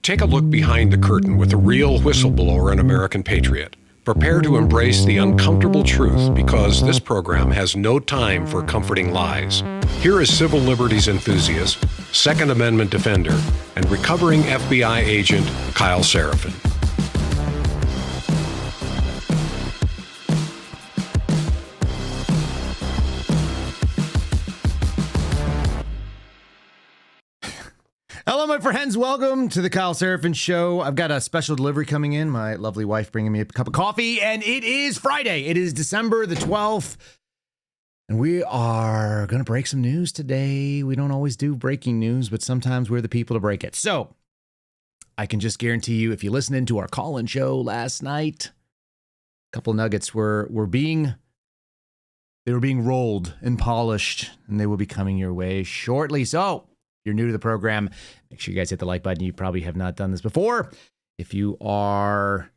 Take a look behind the curtain with a real whistleblower and American patriot. Prepare to embrace the uncomfortable truth because this program has no time for comforting lies. Here is civil liberties enthusiast, Second Amendment defender, and recovering FBI agent Kyle Seraphin. Hello, my friends. Welcome to the Kyle Seraphin Show. I've got a special delivery coming in. My lovely wife bringing me a cup of coffee, and it is Friday. It is December the 12th, and we are going to break some news today. We don't always do breaking news, but sometimes we're the people to break it. So I can just guarantee you, if you listened into our call-in show last night, a couple nuggets were being rolled and polished, and they will be coming your way shortly. So if you're new to the program, make sure you guys hit the like button. You probably have not done this before. If you are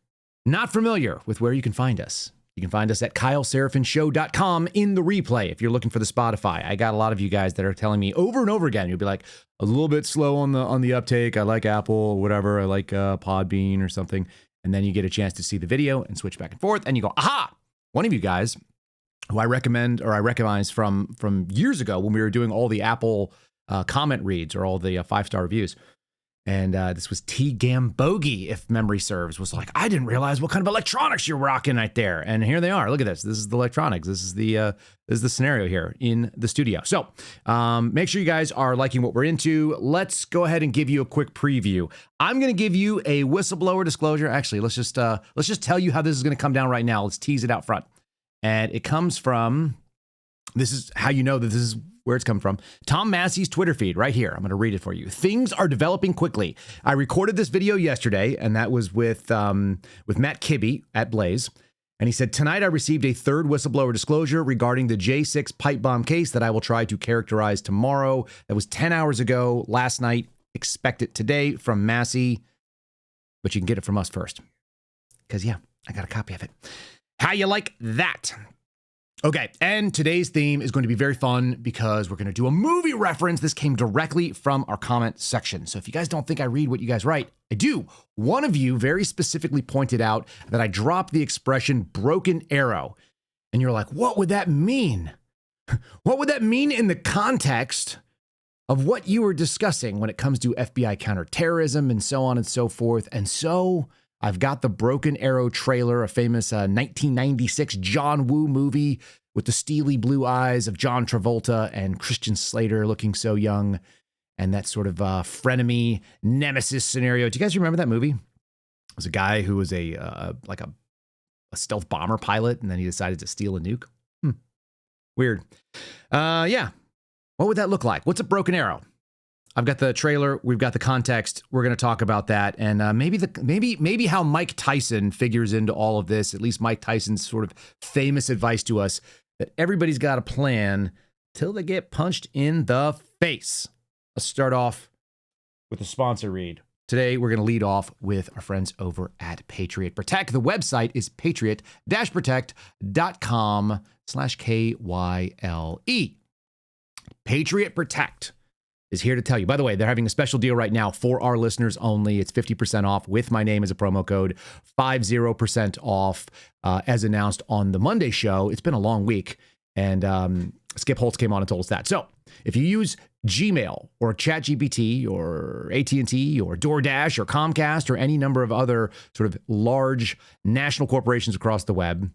not familiar with where you can find us, you can find us at KyleSeraphinShow.com in the replay. If you're looking for the Spotify, I got a lot of you guys that are telling me over and over again, you'll be like, a little bit slow on the uptake. I like Apple or whatever. I like Podbean or something. And then you get a chance to see the video and switch back and forth. And you go, aha! One of you guys who I recommend or I recognize from years ago when we were doing all the Apple comment reads or all the 5-star reviews. And this was T. Gambogi, if memory serves, was like, I didn't realize what kind of electronics you're rocking right there. And here they are. Look at this. This is the electronics. This is the scenario here in the studio. So make sure you guys are liking what we're into. Let's go ahead and give you a quick preview. I'm going to give you a whistleblower disclosure. Actually, let's just tell you how this is going to come down right now. Let's tease it out front. And it comes from, this is how you know that this is where it's come from. Tom Massey's Twitter feed right here. I'm going to read it for you. Things are developing quickly. I recorded this video yesterday, and that was with Matt Kibbe at Blaze. And he said, tonight I received a third whistleblower disclosure regarding the J6 pipe bomb case that I will try to characterize tomorrow. That was 10 hours ago last night. Expect it today from Massey. But you can get it from us first. Because, yeah, I got a copy of it. How you like that? Okay, and today's theme is going to be very fun because we're going to do a movie reference. This came directly from our comment section. So if you guys don't think I read what you guys write, I do. One of you very specifically pointed out that I dropped the expression broken arrow. And you're like, what would that mean? What would that mean in the context of what you were discussing when it comes to FBI counterterrorism and so on and so forth? And so I've got the Broken Arrow trailer, a famous 1996 John Woo movie with the steely blue eyes of John Travolta and Christian Slater looking so young, and that sort of frenemy nemesis scenario. Do you guys remember that movie? It was a guy who was a stealth bomber pilot, and then he decided to steal a nuke. Weird. Yeah. What would that look like? What's a broken arrow? I've got the trailer. We've got the context. We're going to talk about that, and maybe how Mike Tyson figures into all of this. At least Mike Tyson's sort of famous advice to us that everybody's got a plan till they get punched in the face. Let's start off with a sponsor read. Today we're going to lead off with our friends over at Patriot Protect. The website is patriot-protect.com/KYLE. Patriot Protect is here to tell you. By the way, they're having a special deal right now for our listeners only. It's 50% off with my name as a promo code, 50% off as announced on the Monday show. It's been a long week, and Skip Holtz came on and told us that. So if you use Gmail or ChatGPT or AT&T or DoorDash or Comcast or any number of other sort of large national corporations across the web,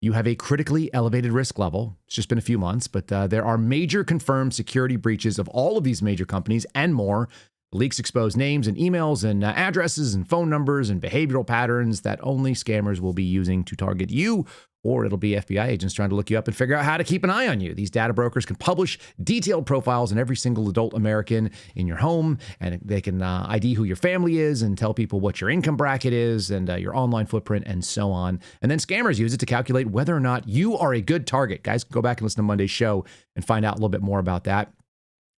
you have a critically elevated risk level. It's just been a few months, but there are major confirmed security breaches of all of these major companies and more. Leaks expose names and emails and addresses and phone numbers and behavioral patterns that only scammers will be using to target you, or it'll be FBI agents trying to look you up and figure out how to keep an eye on you. These data brokers can publish detailed profiles on every single adult American in your home, and they can ID who your family is and tell people what your income bracket is and your online footprint and so on. And then scammers use it to calculate whether or not you are a good target. Guys, go back and listen to Monday's show and find out a little bit more about that.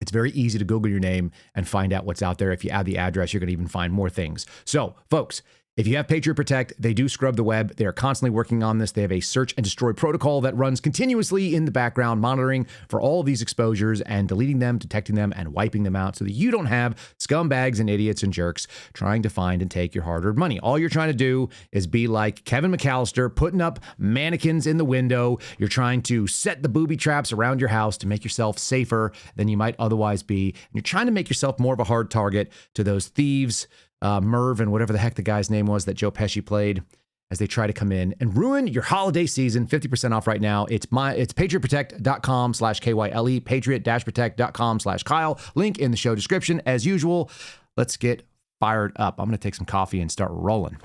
It's very easy to Google your name and find out what's out there. If you add the address, you're going to even find more things. So, folks, If you have Patriot Protect, they do scrub the web. They are constantly working on this. They have a search and destroy protocol that runs continuously in the background, monitoring for all of these exposures and deleting them, detecting them, and wiping them out so that you don't have scumbags and idiots and jerks trying to find and take your hard-earned money. All you're trying to do is be like Kevin McAllister, putting up mannequins in the window. You're trying to set the booby traps around your house to make yourself safer than you might otherwise be. And you're trying to make yourself more of a hard target to those thieves, Merv and whatever the heck the guy's name was that Joe Pesci played, as they try to come in and ruin your holiday season. 50% off right now. It's patriotprotect.com/KYLE, patriot-protect.com/Kyle. Link in the show description. As usual, let's get fired up. I'm going to take some coffee and start rolling.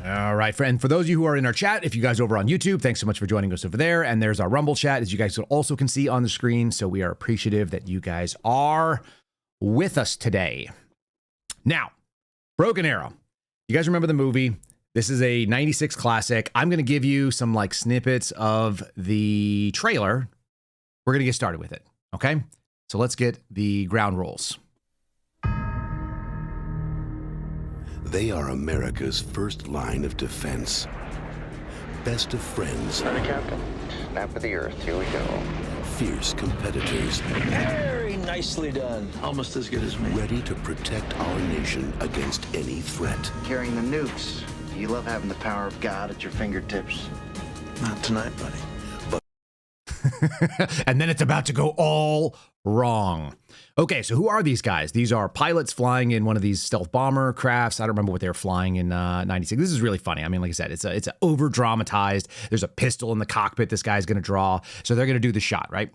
All right, friend. For those of you who are in our chat, if you guys are over on YouTube, thanks so much for joining us over there. And there's our Rumble chat, as you guys also can see on the screen. So we are appreciative that you guys are with us today. Now, Broken Arrow. You guys remember the movie? This is a 96 classic. I'm going to give you some like snippets of the trailer. We're going to get started with it. Okay? So let's get the ground rules. They are America's first line of defense. Best of friends. Ready, Captain? Snap of the Earth. Here we go. Fierce competitors. Very nicely done. Almost as good as me. Ready to protect our nation against any threat. Carrying the nukes. You love having the power of God at your fingertips. Not tonight, buddy. And then it's about to go all wrong. Okay, so who are these guys? These are pilots flying in one of these stealth bomber crafts. I don't remember what they were flying in 96. This is really funny. I mean, like I said, it's over dramatized. There's a pistol in the cockpit this guy's going to draw. So they're going to do the shot, right?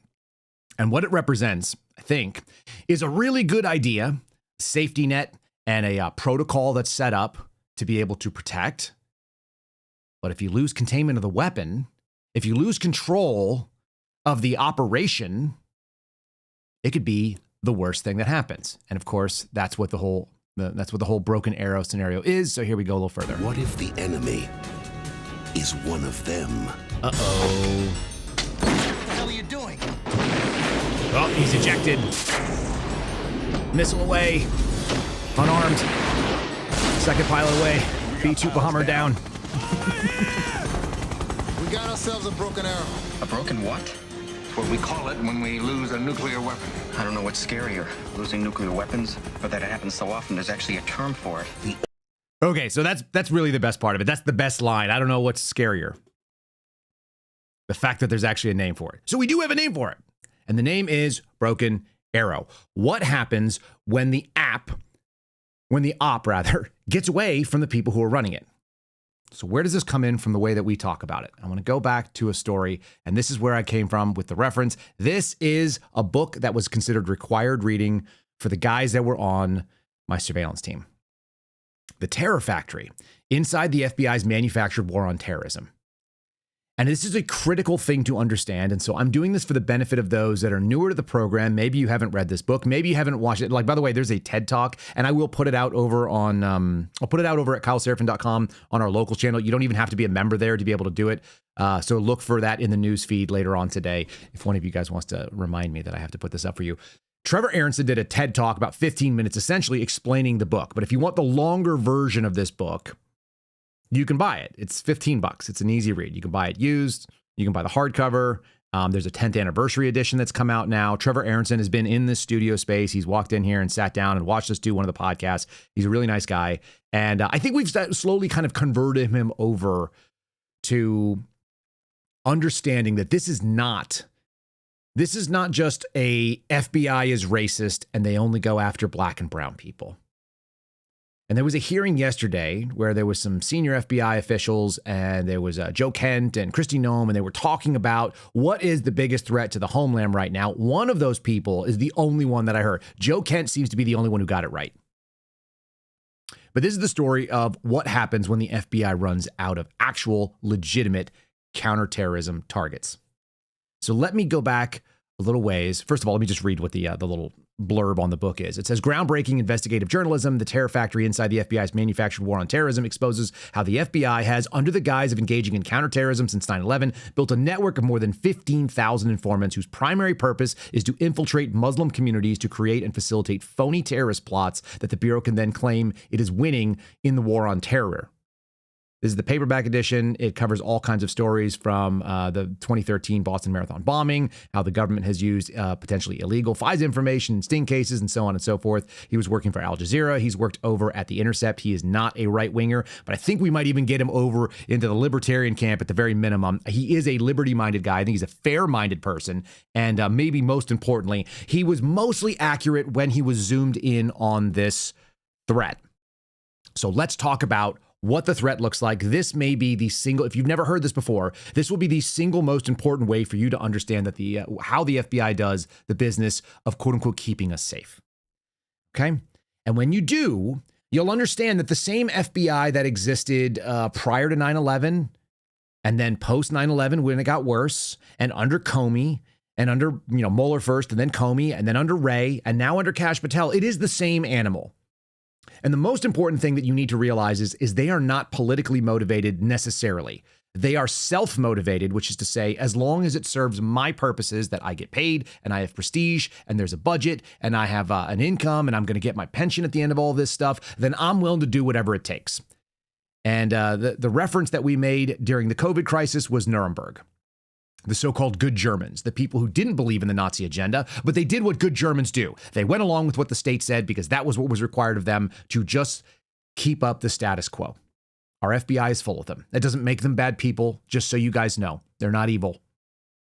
And what it represents, I think, is a really good idea, safety net, and a protocol that's set up to be able to protect. But if you lose containment of the weapon, if you lose control of the operation, it could be the worst thing that happens. And of course, that's what the whole Broken Arrow scenario is. So here we go a little further. What if the enemy is one of them? Uh-oh. What the hell are you doing? Oh, he's ejected. Missile away. Unarmed. Second pilot away. B-2 bomber down. We got ourselves a broken arrow. A broken what? It's what we call it when we lose a nuclear weapon. I don't know what's scarier, losing nuclear weapons, or that it happens so often there's actually a term for it. Okay, so that's really the best part of it. That's the best line. I don't know what's scarier. The fact that there's actually a name for it. So we do have a name for it. And the name is Broken Arrow. What happens when the op gets away from the people who are running it? So where does this come in from the way that we talk about it? I want to go back to a story, and this is where I came from with the reference. This is a book that was considered required reading for the guys that were on my surveillance team. The Terror Factory, Inside the FBI's Manufactured War on Terrorism. And this is a critical thing to understand. And so I'm doing this for the benefit of those that are newer to the program. Maybe you haven't read this book. Maybe you haven't watched it. Like, by the way, there's a TED Talk, and I will put it out over on, I'll put it out over at kyleseraphin.com on our local channel. You don't even have to be a member there to be able to do it. So look for that in the news feed later on today. If one of you guys wants to remind me that I have to put this up for you. Trevor Aronson did a TED Talk about 15 minutes, essentially explaining the book. But if you want the longer version of this book, you can buy it. It's $15. It's an easy read. You can buy it used. You can buy the hardcover. There's a 10th anniversary edition that's come out now. Trevor Aronson has been in this studio space. He's walked in here and sat down and watched us do one of the podcasts. He's a really nice guy. And I think we've slowly kind of converted him over to understanding that this is not just a FBI is racist and they only go after black and brown people. And there was a hearing yesterday where there was some senior FBI officials, and there was Joe Kent and Kristi Noem, and they were talking about what is the biggest threat to the homeland right now. One of those people is the only one that I heard. Joe Kent seems to be the only one who got it right. But this is the story of what happens when the FBI runs out of actual legitimate counterterrorism targets. So let me go back a little ways. First of all, let me just read what the little blurb on the book is. It says, groundbreaking investigative journalism, the terror factory inside the FBI's manufactured war on terrorism, exposes how the FBI has, under the guise of engaging in counterterrorism since 9/11, built a network of more than 15,000 informants whose primary purpose is to infiltrate Muslim communities to create and facilitate phony terrorist plots that the Bureau can then claim it is winning in the war on terror. This is the paperback edition. It covers all kinds of stories from the 2013 Boston Marathon bombing, how the government has used potentially illegal FISA information in sting cases, and so on and so forth. He was working for Al Jazeera. He's worked over at The Intercept. He is not a right-winger, but I think we might even get him over into the libertarian camp at the very minimum. He is a liberty-minded guy. I think he's a fair-minded person. And maybe most importantly, he was mostly accurate when he was zoomed in on this threat. So let's talk about what the threat looks like. This may be the single, if you've never heard this before, this will be the single most important way for you to understand that how the FBI does the business of quote unquote keeping us safe. Okay. And when you do, you'll understand that the same FBI that existed prior to 9/11 and then post 9/11 when it got worse, and under Comey and under, Mueller first and then Comey and then under Wray and now under Kash Patel, it is the same animal. And the most important thing that you need to realize is they are not politically motivated necessarily. They are self-motivated, which is to say, as long as it serves my purposes, that I get paid and I have prestige and there's a budget and I have an income and I'm going to get my pension at the end of all this stuff, then I'm willing to do whatever it takes. And the reference that we made during the COVID crisis was Nuremberg. The so-called good Germans, the people who didn't believe in the Nazi agenda, but they did what good Germans do. They went along with what the state said because that was what was required of them to just keep up the status quo. Our FBI is full of them. That doesn't make them bad people, just so you guys know. They're not evil.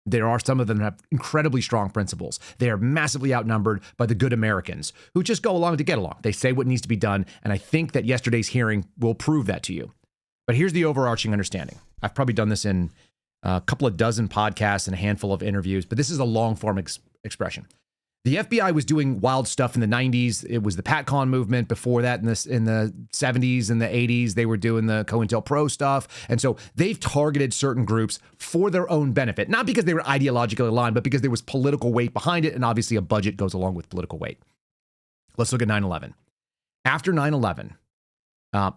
There are some of them that have incredibly strong principles. They are massively outnumbered by the good Americans who just go along to get along. They say what needs to be done, and I think that yesterday's hearing will prove that to you. But here's the overarching understanding. I've probably done this in a couple of dozen podcasts and a handful of interviews, but this is a long-form expression. The FBI was doing wild stuff in the 90s. It was the PatCon movement. Before that, in the 70s and the 80s, they were doing the COINTELPRO stuff. And so they've targeted certain groups for their own benefit, not because they were ideologically aligned, but because there was political weight behind it, and obviously a budget goes along with political weight. Let's look at 9/11. After 9/11,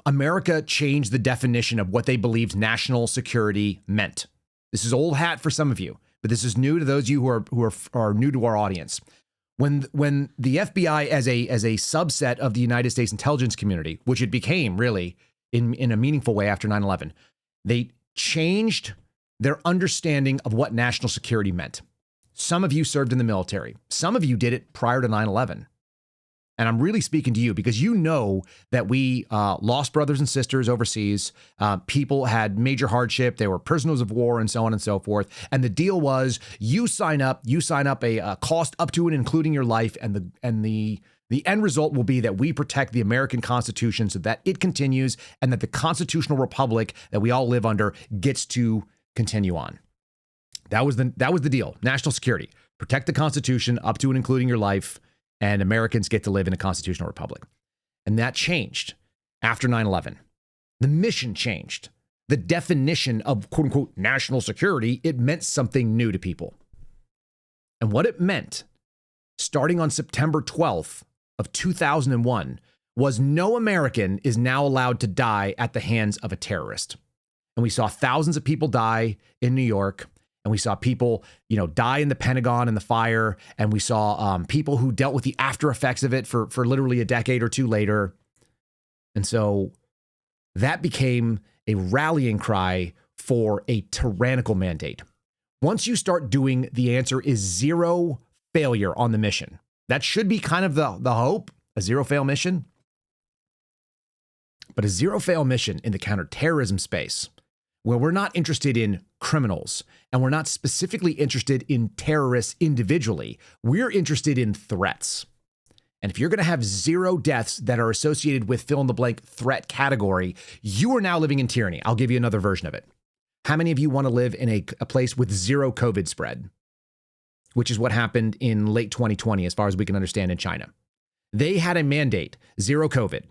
America changed the definition of what they believed national security meant. This is old hat for some of you, but this is new to those of you who are new to our audience. When the FBI as a subset of the United States intelligence community, which it became really in a meaningful way after 9/11, they changed their understanding of what national security meant. Some of you served in the military. Some of you did it prior to 9/11. And I'm really speaking to you because you know that we lost brothers and sisters overseas. People had major hardship. They were prisoners of war and so on and so forth. And the deal was you sign up a cost up to and including your life. And the end result will be that we protect the American Constitution so that it continues and that the constitutional republic that we all live under gets to continue on. That was the deal. National security. Protect the Constitution up to and including your life, and Americans get to live in a constitutional republic. And that changed after 9/11. The mission changed. The definition of quote unquote national security, it meant something new to people. And what it meant, starting on September 12th of 2001, was no American is now allowed to die at the hands of a terrorist. And we saw thousands of people die in New York. And we saw people, die in the Pentagon in the fire. And we saw people who dealt with the after effects of it for literally a decade or two later. And so that became a rallying cry for a tyrannical mandate. Once you start doing, the answer is zero failure on the mission. That should be kind of the hope, a zero fail mission. But a zero fail mission in the counterterrorism space, where we're not interested in criminals and we're not specifically interested in terrorists individually. We're interested in threats. And if you're going to have zero deaths that are associated with fill in the blank threat category, you are now living in tyranny. I'll give you another version of it. How many of you want to live in a place with zero COVID spread, which is what happened in late 2020, as far as we can understand, in China? They had a mandate, zero COVID.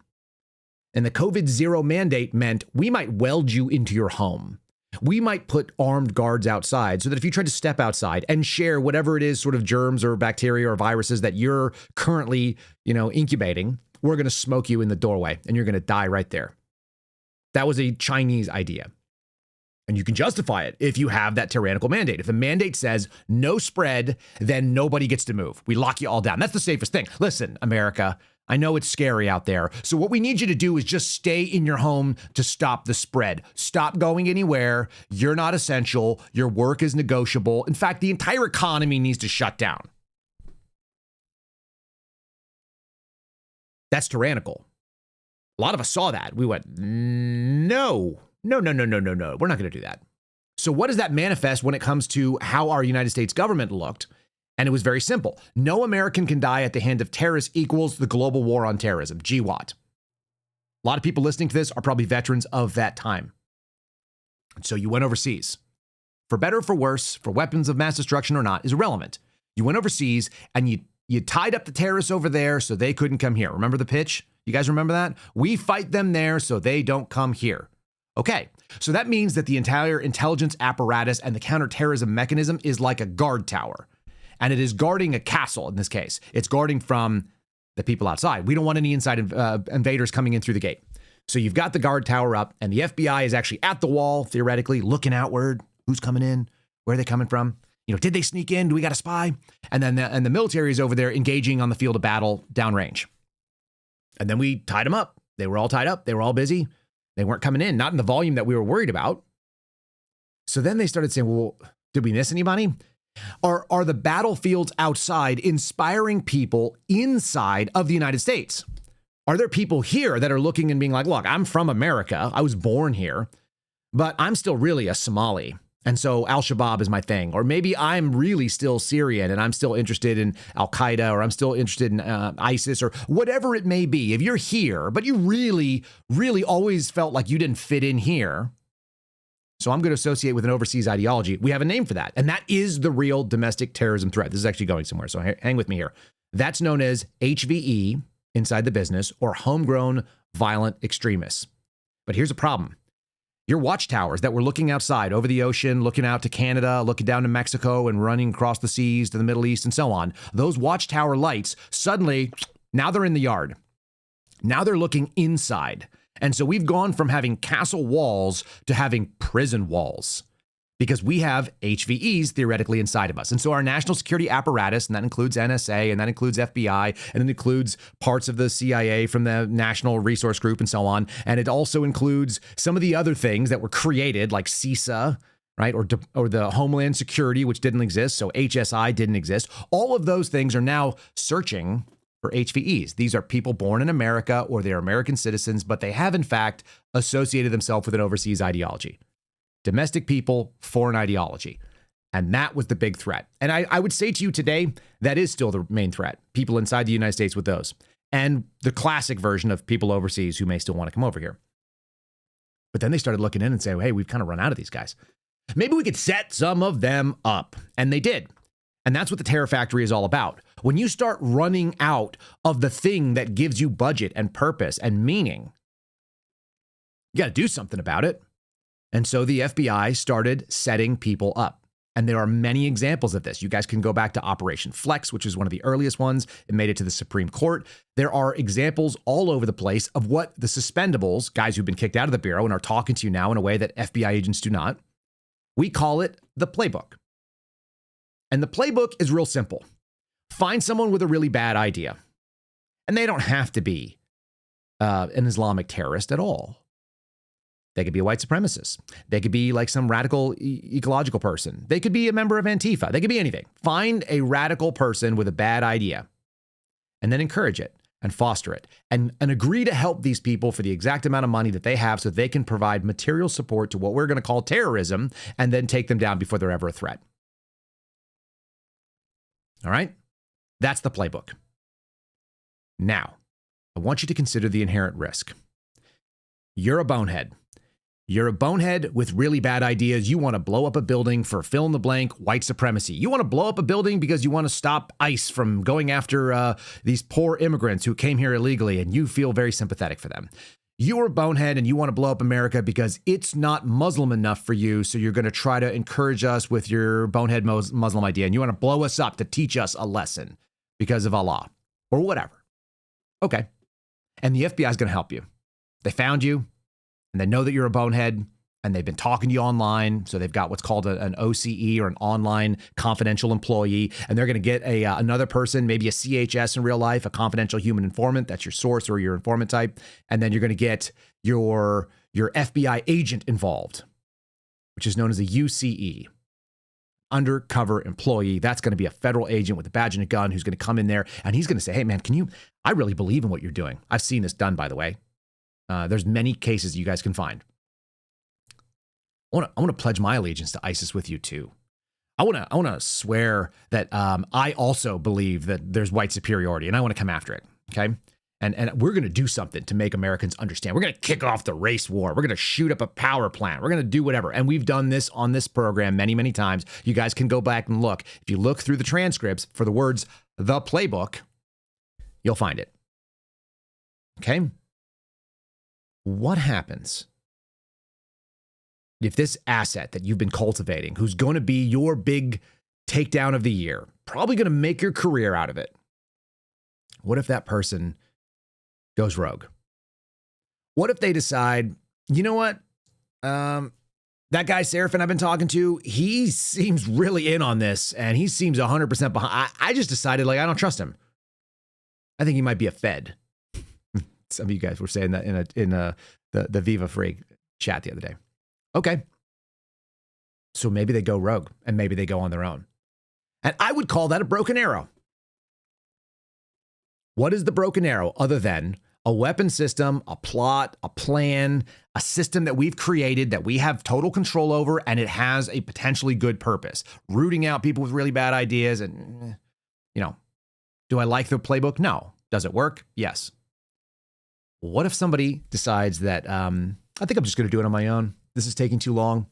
And the COVID zero mandate meant we might weld you into your home. We might put armed guards outside so that if you try to step outside and share whatever it is, sort of germs or bacteria or viruses that you're currently, incubating, we're going to smoke you in the doorway and you're going to die right there. That was a Chinese idea. And you can justify it if you have that tyrannical mandate. If a mandate says no spread, then nobody gets to move. We lock you all down. That's the safest thing. Listen, America, I know it's scary out there. So what we need you to do is just stay in your home to stop the spread. Stop going anywhere. You're not essential. Your work is negotiable. In fact, the entire economy needs to shut down. That's tyrannical. A lot of us saw that. We went, no. We're not going to do that. So what does that manifest when it comes to how our United States government looked? And it was very simple. No American can die at the hand of terrorists equals the global war on terrorism, GWAT. A lot of people listening to this are probably veterans of that time. And so you went overseas. For better or for worse, for weapons of mass destruction or not, is irrelevant. You went overseas and you tied up the terrorists over there so they couldn't come here. Remember the pitch? You guys remember that? We fight them there so they don't come here. Okay, so that means that the entire intelligence apparatus and the counterterrorism mechanism is like a guard tower. And it is guarding a castle in this case. It's guarding from the people outside. We don't want any inside invaders coming in through the gate. So you've got the guard tower up, and the FBI is actually at the wall, theoretically, looking outward. Who's coming in? Where are they coming from? Did they sneak in? Do we got a spy? And then the military is over there engaging on the field of battle downrange. And then we tied them up. They were all tied up. They were all busy. They weren't coming in, not in the volume that we were worried about. So then they started saying, well, did we miss anybody? Are the battlefields outside inspiring people inside of the United States? Are there people here that are looking and being like, look, I'm from America. I was born here, but I'm still really a Somali. And so Al-Shabaab is my thing. Or maybe I'm really still Syrian and I'm still interested in Al-Qaeda, or I'm still interested in ISIS, or whatever it may be. If you're here, but you really, really always felt like you didn't fit in here, so I'm going to associate with an overseas ideology. We have a name for that. And that is the real domestic terrorism threat. This is actually going somewhere, so hang with me here. That's known as HVE inside the business, or homegrown violent extremists. But here's a problem. Your watchtowers that were looking outside over the ocean, looking out to Canada, looking down to Mexico, and running across the seas to the Middle East and so on, those watchtower lights, suddenly, now they're in the yard. Now they're looking inside. And so we've gone from having castle walls to having prison walls, because we have HVEs theoretically inside of us. And so our national security apparatus, and that includes NSA, and that includes FBI, and it includes parts of the CIA from the National Resource Group and so on. And it also includes some of the other things that were created, like CISA, right? Or the Homeland Security, which didn't exist. So HSI didn't exist. All of those things are now searching for HVEs. These are people born in America, or they're American citizens, but they have in fact associated themselves with an overseas ideology. Domestic people, foreign ideology. And that was the big threat. And I would say to you today, that is still the main threat. People inside the United States with those. And the classic version of people overseas who may still want to come over here. But then they started looking in and saying, hey, we've kind of run out of these guys. Maybe we could set some of them up. And they did. And that's what the Terror Factory is all about. When you start running out of the thing that gives you budget and purpose and meaning, you got to do something about it. And so the FBI started setting people up. And there are many examples of this. You guys can go back to Operation Flex, which is one of the earliest ones. It made it to the Supreme Court. There are examples all over the place of what the suspendables, guys who've been kicked out of the Bureau and are talking to you now in a way that FBI agents do not. We call it the playbook. And the playbook is real simple. Find someone with a really bad idea. And they don't have to be an Islamic terrorist at all. They could be a white supremacist. They could be like some radical ecological person. They could be a member of Antifa. They could be anything. Find a radical person with a bad idea and then encourage it and foster it and agree to help these people for the exact amount of money that they have so they can provide material support to what we're going to call terrorism and then take them down before they're ever a threat. All right? That's the playbook. Now, I want you to consider the inherent risk. You're a bonehead. You're a bonehead with really bad ideas. You want to blow up a building for fill in the blank white supremacy. You want to blow up a building because you want to stop ICE from going after these poor immigrants who came here illegally, and you feel very sympathetic for them. you're a bonehead and you want to blow up America because it's not Muslim enough for you. So you're going to try to encourage us with your bonehead Muslim idea. And you want to blow us up to teach us a lesson because of Allah or whatever. Okay. And the FBI is going to help you. They found you and they know that you're a bonehead and they've been talking to you online. So they've got what's called an OCE or an online confidential employee. And they're going to get another person, maybe a CHS in real life, a confidential human informant. That's your source or your informant type. And then you're going to get your FBI agent involved, which is known as a UCE, undercover employee. That's going to be a federal agent with a badge and a gun who's going to come in there and he's going to say, hey, man, I really believe in what you're doing. I've seen this done, by the way. There's many cases you guys can find. I want to pledge my allegiance to ISIS with you too. I want to swear that I also believe that there's white superiority, and I want to come after it. Okay, and we're going to do something to make Americans understand. We're going to kick off the race war. We're going to shoot up a power plant. We're going to do whatever. And we've done this on this program many, many times. You guys can go back and look. If you look through the transcripts for the words "the playbook," you'll find it. Okay. What happens if this asset that you've been cultivating, who's going to be your big takedown of the year, probably going to make your career out of it, what if that person goes rogue? What if they decide, you know what? That guy Seraphin I've been talking to, he seems really in on this and he seems 100% behind. I just decided, I don't trust him. I think he might be a Fed. Some of you guys were saying that in the Viva Free chat the other day. Okay. So maybe they go rogue and maybe they go on their own. And I would call that a broken arrow. What is the broken arrow other than a weapon system, a plot, a plan, a system that we've created that we have total control over and it has a potentially good purpose? Rooting out people with really bad ideas and, do I like the playbook? No. Does it work? Yes. What if somebody decides that, I think I'm just going to do it on my own. This is taking too long.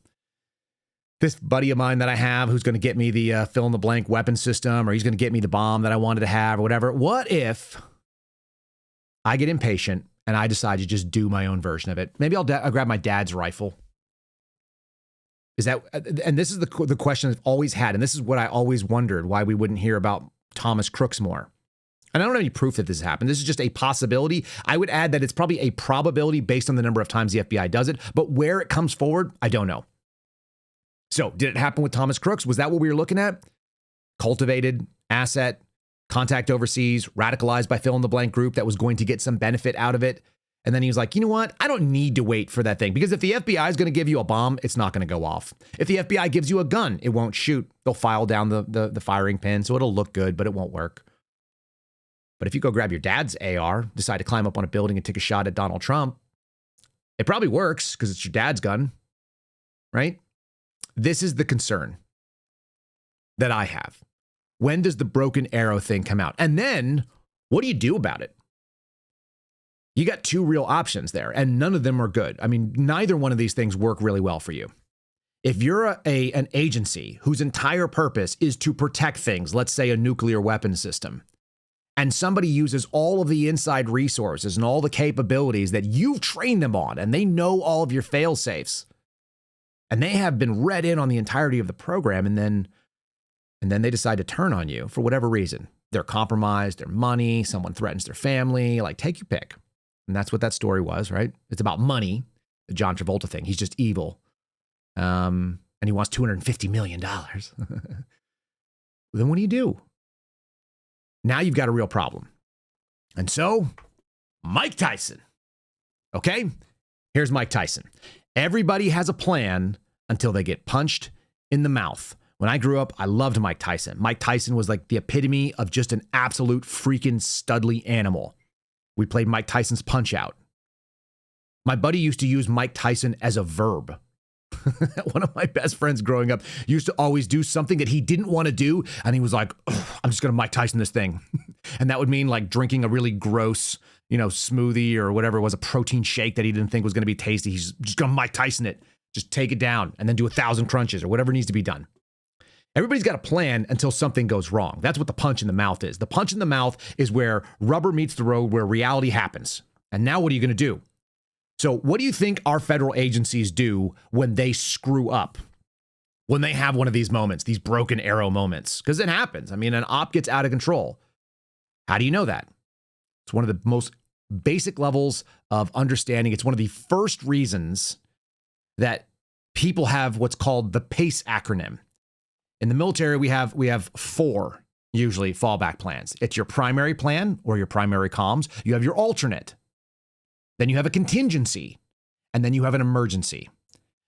This buddy of mine that I have who's going to get me the fill in the blank weapon system, or he's going to get me the bomb that I wanted to have or whatever. What if I get impatient and I decide to just do my own version of it? Maybe I'll grab my dad's rifle. And this is the question I've always had. And this is what I always wondered, why we wouldn't hear about Thomas Crooks more. And I don't have any proof that this happened. This is just a possibility. I would add that it's probably a probability based on the number of times the FBI does it. But where it comes forward, I don't know. So did it happen with Thomas Crooks? Was that what we were looking at? Cultivated asset, contact overseas, radicalized by fill in the blank group that was going to get some benefit out of it. And then he was like, you know what? I don't need to wait for that thing. Because if the FBI is going to give you a bomb, it's not going to go off. If the FBI gives you a gun, it won't shoot. They'll file down the firing pin. So it'll look good, but it won't work. But if you go grab your dad's AR, decide to climb up on a building and take a shot at Donald Trump, it probably works because it's your dad's gun, right? This is the concern that I have. When does the broken arrow thing come out? And then what do you do about it? You got two real options there, and none of them are good. I mean, neither one of these things work really well for you. If you're an agency whose entire purpose is to protect things, let's say a nuclear weapon system, and somebody uses all of the inside resources and all the capabilities that you've trained them on, and they know all of your fail safes, and they have been read in on the entirety of the program, and then they decide to turn on you for whatever reason. They're compromised, their money, someone threatens their family, take your pick. And that's what that story was, right? It's about money, the John Travolta thing. He's just evil. And he wants $250 million. Then what do? Now you've got a real problem. And so, Mike Tyson. Okay? Here's Mike Tyson. Everybody has a plan until they get punched in the mouth. When I grew up, I loved Mike Tyson. Mike Tyson was like the epitome of just an absolute freaking studly animal. We played Mike Tyson's Punch-Out. My buddy used to use Mike Tyson as a verb. One of my best friends growing up used to always do something that he didn't want to do. And he was like, I'm just going to Mike Tyson this thing. And that would mean drinking a really gross, smoothie or whatever it was, a protein shake that he didn't think was going to be tasty. He's just going to Mike Tyson it. Just take it down and then do 1,000 crunches or whatever needs to be done. Everybody's got a plan until something goes wrong. That's what the punch in the mouth is. The punch in the mouth is where rubber meets the road, where reality happens. And now what are you going to do? So what do you think our federal agencies do when they screw up? When they have one of these moments, these broken arrow moments? Because it happens. I mean, an op gets out of control. How do you know that? It's one of the most basic levels of understanding. It's one of the first reasons that people have what's called the PACE acronym. In the military, we have 4 usually fallback plans. It's your primary plan or your primary comms. You have your alternate. Then you have a contingency. And then you have an emergency.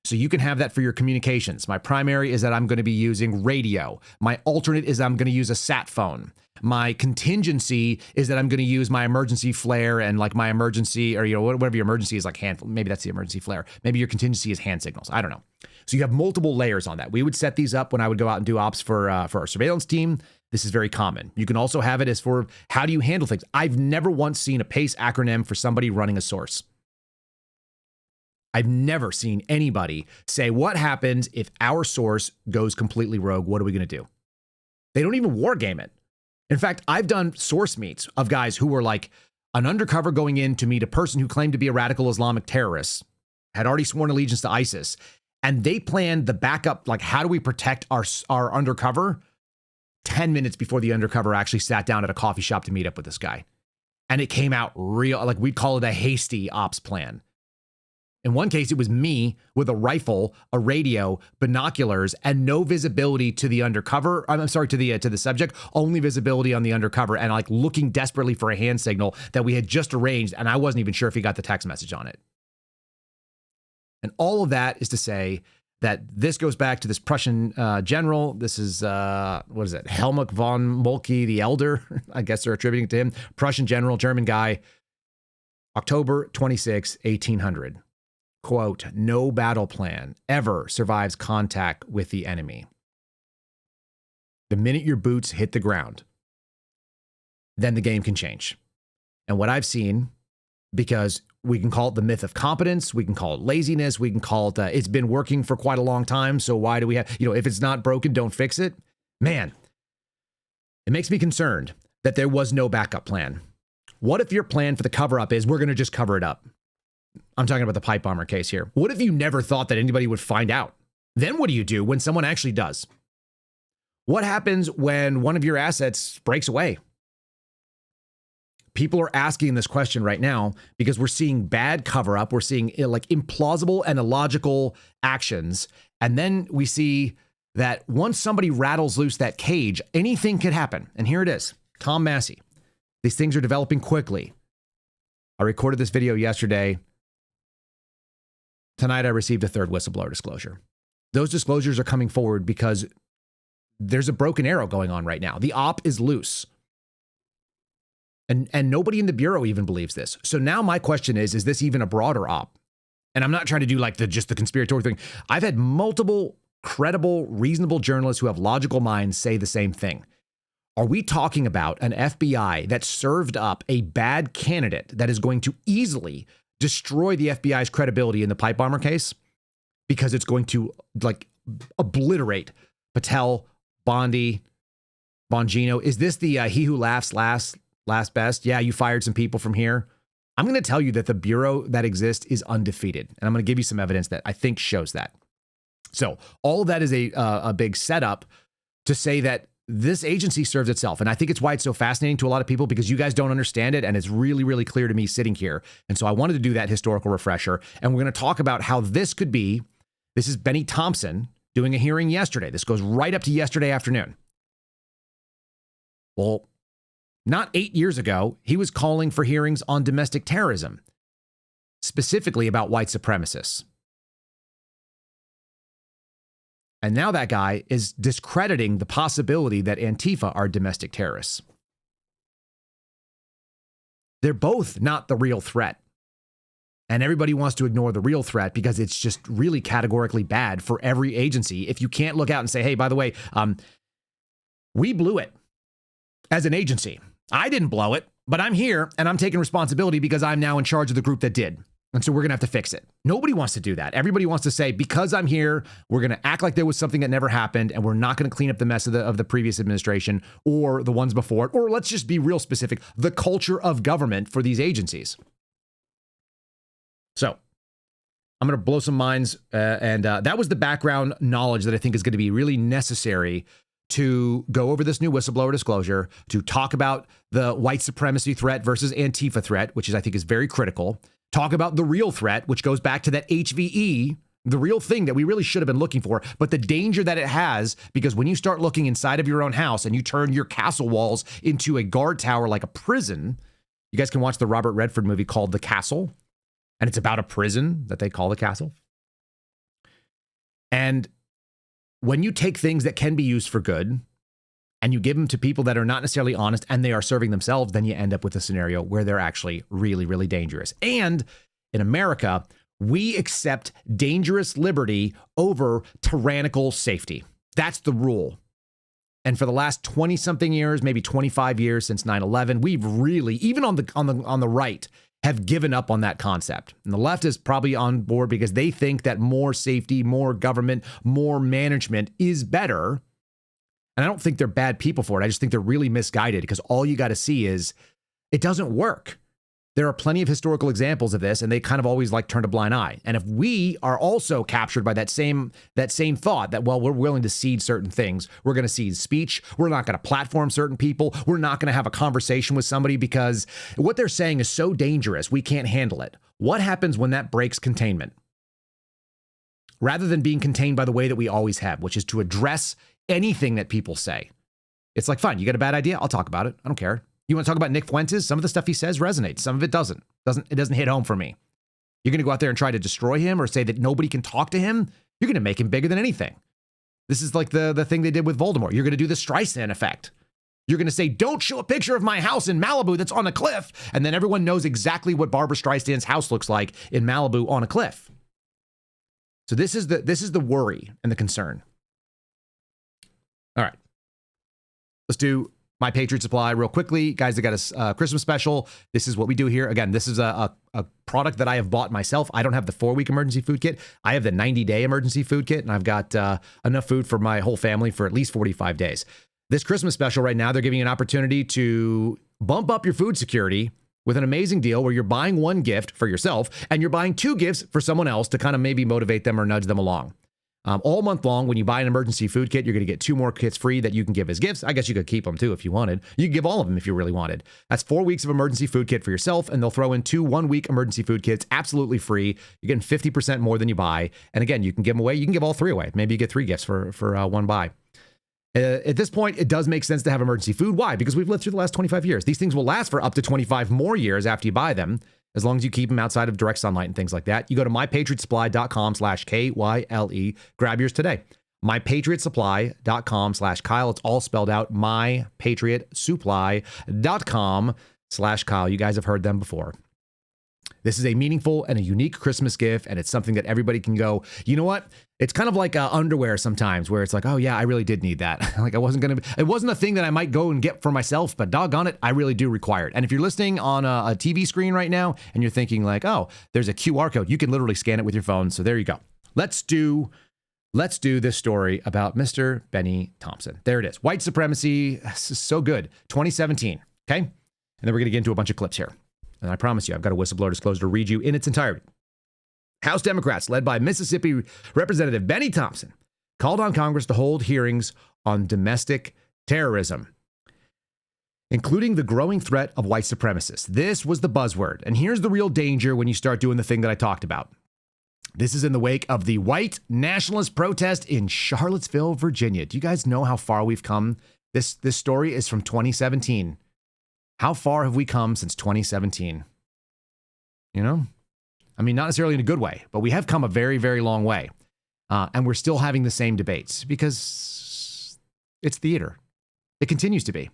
So you can have that for your communications. My primary is that I'm going to be using radio. My alternate is I'm going to use a sat phone. My contingency is that I'm going to use my emergency flare and like my emergency, or whatever your emergency is, like hand. Maybe that's the emergency flare. Maybe your contingency is hand signals. I don't know. So you have multiple layers on that. We would set these up when I would go out and do ops for our surveillance team. This is very common. You can also have it as for how do you handle things. I've never once seen a PACE acronym for somebody running a source. I've never seen anybody say, what happens if our source goes completely rogue? What are we going to do? They don't even war game it. In fact, I've done source meets of guys who were like an undercover going in to meet a person who claimed to be a radical Islamic terrorist, had already sworn allegiance to ISIS, and they planned the backup, like how do we protect our undercover 10 minutes before the undercover actually sat down at a coffee shop to meet up with this guy. And it came out real, like we'd call it a hasty ops plan. In one case, it was me with a rifle, a radio, binoculars, and no visibility to the undercover. I'm sorry, to the subject, only visibility on the undercover, and like looking desperately for a hand signal that we had just arranged, and I wasn't even sure if he got the text message on it. And all of that is to say that this goes back to this Prussian general. This is, what is it? Helmut von Moltke the Elder. I guess they're attributing it to him. Prussian general, German guy, October 26, 1800. Quote, no battle plan ever survives contact with the enemy. The minute your boots hit the ground, then the game can change. And what I've seen, because we can call it the myth of competence, we can call it laziness, we can call it, it's been working for quite a long time, so why do we have, if it's not broken, don't fix it. Man, it makes me concerned that there was no backup plan. What if your plan for the cover-up is we're going to just cover it up? I'm talking about the pipe bomber case here. What if you never thought that anybody would find out? Then what do you do when someone actually does? What happens when one of your assets breaks away? People are asking this question right now because we're seeing bad cover up. We're seeing like implausible and illogical actions. And then we see that once somebody rattles loose that cage, anything could happen. And here it is. Tom Massey. These things are developing quickly. I recorded this video yesterday. Tonight, I received a third whistleblower disclosure. Those disclosures are coming forward because there's a broken arrow going on right now. The op is loose. And nobody in the Bureau even believes this. So now my question is this even a broader op? And I'm not trying to do like just the conspiratorial thing. I've had multiple credible, reasonable journalists who have logical minds say the same thing. Are we talking about an FBI that served up a bad candidate that is going to easily destroy the FBI's credibility in the pipe bomber case because it's going to like obliterate Patel, Bondi, Bongino? Is this the he who laughs last best? Yeah, you fired some people from here. I'm going to tell you that the Bureau that exists is undefeated. And I'm going to give you some evidence that I think shows that. So all of that is a big setup to say that this agency serves itself. And I think it's why it's so fascinating to a lot of people, because you guys don't understand it. And it's really, really clear to me sitting here. And so I wanted to do that historical refresher. And we're going to talk about how this could be. This is Benny Thompson doing a hearing yesterday. This goes right up to yesterday afternoon. Well, not 8 years ago, he was calling for hearings on domestic terrorism, specifically about white supremacists. And now that guy is discrediting the possibility that Antifa are domestic terrorists. They're both not the real threat. And everybody wants to ignore the real threat because it's just really categorically bad for every agency. If you can't look out and say, hey, by the way, we blew it as an agency. I didn't blow it, but I'm here and I'm taking responsibility because I'm now in charge of the group that did. And so we're going to have to fix it. Nobody wants to do that. Everybody wants to say, because I'm here, we're going to act like there was something that never happened, and we're not going to clean up the mess of the previous administration or the ones before it. Or let's just be real specific, the culture of government for these agencies. So I'm going to blow some minds. And that was the background knowledge that I think is going to be really necessary to go over this new whistleblower disclosure, to talk about the white supremacy threat versus Antifa threat, which I think is very critical. Talk about the real threat, which goes back to that HVE, the real thing that we really should have been looking for, but the danger that it has, because when you start looking inside of your own house and you turn your castle walls into a guard tower like a prison, you guys can watch the Robert Redford movie called The Castle, and it's about a prison that they call the castle. And when you take things that can be used for good and you give them to people that are not necessarily honest and they are serving themselves, then you end up with a scenario where they're actually really, really dangerous. And in America, we accept dangerous liberty over tyrannical safety. That's the rule. And for the last 20-something years, maybe 25 years since 9/11, we've really, even on the right, have given up on that concept. And the left is probably on board because they think that more safety, more government, more management is better. And I don't think they're bad people for it. I just think they're really misguided because all you got to see is it doesn't work. There are plenty of historical examples of this, and they kind of always like turn a blind eye. And if we are also captured by that same thought that, well, we're willing to cede certain things, we're going to cede speech, we're not going to platform certain people, we're not going to have a conversation with somebody because what they're saying is so dangerous, we can't handle it. What happens when that breaks containment? Rather than being contained by the way that we always have, which is to address anything that people say. It's like, fine, you got a bad idea? I'll talk about it. I don't care. You want to talk about Nick Fuentes? Some of the stuff he says resonates. Some of it doesn't. It doesn't hit home for me. You're going to go out there and try to destroy him or say that nobody can talk to him? You're going to make him bigger than anything. This is like the thing they did with Voldemort. You're going to do the Streisand effect. You're going to say, don't show a picture of my house in Malibu that's on a cliff. And then everyone knows exactly what Barbara Streisand's house looks like in Malibu on a cliff. So this is the worry and the concern. All right. Let's do My Patriot Supply real quickly. Guys, they got a Christmas special. This is what we do here. Again, this is a product that I have bought myself. I don't have the 4-week emergency food kit. I have the 90-day emergency food kit, and I've got enough food for my whole family for at least 45 days. This Christmas special right now, they're giving you an opportunity to bump up your food security with an amazing deal where you're buying one gift for yourself and you're buying 2 gifts for someone else to kind of maybe motivate them or nudge them along. All month long, when you buy an emergency food kit, you're going to get 2 more kits free that you can give as gifts. I guess you could keep them too if you wanted. You can give all of them if you really wanted. That's 4 weeks of emergency food kit for yourself, and they'll throw in 2 1-week emergency food kits absolutely free. You're getting 50% more than you buy. And again, you can give them away. You can give all 3 away. Maybe you get 3 gifts for one buy. At this point, it does make sense to have emergency food. Why? Because we've lived through the last 25 years. These things will last for up to 25 more years after you buy them, as long as you keep them outside of direct sunlight and things like that. You go to mypatriotsupply.com/KYLE. Grab yours today. mypatriotsupply.com/Kyle. It's all spelled out. mypatriotsupply.com/Kyle. You guys have heard them before. This is a meaningful and a unique Christmas gift, and it's something that everybody can go, you know what? It's kind of like underwear sometimes where it's like, oh yeah, I really did need that. Like it wasn't a thing that I might go and get for myself, but doggone it, I really do require it. And if you're listening on a TV screen right now and you're thinking like, oh, there's a QR code, you can literally scan it with your phone. So there you go. Let's do this story about Mr. Benny Thompson. There it is. White supremacy. This is so good. 2017. Okay. And then we're going to get into a bunch of clips here. And I promise you, I've got a whistleblower disclosure to read you in its entirety. House Democrats, led by Mississippi Representative Benny Thompson, called on Congress to hold hearings on domestic terrorism, including the growing threat of white supremacists. This was the buzzword. And here's the real danger when you start doing the thing that I talked about. This is in the wake of the white nationalist protest in Charlottesville, Virginia. Do you guys know how far we've come? This story is from 2017. How far have we come since 2017? You know? I mean, not necessarily in a good way, but we have come a very, very long way. And we're still having the same debates because it's theater. It continues to be.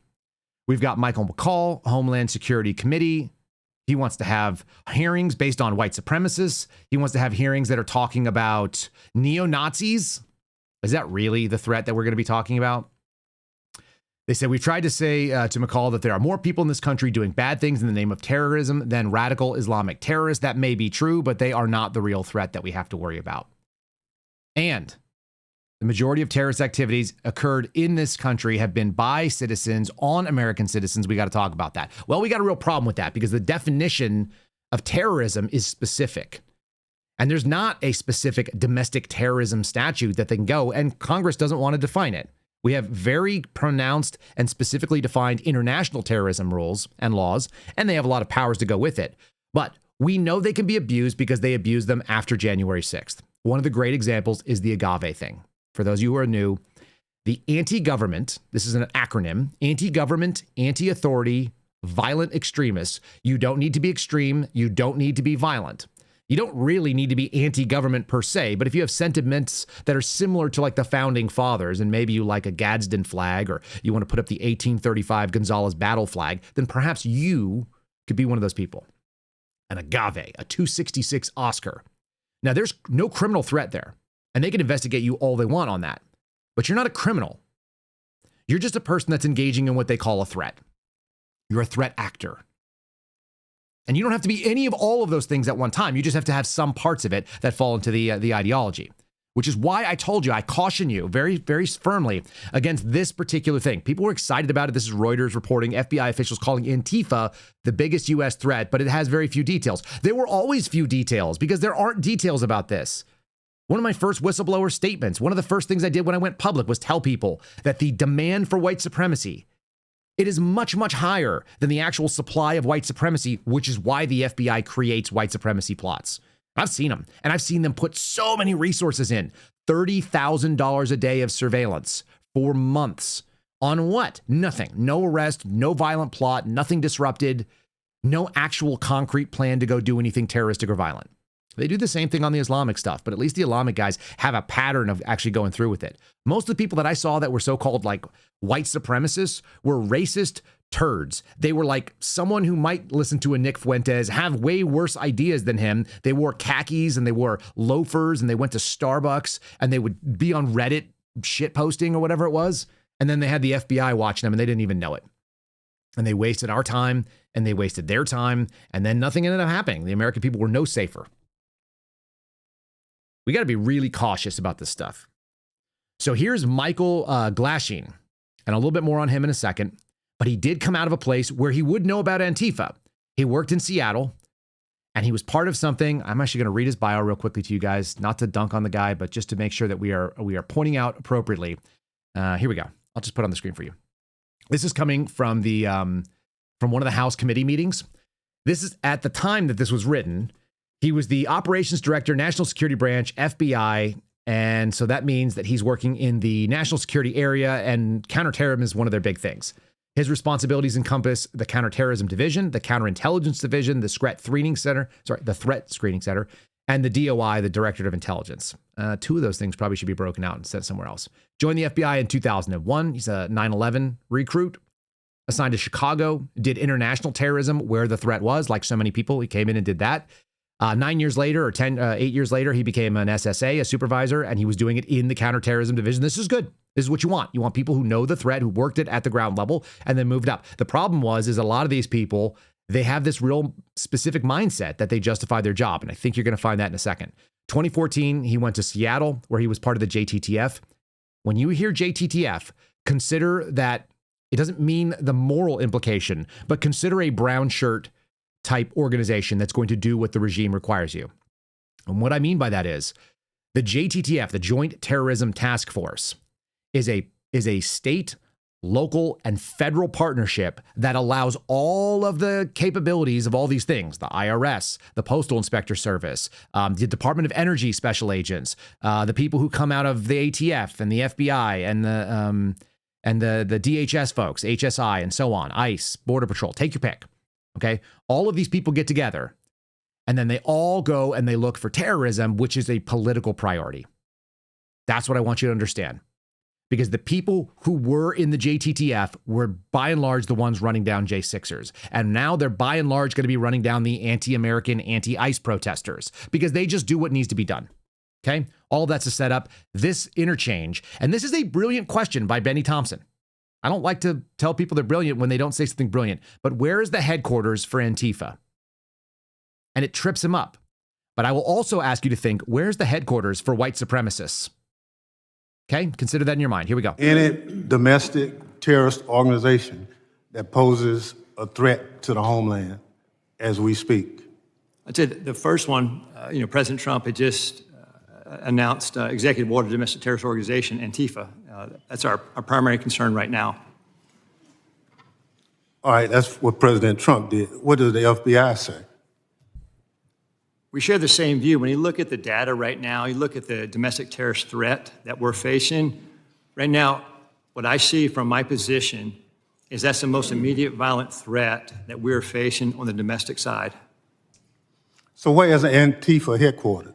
We've got Michael McCall, Homeland Security Committee. He wants to have hearings based on white supremacists. He wants to have hearings that are talking about neo-Nazis. Is that really the threat that we're going to be talking about? They said, we've tried to say to McCall that there are more people in this country doing bad things in the name of terrorism than radical Islamic terrorists. That may be true, but they are not the real threat that we have to worry about. And the majority of terrorist activities occurred in this country have been by citizens on American citizens. We got to talk about that. Well, we got a real problem with that because the definition of terrorism is specific. And there's not a specific domestic terrorism statute that they can go, and Congress doesn't want to define it. We have very pronounced and specifically defined international terrorism rules and laws, and they have a lot of powers to go with it. But we know they can be abused because they abused them after January 6th. One of the great examples is the agave thing. For those of you who are new, the anti-government, this is an acronym, anti-government, anti-authority, violent extremists. You don't need to be extreme. You don't need to be violent. You don't really need to be anti-government per se, but if you have sentiments that are similar to like the founding fathers, and maybe you like a Gadsden flag, or you want to put up the 1835 Gonzales battle flag, then perhaps you could be one of those people. An agave, a 266 Oscar. Now, there's no criminal threat there, and they can investigate you all they want on that, but you're not a criminal. You're just a person that's engaging in what they call a threat. You're a threat actor. And you don't have to be any of all of those things at one time. You just have to have some parts of it that fall into the ideology, which is why I told you, I caution you very, very firmly against this particular thing. People were excited about it. This is Reuters reporting, FBI officials calling Antifa the biggest U.S. threat, but it has very few details. There were always few details because there aren't details about this. One of my first whistleblower statements, one of the first things I did when I went public was tell people that the demand for white supremacy, it is much, much higher than the actual supply of white supremacy, which is why the FBI creates white supremacy plots. I've seen them, and I've seen them put so many resources in. $30,000 a day of surveillance for months. On what? Nothing. No arrest, no violent plot, nothing disrupted, no actual concrete plan to go do anything terroristic or violent. They do the same thing on the Islamic stuff, but at least the Islamic guys have a pattern of actually going through with it. Most of the people that I saw that were so-called like white supremacists were racist turds. They were like someone who might listen to a Nick Fuentes, have way worse ideas than him. They wore khakis and they wore loafers and they went to Starbucks and they would be on Reddit shit posting or whatever it was. And then they had the FBI watching them and they didn't even know it. And they wasted our time and they wasted their time. And then nothing ended up happening. The American people were no safer. We got to be really cautious about this stuff. So here's Michael Glasheen, and a little bit more on him in a second, but he did come out of a place where he would know about Antifa. He worked in Seattle, and he was part of something. I'm actually going to read his bio real quickly to you guys, not to dunk on the guy, but just to make sure that we are pointing out appropriately. Here we go. I'll just put it on the screen for you. This is coming from the from one of the House committee meetings. This is at the time that this was written. He was the operations director, National Security Branch, FBI. And so that means that he's working in the national security area, and counterterrorism is one of their big things. His responsibilities encompass the counterterrorism division, the counterintelligence division, the threat screening center, and the DOI, the Directorate of Intelligence. Two of those things probably should be broken out and sent somewhere else. Joined the FBI in 2001. He's a 9/11 recruit. Assigned to Chicago, did international terrorism where the threat was, like so many people. He came in and did that. 9 years later, or 8 years later, he became an SSA, a supervisor, and he was doing it in the counterterrorism division. This is good. This is what you want. You want people who know the threat, who worked it at the ground level, and then moved up. The problem is a lot of these people, they have this real specific mindset that they justify their job, and I think you're going to find that in a second. 2014, he went to Seattle, where he was part of the JTTF. When you hear JTTF, consider that it doesn't mean the moral implication, but consider a brown shirt type organization that's going to do what the regime requires you. And what I mean by that is the JTTF, the Joint Terrorism Task Force, is a state, local, and federal partnership that allows all of the capabilities of all these things, the IRS, the Postal Inspector Service, the Department of Energy special agents, the people who come out of the ATF and the FBI and the DHS folks, HSI, and so on, ICE, Border Patrol, take your pick. Okay, all of these people get together and then they all go and they look for terrorism, which is a political priority. That's what I want you to understand. Because the people who were in the JTTF were by and large the ones running down J6ers. And now they're by and large going to be running down the anti-American, anti-ICE protesters because they just do what needs to be done. Okay, all of that's a setup. This interchange, and this is a brilliant question by Benny Thompson. I don't like to tell people they're brilliant when they don't say something brilliant, but where is the headquarters for Antifa? And it trips him up. But I will also ask you to think, where's the headquarters for white supremacists? Okay, consider that in your mind. Here we go. Any domestic terrorist organization that poses a threat to the homeland as we speak. I'd say the first one, President Trump had just announced executive order domestic terrorist organization, Antifa. That's our primary concern right now. All right, that's what President Trump did. What does the FBI say? We share the same view. When you look at the data right now, you look at the domestic terrorist threat that we're facing. Right now, what I see from my position is that's the most immediate violent threat that we're facing on the domestic side. So where is Antifa headquartered?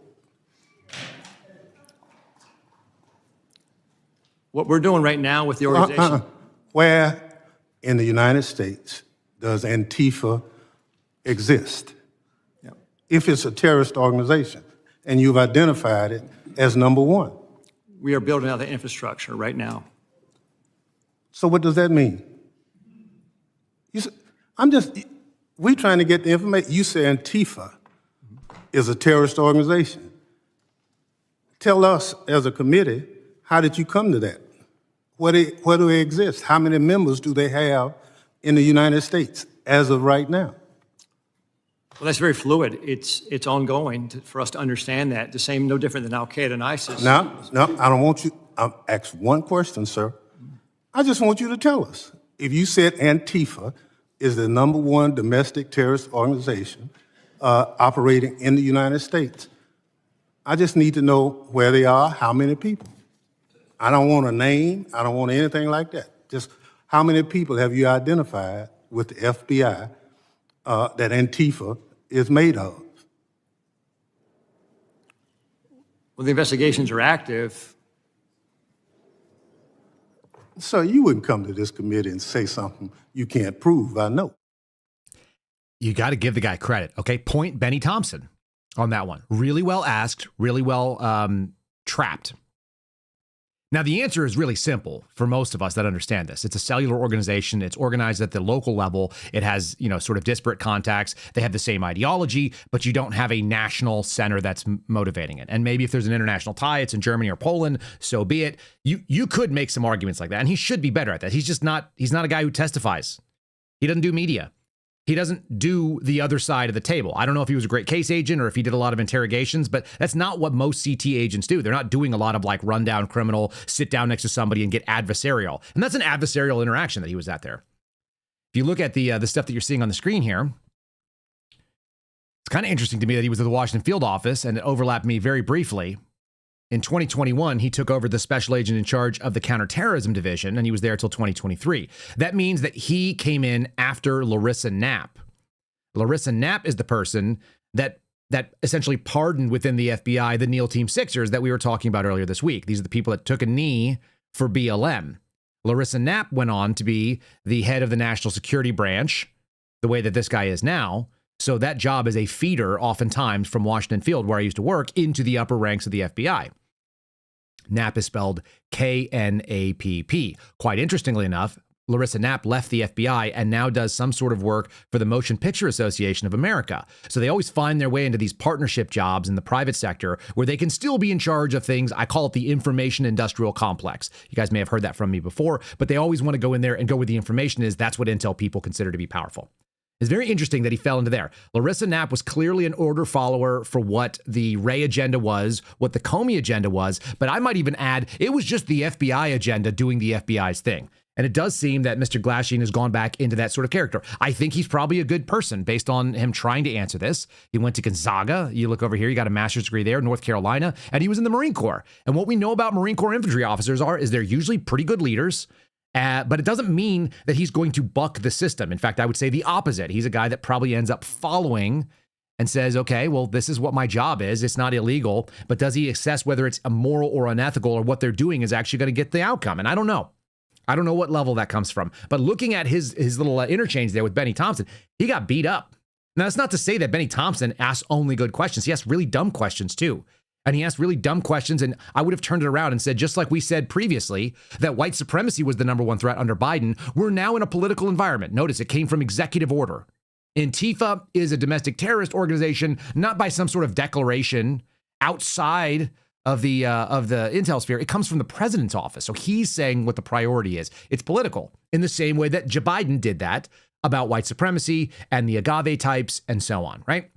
What we're doing right now with the organization. Where in the United States does Antifa exist? Yeah. If it's a terrorist organization, and you've identified it as number one. We are building out the infrastructure right now. So what does that mean? We trying to get the information. You say Antifa is a terrorist organization. Tell us as a committee, how did you come to that? Where do they exist? How many members do they have in the United States as of right now? Well, that's very fluid. It's ongoing for us to understand that. The same, no different than Al-Qaeda and ISIS. No, I don't want you. I'll ask one question, sir. I just want you to tell us. If you said Antifa is the number one domestic terrorist organization operating in the United States, I just need to know where they are, how many people. I don't want a name. I don't want anything like that. Just how many people have you identified with the FBI that Antifa is made of? Well, the investigations are active. So you wouldn't come to this committee and say something you can't prove, I know. You got to give the guy credit, okay? Point Benny Thompson on that one. Really well asked, really well trapped. Now, the answer is really simple for most of us that understand this. It's a cellular organization. It's organized at the local level. It has, sort of disparate contacts. They have the same ideology, but you don't have a national center that's motivating it. And maybe if there's an international tie, it's in Germany or Poland, so be it. You could make some arguments like that, and he should be better at that. He's not a guy who testifies. He doesn't do media. He doesn't do the other side of the table. I don't know if he was a great case agent or if he did a lot of interrogations, but that's not what most CT agents do. They're not doing a lot of rundown criminal, sit down next to somebody and get adversarial. And that's an adversarial interaction that he was at there. If you look at the stuff that you're seeing on the screen here, it's kind of interesting to me that he was at the Washington field office, and it overlapped me very briefly. In 2021, he took over the special agent in charge of the counterterrorism division, and he was there until 2023. That means that he came in after Larissa Knapp. Larissa Knapp is the person that essentially pardoned within the FBI the NEAL Team Sixers that we were talking about earlier this week. These are the people that took a knee for BLM. Larissa Knapp went on to be the head of the National Security Branch, the way that this guy is now. So that job is a feeder, oftentimes, from Washington Field, where I used to work, into the upper ranks of the FBI. Knapp is spelled K-N-A-P-P. Quite interestingly enough, Larissa Knapp left the FBI and now does some sort of work for the Motion Picture Association of America. So they always find their way into these partnership jobs in the private sector where they can still be in charge of things. I call it the information industrial complex. You guys may have heard that from me before, but they always want to go in there and go where the information is. That's what intel people consider to be powerful. It's very interesting that he fell into there. Larissa Knapp was clearly an order follower for what the Wray agenda was, what the Comey agenda was, but I might even add it was just the FBI agenda doing the FBI's thing. And it does seem that Mr. Glasheen has gone back into that sort of character. I think he's probably a good person based on him trying to answer this. He went to Gonzaga. You look over here, you got a master's degree there, North Carolina, and he was in the Marine Corps. And what we know about Marine Corps infantry officers is they're usually pretty good leaders. But it doesn't mean that he's going to buck the system. In fact, I would say the opposite. He's a guy that probably ends up following and says, okay, well, this is what my job is. It's not illegal. But does he assess whether it's immoral or unethical or what they're doing is actually going to get the outcome? And I don't know. I don't know what level that comes from. But looking at his little interchange there with Benny Thompson, he got beat up. Now, that's not to say that Benny Thompson asks only good questions. He asks really dumb questions, too. And he asked really dumb questions, and I would have turned it around and said, just like we said previously, that white supremacy was the number one threat under Biden, we're now in a political environment. Notice it came from executive order. Antifa is a domestic terrorist organization, not by some sort of declaration outside of the intel sphere. It comes from the president's office. So he's saying what the priority is. It's political in the same way that Joe Biden did that about white supremacy and the agave types and so on, right?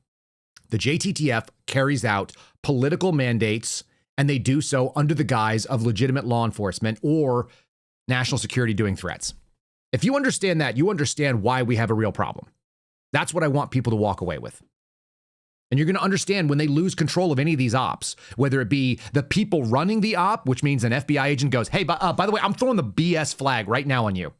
The JTTF carries out political mandates, and they do so under the guise of legitimate law enforcement or national security doing threats. If you understand that, you understand why we have a real problem. That's what I want people to walk away with. And you're going to understand when they lose control of any of these ops, whether it be the people running the op, which means an FBI agent goes, hey, by the way, I'm throwing the BS flag right now on you.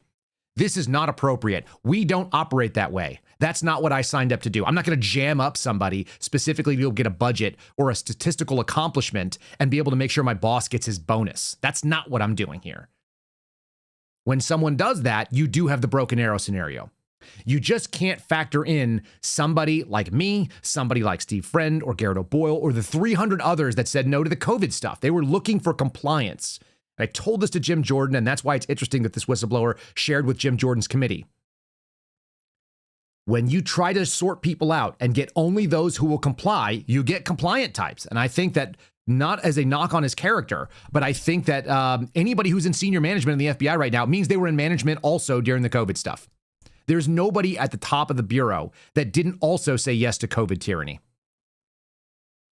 This is not appropriate. We don't operate that way. That's not what I signed up to do. I'm not going to jam up somebody specifically to be able to get a budget or a statistical accomplishment and be able to make sure my boss gets his bonus. That's not what I'm doing here. When someone does that, you do have the broken arrow scenario. You just can't factor in somebody like me, somebody like Steve Friend or Garrett O'Boyle, or the 300 others that said no to the COVID stuff. They were looking for compliance. And I told this to Jim Jordan, and that's why it's interesting that this whistleblower shared with Jim Jordan's committee. When you try to sort people out and get only those who will comply, you get compliant types. And I think that, not as a knock on his character, but I think that anybody who's in senior management in the FBI right now means they were in management also during the COVID stuff. There's nobody at the top of the bureau that didn't also say yes to COVID tyranny.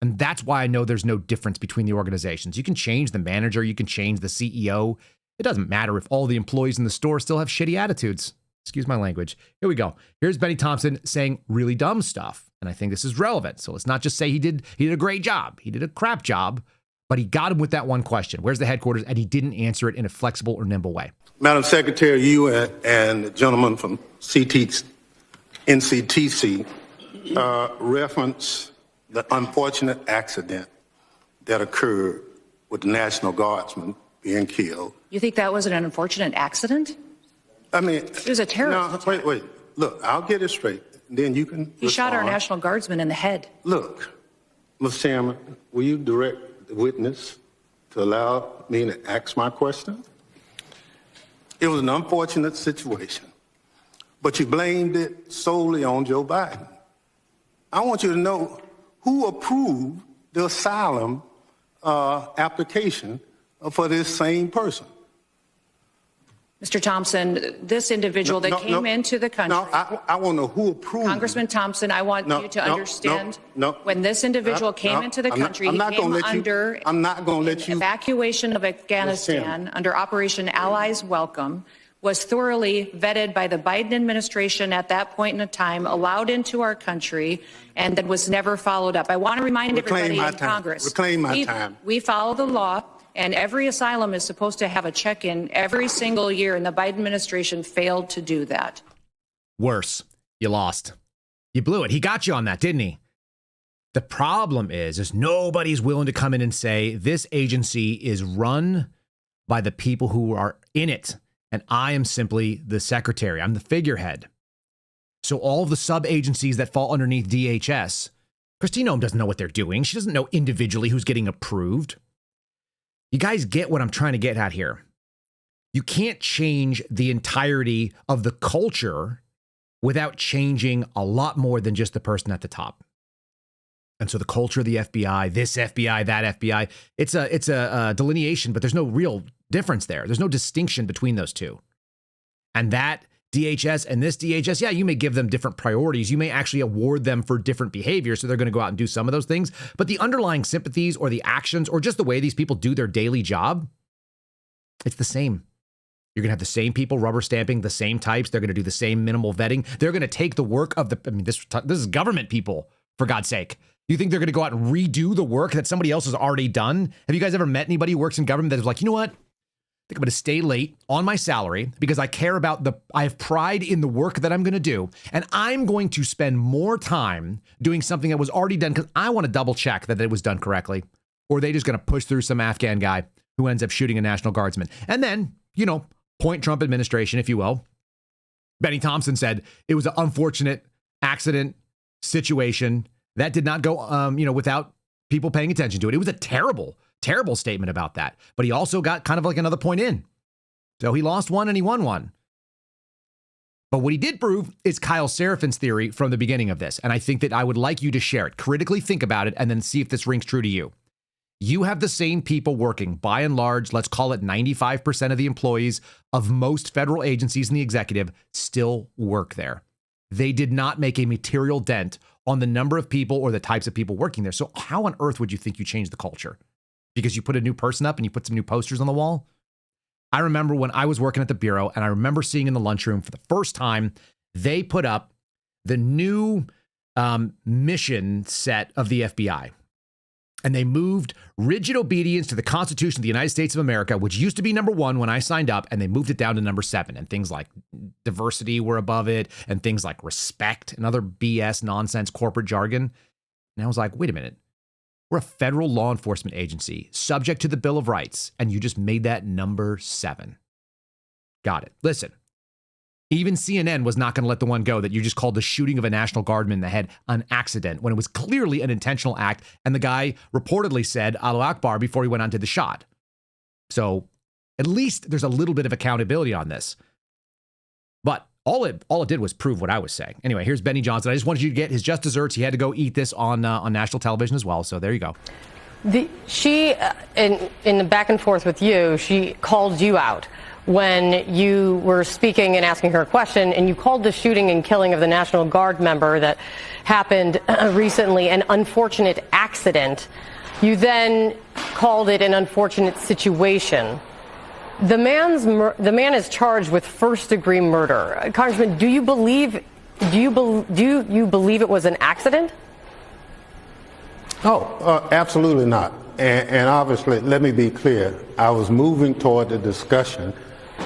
And that's why I know there's no difference between the organizations. You can change the manager, you can change the CEO. It doesn't matter if all the employees in the store still have shitty attitudes. Excuse my language. Here we go. Here's Benny Thompson saying really dumb stuff. And I think this is relevant. So let's not just say he did a great job. He did a crap job, but he got him with that one question. Where's the headquarters? And he didn't answer it in a flexible or nimble way. Madam Secretary, you and the gentleman from NCTC reference the unfortunate accident that occurred with the National Guardsman being killed. You think that was an unfortunate accident? I mean, it was a terrorist attack. Wait. Look, I'll get it straight. Then you can He shot our National Guardsman in the head. Look, Mr. Chairman, will you direct the witness to allow me to ask my question? It was an unfortunate situation, but you blamed it solely on Joe Biden. I want you to know who approved the asylum application for this same person. Mr. Thompson, this individual that came into the country. No, I want to know who approved. Congressman Thompson, I want you to understand. When this individual came into the country, he came under evacuation of Afghanistan under Operation Allies Welcome, was thoroughly vetted by the Biden administration at that point in time, allowed into our country, and then was never followed up. I want to remind everybody in Congress. Reclaim my time. We follow the law. And every asylum is supposed to have a check-in every single year, and the Biden administration failed to do that. Worse, you lost. You blew it. He got you on that, didn't he? The problem is nobody's willing to come in and say this agency is run by the people who are in it, and I am simply the secretary. I'm the figurehead. So all of the sub-agencies that fall underneath DHS, Christine Ohm doesn't know what they're doing. She doesn't know individually who's getting approved. You guys get what I'm trying to get at here. You can't change the entirety of the culture without changing a lot more than just the person at the top. And so the culture of the FBI, this FBI, that FBI, it's a delineation, but there's no real difference there. There's no distinction between those two. And that DHS and this DHS, yeah, you may give them different priorities. You may actually award them for different behavior, so they're going to go out and do some of those things. But the underlying sympathies or the actions or just the way these people do their daily job, it's the same. You're going to have the same people rubber stamping the same types. They're going to do the same minimal vetting. They're going to take the work of this is government people, for God's sake. You think they're going to go out and redo the work that somebody else has already done? Have you guys ever met anybody who works in government that is like, you know what? I think I'm going to stay late on my salary because I care about I have pride in the work that I'm going to do. And I'm going to spend more time doing something that was already done because I want to double check that it was done correctly. Or are they just going to push through some Afghan guy who ends up shooting a National Guardsman? And then, point Trump administration, if you will. Benny Thompson said it was an unfortunate accident situation that did not go, without people paying attention to it. It was a terrible statement about that. But he also got kind of like another point in. So he lost one and he won one. But what he did prove is Kyle Seraphin's theory from the beginning of this. And I think that I would like you to share it, critically think about it, and then see if this rings true to you. You have the same people working, by and large, let's call it 95% of the employees of most federal agencies in the executive still work there. they did not make a material dent on the number of people or the types of people working there. So how on earth would you think you change the culture? Because you put a new person up and you put some new posters on the wall? I remember when I was working at the Bureau, and I remember seeing in the lunchroom for the first time, they put up the new mission set of the FBI. And they moved rigid obedience to the Constitution of the United States of America, which used to be number 1 when I signed up, and they moved it down to number 7. And things like diversity were above it, and things like respect and other BS nonsense corporate jargon. And I was like, wait a minute. We're a federal law enforcement agency subject to the Bill of Rights, and you just made that number 7. Got it. Listen, even CNN was not going to let the one go that you just called the shooting of a National Guardman in the head an accident when it was clearly an intentional act, and the guy reportedly said Allahu Akbar before he went on to the shot. So at least there's a little bit of accountability on this. But all it did was prove what I was saying. Anyway, here's Benny Johnson. I just wanted you to get his just desserts. He had to go eat this on national television as well. So there you go. She, in the back and forth with you, she called you out when you were speaking and asking her a question, and you called the shooting and killing of the National Guard member that happened recently an unfortunate accident. You then called it an unfortunate situation. The man is charged with first-degree murder. Congressman, do you believe it was an accident? Absolutely not. And obviously, let me be clear. I was moving toward the discussion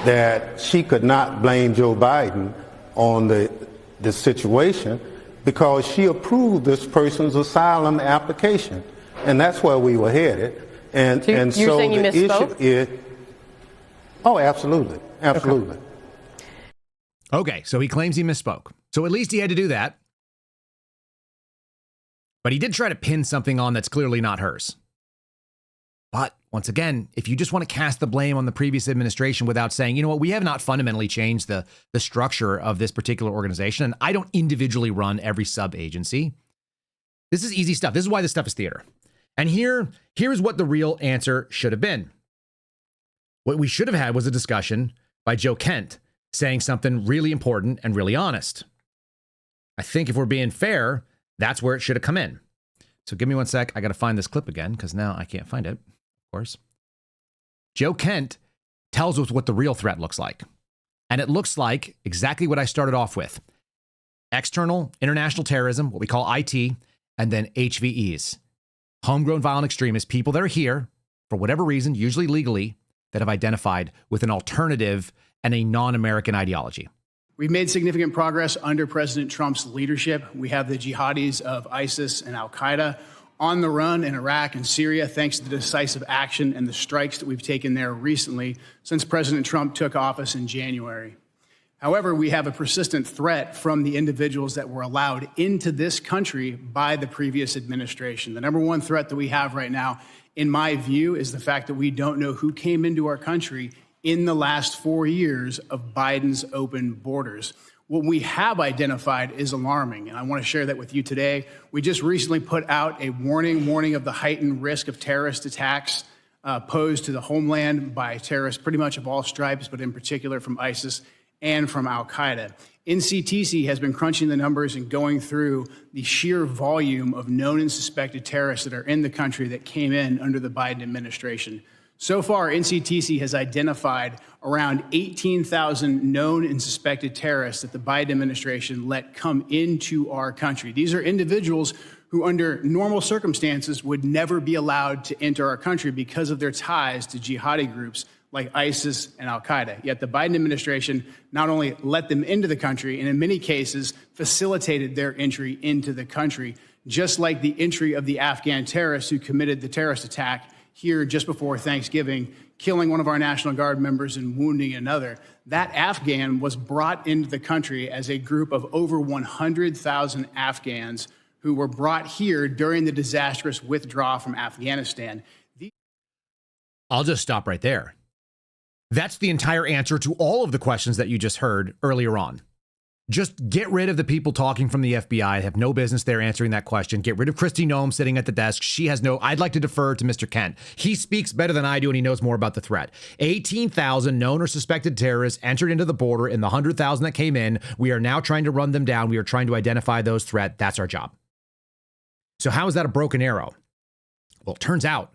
that she could not blame Joe Biden on the situation because she approved this person's asylum application, and that's where we were headed. And you're so saying you the misspoke? issue is. Oh, absolutely. Absolutely. Okay, so he claims he misspoke. So at least he had to do that. But he did try to pin something on that's clearly not hers. But once again, if you just want to cast the blame on the previous administration without saying, you know what, we have not fundamentally changed the structure of this particular organization, and I don't individually run every sub-agency. This is easy stuff. This is why this stuff is theater. And here's what the real answer should have been. What we should have had was a discussion by Joe Kent saying something really important and really honest. I think if we're being fair, that's where it should have come in. So give me one sec. I got to find this clip again because now I can't find it, of course. Joe Kent tells us what the real threat looks like. And it looks like exactly what I started off with. External international terrorism, what we call IT, and then HVEs. Homegrown violent extremists, people that are here for whatever reason, usually legally, that have identified with an alternative and a non-American ideology. We've made significant progress under President Trump's leadership. We have the jihadis of ISIS and al-Qaeda on the run in Iraq and Syria, thanks to the decisive action and the strikes that we've taken there recently since President Trump took office in January. However, we have a persistent threat from the individuals that were allowed into this country by the previous administration. The number one threat that we have right now, in my view, is the fact that we don't know who came into our country in the last 4 years of Biden's open borders. What we have identified is alarming, and I want to share that with you today. We just recently put out a warning of the heightened risk of terrorist attacks posed to the homeland by terrorists pretty much of all stripes, but in particular from ISIS and from al-Qaeda. NCTC has been crunching the numbers and going through the sheer volume of known and suspected terrorists that are in the country that came in under the Biden administration. So far, NCTC has identified around 18,000 known and suspected terrorists that the Biden administration let come into our country. These are individuals who, under normal circumstances, would never be allowed to enter our country because of their ties to jihadi groups like ISIS and al-Qaeda. Yet the Biden administration not only let them into the country, and in many cases facilitated their entry into the country, just like the entry of the Afghan terrorists who committed the terrorist attack here just before Thanksgiving, killing one of our National Guard members and wounding another. That Afghan was brought into the country as a group of over 100,000 Afghans who were brought here during the disastrous withdrawal from Afghanistan. I'll just stop right there. That's the entire answer to all of the questions that you just heard earlier on. Just get rid of the people talking from the FBI. Have no business there answering that question. Get rid of Kristi Noem sitting at the desk. She has no, I'd like to defer to Mr. Kent. He speaks better than I do, and he knows more about the threat. 18,000 known or suspected terrorists entered into the border. In the 100,000 that came in, we are now trying to run them down. We are trying to identify those threats. That's our job. So how is that a broken arrow? Well, it turns out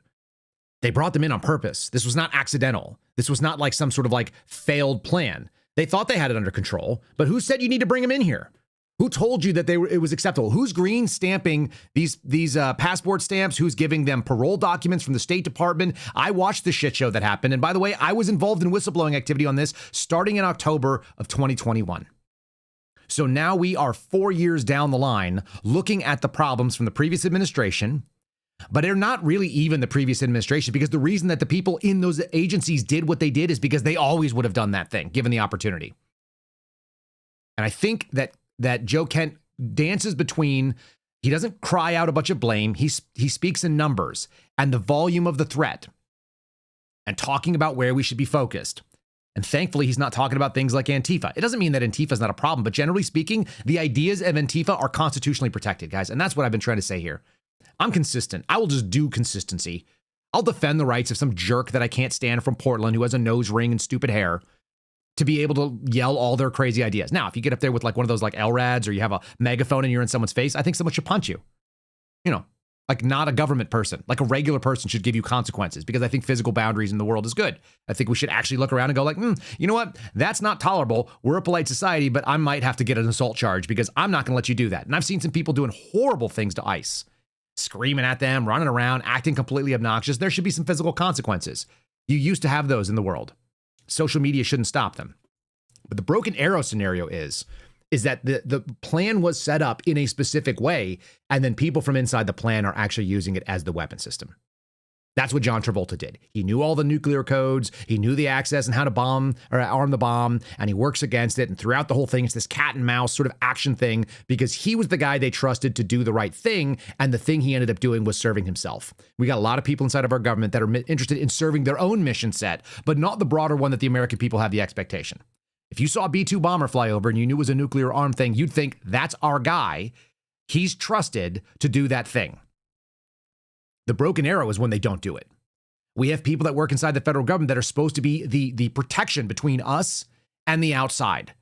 they brought them in on purpose. This was not accidental. This was not like some sort of like failed plan. They thought they had it under control, but who said you need to bring them in here? Who told you that it was acceptable? Who's green stamping these passport stamps? Who's giving them parole documents from the State Department? I watched the shit show that happened. And by the way, I was involved in whistleblowing activity on this starting in October of 2021. So now we are 4 years down the line looking at the problems from the previous administration, but they're not really even the previous administration, because the reason that the people in those agencies did what they did is because they always would have done that thing, given the opportunity. And I think that Joe Kent dances between, he doesn't cry out a bunch of blame. He speaks in numbers and the volume of the threat and talking about where we should be focused. And thankfully, he's not talking about things like Antifa. It doesn't mean that Antifa is not a problem, but generally speaking, the ideas of Antifa are constitutionally protected, guys. And that's what I've been trying to say here. I'm consistent. I will just do consistency. I'll defend the rights of some jerk that I can't stand from Portland who has a nose ring and stupid hair to be able to yell all their crazy ideas. Now, if you get up there with like one of those like LRADs or you have a megaphone and you're in someone's face, I think someone should punch you. You know, like not a government person, like a regular person should give you consequences, because I think physical boundaries in the world is good. I think we should actually look around and go like, you know what? That's not tolerable. We're a polite society, but I might have to get an assault charge because I'm not going to let you do that. And I've seen some people doing horrible things to ICE. Screaming at them, running around, acting completely obnoxious. There should be some physical consequences. You used to have those in the world. Social media shouldn't stop them. But the broken arrow scenario is that the plan was set up in a specific way, and then people from inside the plan are actually using it as the weapon system. That's what John Travolta did. He knew all the nuclear codes. He knew the access and how to bomb or arm the bomb, and he works against it. And throughout the whole thing, it's this cat and mouse sort of action thing, because he was the guy they trusted to do the right thing. And the thing he ended up doing was serving himself. We got a lot of people inside of our government that are interested in serving their own mission set, but not the broader one that the American people have the expectation. If you saw a B-2 bomber fly over and you knew it was a nuclear armed thing, you'd think that's our guy. He's trusted to do that thing. The broken arrow is when they don't do it. We have people that work inside the federal government that are supposed to be the protection between us and the outside.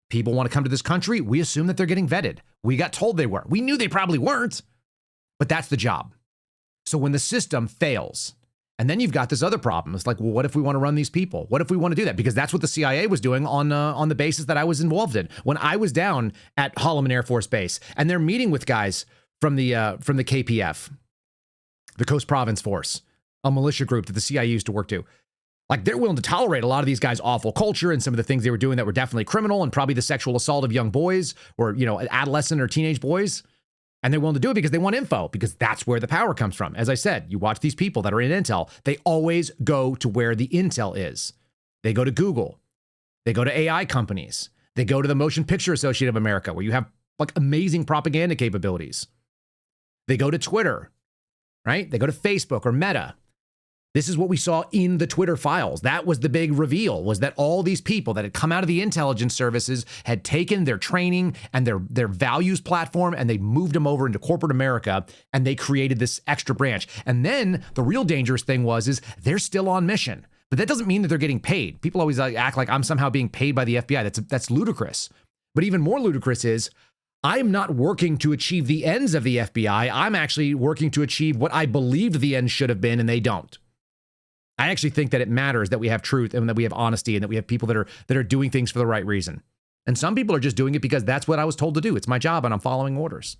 People want to come to this country. We assume that they're getting vetted. We got told they were. We knew they probably weren't, but that's the job. So when the system fails, and then you've got this other problem. It's like, well, what if we want to run these people? What if we want to do that? Because that's what the CIA was doing on the basis that I was involved in. When I was down at Holloman Air Force Base, and they're meeting with guys from the KPF, the Coast Province Force, a militia group that the CIA used to work to. Like, they're willing to tolerate a lot of these guys' awful culture and some of the things they were doing that were definitely criminal, and probably the sexual assault of young boys or, you know, adolescent or teenage boys. And they're willing to do it because they want info, because that's where the power comes from. As I said, you watch these people that are in intel, they always go to where the intel is. They go to Google. They go to AI companies. They go to the Motion Picture Association of America, where you have like amazing propaganda capabilities. They go to Twitter. Right? They go to Facebook or Meta. This is what we saw in the Twitter files. That was the big reveal, was that all these people that had come out of the intelligence services had taken their training and their values platform, and they moved them over into corporate America, and they created this extra branch. And then the real dangerous thing is they're still on mission. But that doesn't mean that they're getting paid. People always act like I'm somehow being paid by the FBI. That's ludicrous. But even more ludicrous is, I'm not working to achieve the ends of the FBI. I'm actually working to achieve what I believed the ends should have been, and they don't. I actually think that it matters that we have truth and that we have honesty and that we have people that are doing things for the right reason. And some people are just doing it because that's what I was told to do. It's my job and I'm following orders.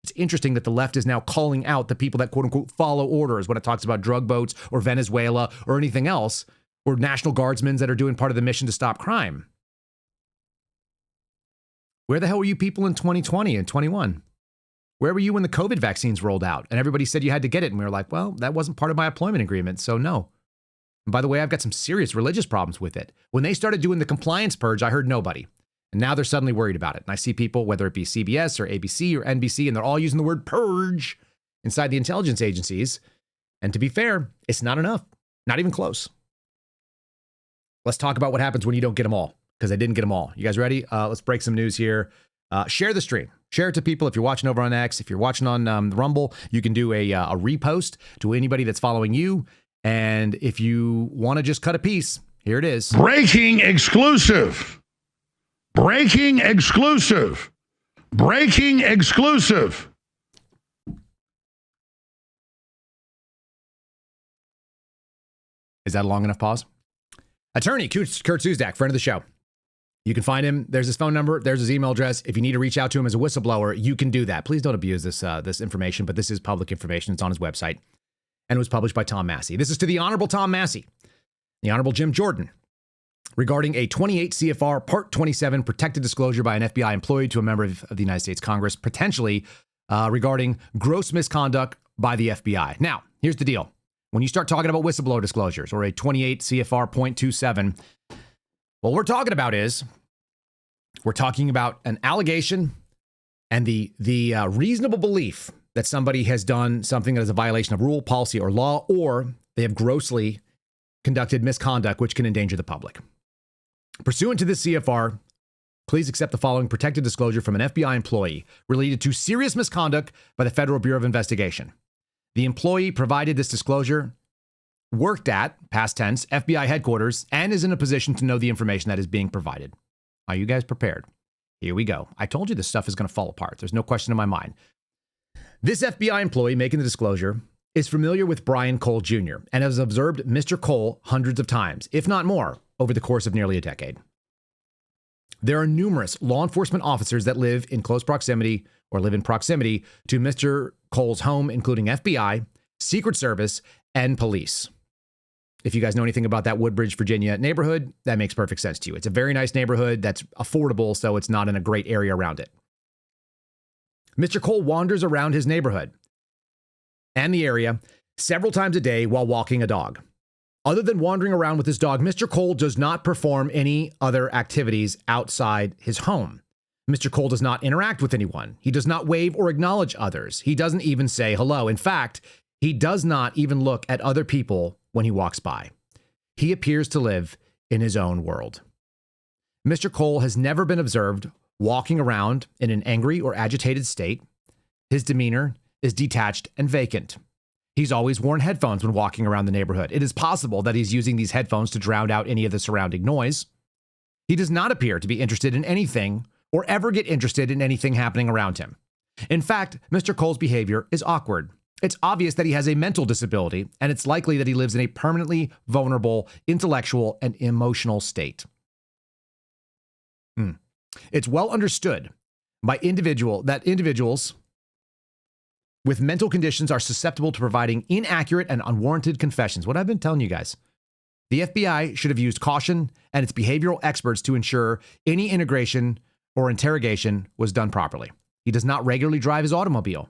It's interesting that the left is now calling out the people that quote unquote follow orders when it talks about drug boats or Venezuela or anything else, or National Guardsmen that are doing part of the mission to stop crime. Where the hell were you people in 2020 and 21? Where were you when the COVID vaccines rolled out and everybody said you had to get it? And we were like, well, that wasn't part of my employment agreement, so no. And by the way, I've got some serious religious problems with it. When they started doing the compliance purge, I heard nobody. And now they're suddenly worried about it. And I see people, whether it be CBS or ABC or NBC, and they're all using the word purge inside the intelligence agencies. And to be fair, it's not enough. Not even close. Let's talk about what happens when you don't get them all. because I didn't get them all. You guys ready? Let's break some news here. Share the stream. Share it to people. If you're watching over on X, if you're watching on Rumble, you can do a repost to anybody that's following you. And if you want to just cut a piece, here it is. Breaking exclusive. Breaking exclusive. Breaking exclusive. Is that a long enough pause? Attorney Kurt Suzdak, friend of the show. You can find him. There's his phone number. There's his email address. If you need to reach out to him as a whistleblower, you can do that. Please don't abuse this information, but this is public information. It's on his website. And it was published by Tom Massey. This is to the Honorable Tom Massey, the Honorable Jim Jordan, regarding a 28 CFR Part 27 protected disclosure by an FBI employee to a member of the United States Congress, potentially regarding gross misconduct by the FBI. Now, here's the deal. When you start talking about whistleblower disclosures or a 28 CFR .27, what we're talking about is we're talking about an allegation and the reasonable belief that somebody has done something that is a violation of rule, policy, or law, or they have grossly conducted misconduct which can endanger the public. Pursuant to this CFR, please accept the following protected disclosure from an FBI employee related to serious misconduct by the Federal Bureau of Investigation. The employee provided this disclosure, worked at, past tense, FBI headquarters, and is in a position to know the information that is being provided. Are you guys prepared? Here we go. I told you this stuff is going to fall apart. There's no question in my mind. This FBI employee making the disclosure is familiar with Brian Cole Jr. and has observed Mr. Cole hundreds of times, if not more, over the course of nearly a decade. There are numerous law enforcement officers that live in close proximity or live in proximity to Mr. Cole's home, including FBI, Secret Service, and police. If you guys know anything about that Woodbridge, Virginia neighborhood, that makes perfect sense to you. It's a very nice neighborhood that's affordable, so it's not in a great area around it. Mr. Cole wanders around his neighborhood and the area several times a day while walking a dog. Other than wandering around with his dog, Mr. Cole does not perform any other activities outside his home. Mr. Cole does not interact with anyone. He does not wave or acknowledge others. He doesn't even say hello. In fact, he does not even look at other people when he walks by. He appears to live in his own world. Mr. Cole has never been observed walking around in an angry or agitated state. His demeanor is detached and vacant. He's always worn headphones when walking around the neighborhood. It is possible that he's using these headphones to drown out any of the surrounding noise. He does not appear to be interested in anything or ever get interested in anything happening around him. In fact, Mr. Cole's behavior is awkward. It's obvious that he has a mental disability, and it's likely that he lives in a permanently vulnerable intellectual and emotional state. It's well understood by individuals with mental conditions are susceptible to providing inaccurate and unwarranted confessions. What I've been telling you guys. The FBI should have used caution and its behavioral experts to ensure any integration or interrogation was done properly. He does not regularly drive his automobile.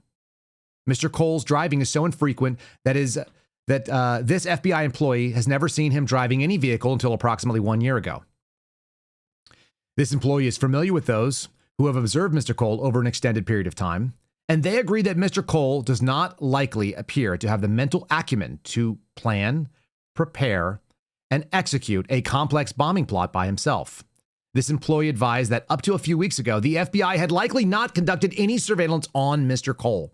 Mr. Cole's driving is so infrequent that this FBI employee has never seen him driving any vehicle until approximately 1 year ago. This employee is familiar with those who have observed Mr. Cole over an extended period of time, and they agree that Mr. Cole does not likely appear to have the mental acumen to plan, prepare, and execute a complex bombing plot by himself. This employee advised that up to a few weeks ago, the FBI had likely not conducted any surveillance on Mr. Cole.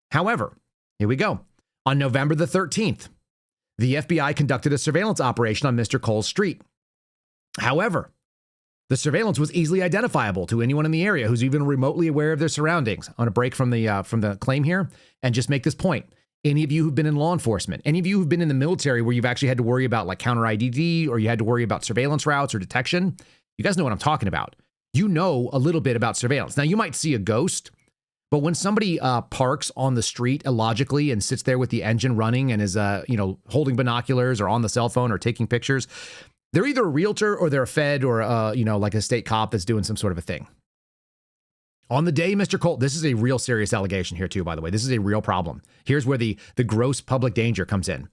However, here we go. On November the 13th, the FBI conducted a surveillance operation on Mr. Cole's street. However, the surveillance was easily identifiable to anyone in the area who's even remotely aware of their surroundings. I'm going to break from the claim here and just make this point. Any of you who've been in law enforcement, any of you who've been in the military where you've actually had to worry about like counter IDD or you had to worry about surveillance routes or detection, you guys know what I'm talking about. You know a little bit about surveillance. Now, you might see a ghost, but when somebody parks on the street illogically and sits there with the engine running and is holding binoculars or on the cell phone or taking pictures, they're either a realtor or they're a Fed or like a state cop that's doing some sort of a thing. On the day Mr. Cole, this is a real serious allegation here too, by the way. This is a real problem. Here's where the gross public danger comes in.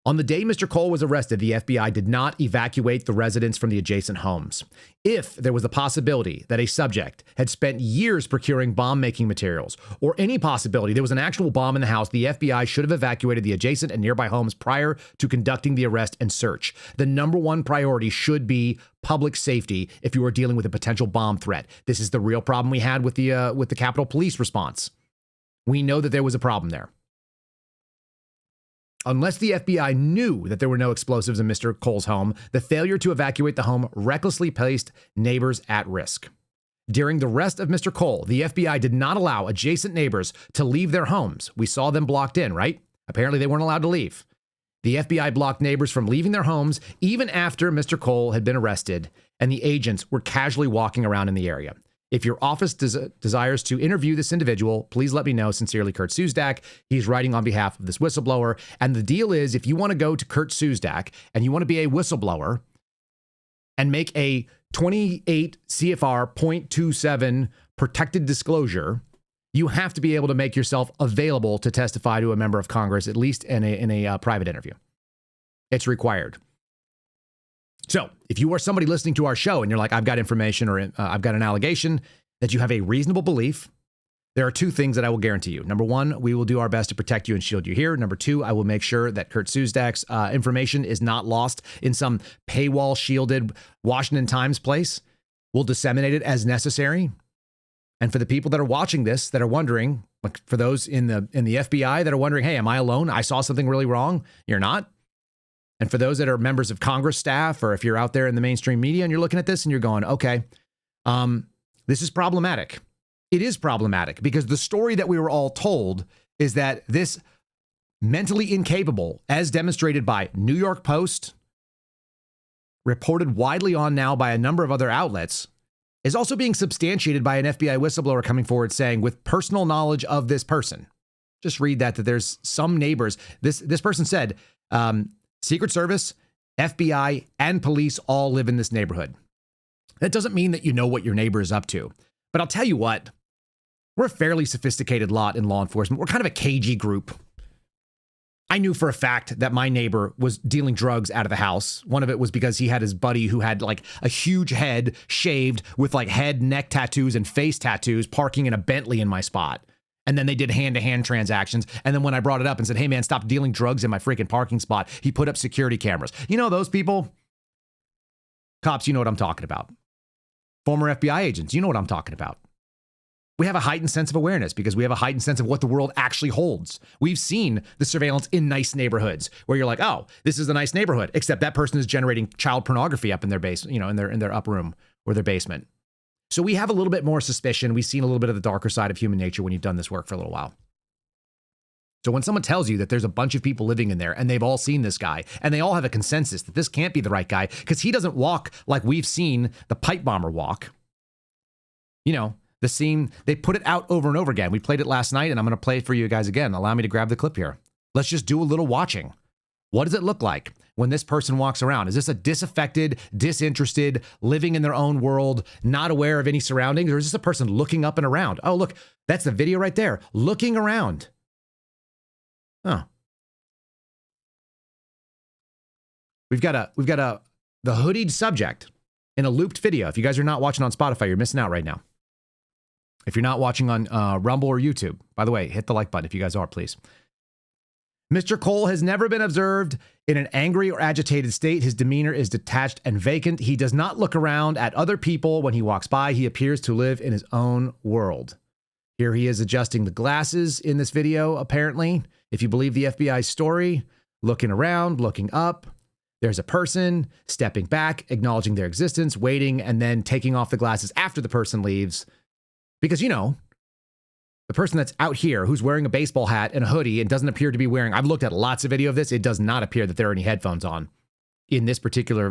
On the day Mr. Cole was arrested, the FBI did not evacuate the residents from the adjacent homes. If there was a possibility that a subject had spent years procuring bomb-making materials, or any possibility there was an actual bomb in the house, the FBI should have evacuated the adjacent and nearby homes prior to conducting the arrest and search. The number one priority should be public safety if you are dealing with a potential bomb threat. This is the real problem we had with the Capitol Police response. We know that there was a problem there. Unless the FBI knew that there were no explosives in Mr. Cole's home, the failure to evacuate the home recklessly placed neighbors at risk. During the arrest of Mr. Cole, the FBI did not allow adjacent neighbors to leave their homes. We saw them blocked in, right? Apparently they weren't allowed to leave. The FBI blocked neighbors from leaving their homes even after Mr. Cole had been arrested, and the agents were casually walking around in the area. If your office desires to interview this individual, please let me know. Sincerely, Kurt Suzdak. He's writing on behalf of this whistleblower. And the deal is, if you want to go to Kurt Suzdak and you want to be a whistleblower and make a 28 CFR 0.27 protected disclosure, you have to be able to make yourself available to testify to a member of Congress, at least in a private interview. It's required. So if you are somebody listening to our show and you're like, I've got information or I've got an allegation that you have a reasonable belief, there are two things that I will guarantee you. Number one, we will do our best to protect you and shield you here. Number two, I will make sure that Kurt Suzdak's information is not lost in some paywall shielded Washington Times place. We'll disseminate it as necessary. And for the people that are watching this, that are wondering, like for those in the FBI that are wondering, hey, am I alone? I saw something really wrong. You're not. And for those that are members of Congress staff, or if you're out there in the mainstream media and you're looking at this and you're going, okay, this is problematic. It is problematic because the story that we were all told is that this mentally incapable, as demonstrated by New York Post, reported widely on now by a number of other outlets, is also being substantiated by an FBI whistleblower coming forward saying, with personal knowledge of this person. Just read that there's some neighbors. This person said, Secret Service, FBI, and police all live in this neighborhood. That doesn't mean that you know what your neighbor is up to. But I'll tell you what, we're a fairly sophisticated lot in law enforcement. We're kind of a cagey group. I knew for a fact that my neighbor was dealing drugs out of the house. One of it was because he had his buddy who had like a huge head shaved with like head, neck tattoos and face tattoos parking in a Bentley in my spot. And then they did hand-to-hand transactions. And then when I brought it up and said, hey, man, stop dealing drugs in my freaking parking spot, he put up security cameras. You know those people? Cops, you know what I'm talking about. Former FBI agents, you know what I'm talking about. We have a heightened sense of awareness because we have a heightened sense of what the world actually holds. We've seen the surveillance in nice neighborhoods where you're like, oh, this is a nice neighborhood, except that person is generating child pornography up in their base, in their up room or their basement. So we have a little bit more suspicion. We've seen a little bit of the darker side of human nature when you've done this work for a little while. So when someone tells you that there's a bunch of people living in there and they've all seen this guy and they all have a consensus that this can't be the right guy because he doesn't walk like we've seen the pipe bomber walk. The scene, they put it out over and over again. We played it last night and I'm going to play it for you guys again. Allow me to grab the clip here. Let's just do a little watching. What does it look like when this person walks around? Is this a disaffected, disinterested, living in their own world, not aware of any surroundings? Or is this a person looking up and around? Oh, look, that's the video right there. Looking around. Oh. We've got the hoodied subject in a looped video. If you guys are not watching on Spotify, you're missing out right now. If you're not watching on Rumble or YouTube, by the way, hit the like button if you guys are, please. Mr. Cole has never been observed in an angry or agitated state. His demeanor is detached and vacant. He does not look around at other people when he walks by. He appears to live in his own world. Here he is adjusting the glasses in this video, apparently. If you believe the FBI's story, looking around, looking up. There's a person stepping back, acknowledging their existence, waiting, and then taking off the glasses after the person leaves. Because, the person that's out here who's wearing a baseball hat and a hoodie and doesn't appear to be wearing, I've looked at lots of video of this. It does not appear that there are any headphones on in this particular,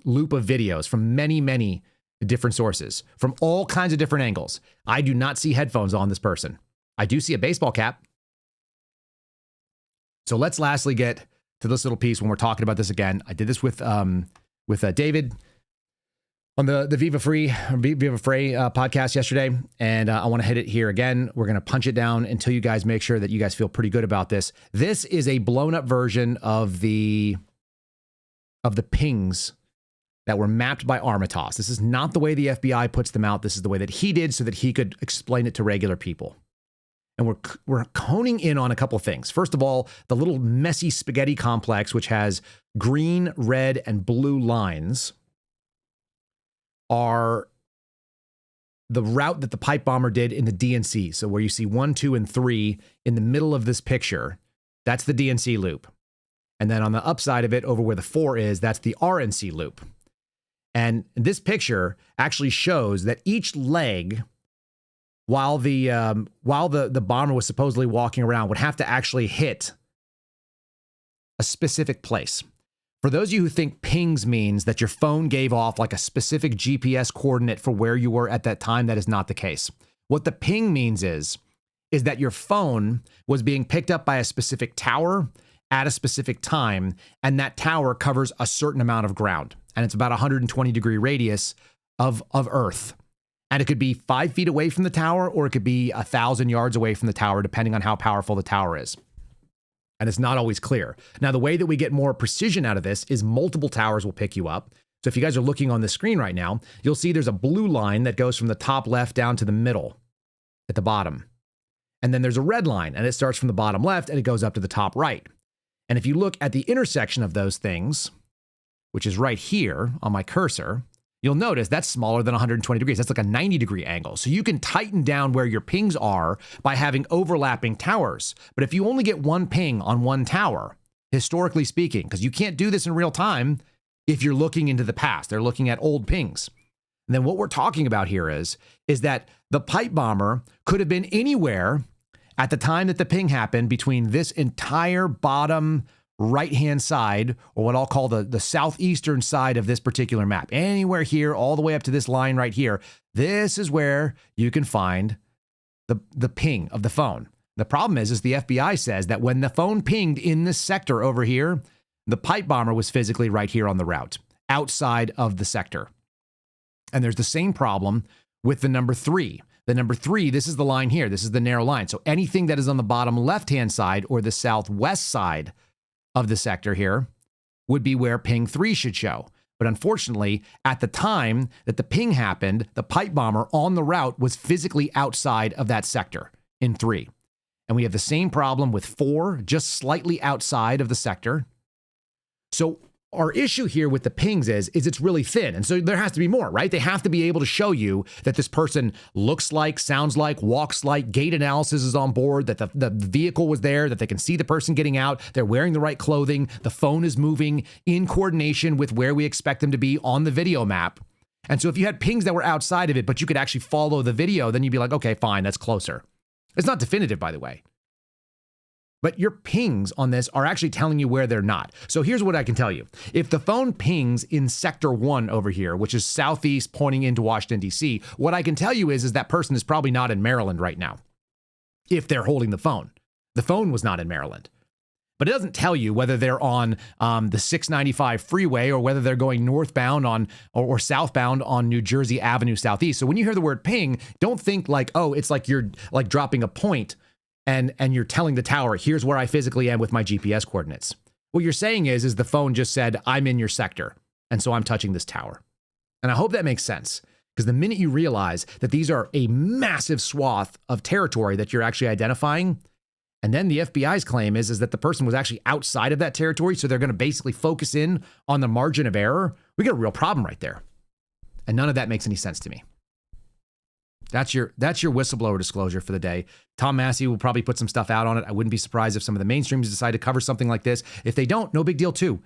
loop of videos from many, many different sources from all kinds of different angles. I do not see headphones on this person. I do see a baseball cap. So let's lastly get to this little piece when we're talking about this again. I did this with David. on the Viva Free podcast yesterday, and I want to hit it here again. We're going to punch it down until you guys make sure that you guys feel pretty good about this. This is a blown up version of the pings that were mapped by Armitage. This is not the way the FBI puts them out. This is the way that he did so that he could explain it to regular people. And we're honing in on a couple of things. First of all, the little messy spaghetti complex, which has green, red, and blue lines, are the route that the pipe bomber did in the DNC. So where you see 1, 2, and 3 in the middle of this picture, that's the DNC loop. And then on the upside of it, over where the 4 is, that's the RNC loop. And this picture actually shows that each leg, while the bomber was supposedly walking around, would have to actually hit a specific place. For those of you who think pings means that your phone gave off like a specific GPS coordinate for where you were at that time, that is not the case. What the ping means is that your phone was being picked up by a specific tower at a specific time, and that tower covers a certain amount of ground, and it's about 120-degree radius of Earth. And it could be 5 feet away from the tower, or it could be 1,000 yards away from the tower, depending on how powerful the tower is. And it's not always clear. Now, the way that we get more precision out of this is multiple towers will pick you up. So if you guys are looking on the screen right now, you'll see there's a blue line that goes from the top left down to the middle at the bottom. And then there's a red line, and it starts from the bottom left, and it goes up to the top right. And if you look at the intersection of those things, which is right here on my cursor, you'll notice that's smaller than 120 degrees. That's like a 90-degree angle. So you can tighten down where your pings are by having overlapping towers. But if you only get one ping on one tower, historically speaking, because you can't do this in real time if you're looking into the past, they're looking at old pings. And then what we're talking about here is that the pipe bomber could have been anywhere at the time that the ping happened between this entire bottom right-hand side, or what I'll call the southeastern side of this particular map. Anywhere here, all the way up to this line right here. This is where you can find the ping of the phone. The problem is the FBI says that when the phone pinged in this sector over here, the pipe bomber was physically right here on the route, outside of the sector. And there's the same problem with the number 3. The number 3, this is the line here. This is the narrow line. So anything that is on the bottom left-hand side or the southwest side of the sector here would be where ping 3 should show. But unfortunately, at the time that the ping happened, the pipe bomber on the route was physically outside of that sector in 3. And we have the same problem with 4, just slightly outside of the sector. So our issue here with the pings is it's really thin. And so there has to be more, right? They have to be able to show you that this person looks like, sounds like, walks like, gait analysis is on board, that the vehicle was there, that they can see the person getting out, they're wearing the right clothing, the phone is moving in coordination with where we expect them to be on the video map. And so if you had pings that were outside of it, but you could actually follow the video, then you'd be like, okay, fine, that's closer. It's not definitive, by the way. But your pings on this are actually telling you where they're not. So here's what I can tell you. If the phone pings in Sector 1 over here, which is southeast pointing into Washington, D.C., what I can tell you is that person is probably not in Maryland right now, if they're holding the phone. The phone was not in Maryland. But it doesn't tell you whether they're on the 695 freeway or whether they're going northbound on or southbound on New Jersey Avenue Southeast. So when you hear the word ping, don't think like, oh, it's like you're like dropping a point and you're telling the tower, here's where I physically am with my GPS coordinates. What you're saying is the phone just said, I'm in your sector, and so I'm touching this tower. And I hope that makes sense, because the minute you realize that these are a massive swath of territory that you're actually identifying, and then the FBI's claim is that the person was actually outside of that territory, so they're going to basically focus in on the margin of error, we got a real problem right there. And none of that makes any sense to me. That's your whistleblower disclosure for the day. Tom Massey will probably put some stuff out on it. I wouldn't be surprised if some of the mainstreams decide to cover something like this. If they don't, no big deal too.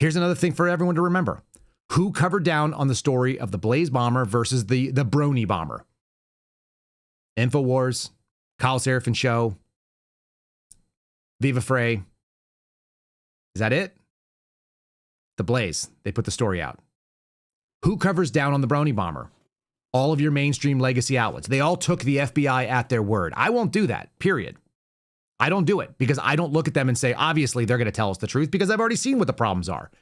Here's another thing for everyone to remember. Who covered down on the story of the Blaze bomber versus the Brony bomber? InfoWars, Kyle Seraphin show, Viva Frey. Is that it? The Blaze. They put the story out. Who covers down on the Brony bomber? All of your mainstream legacy outlets. They all took the FBI at their word. I won't do that, period. I don't do it because I don't look at them and say, obviously, they're going to tell us the truth because I've already seen what the problems are.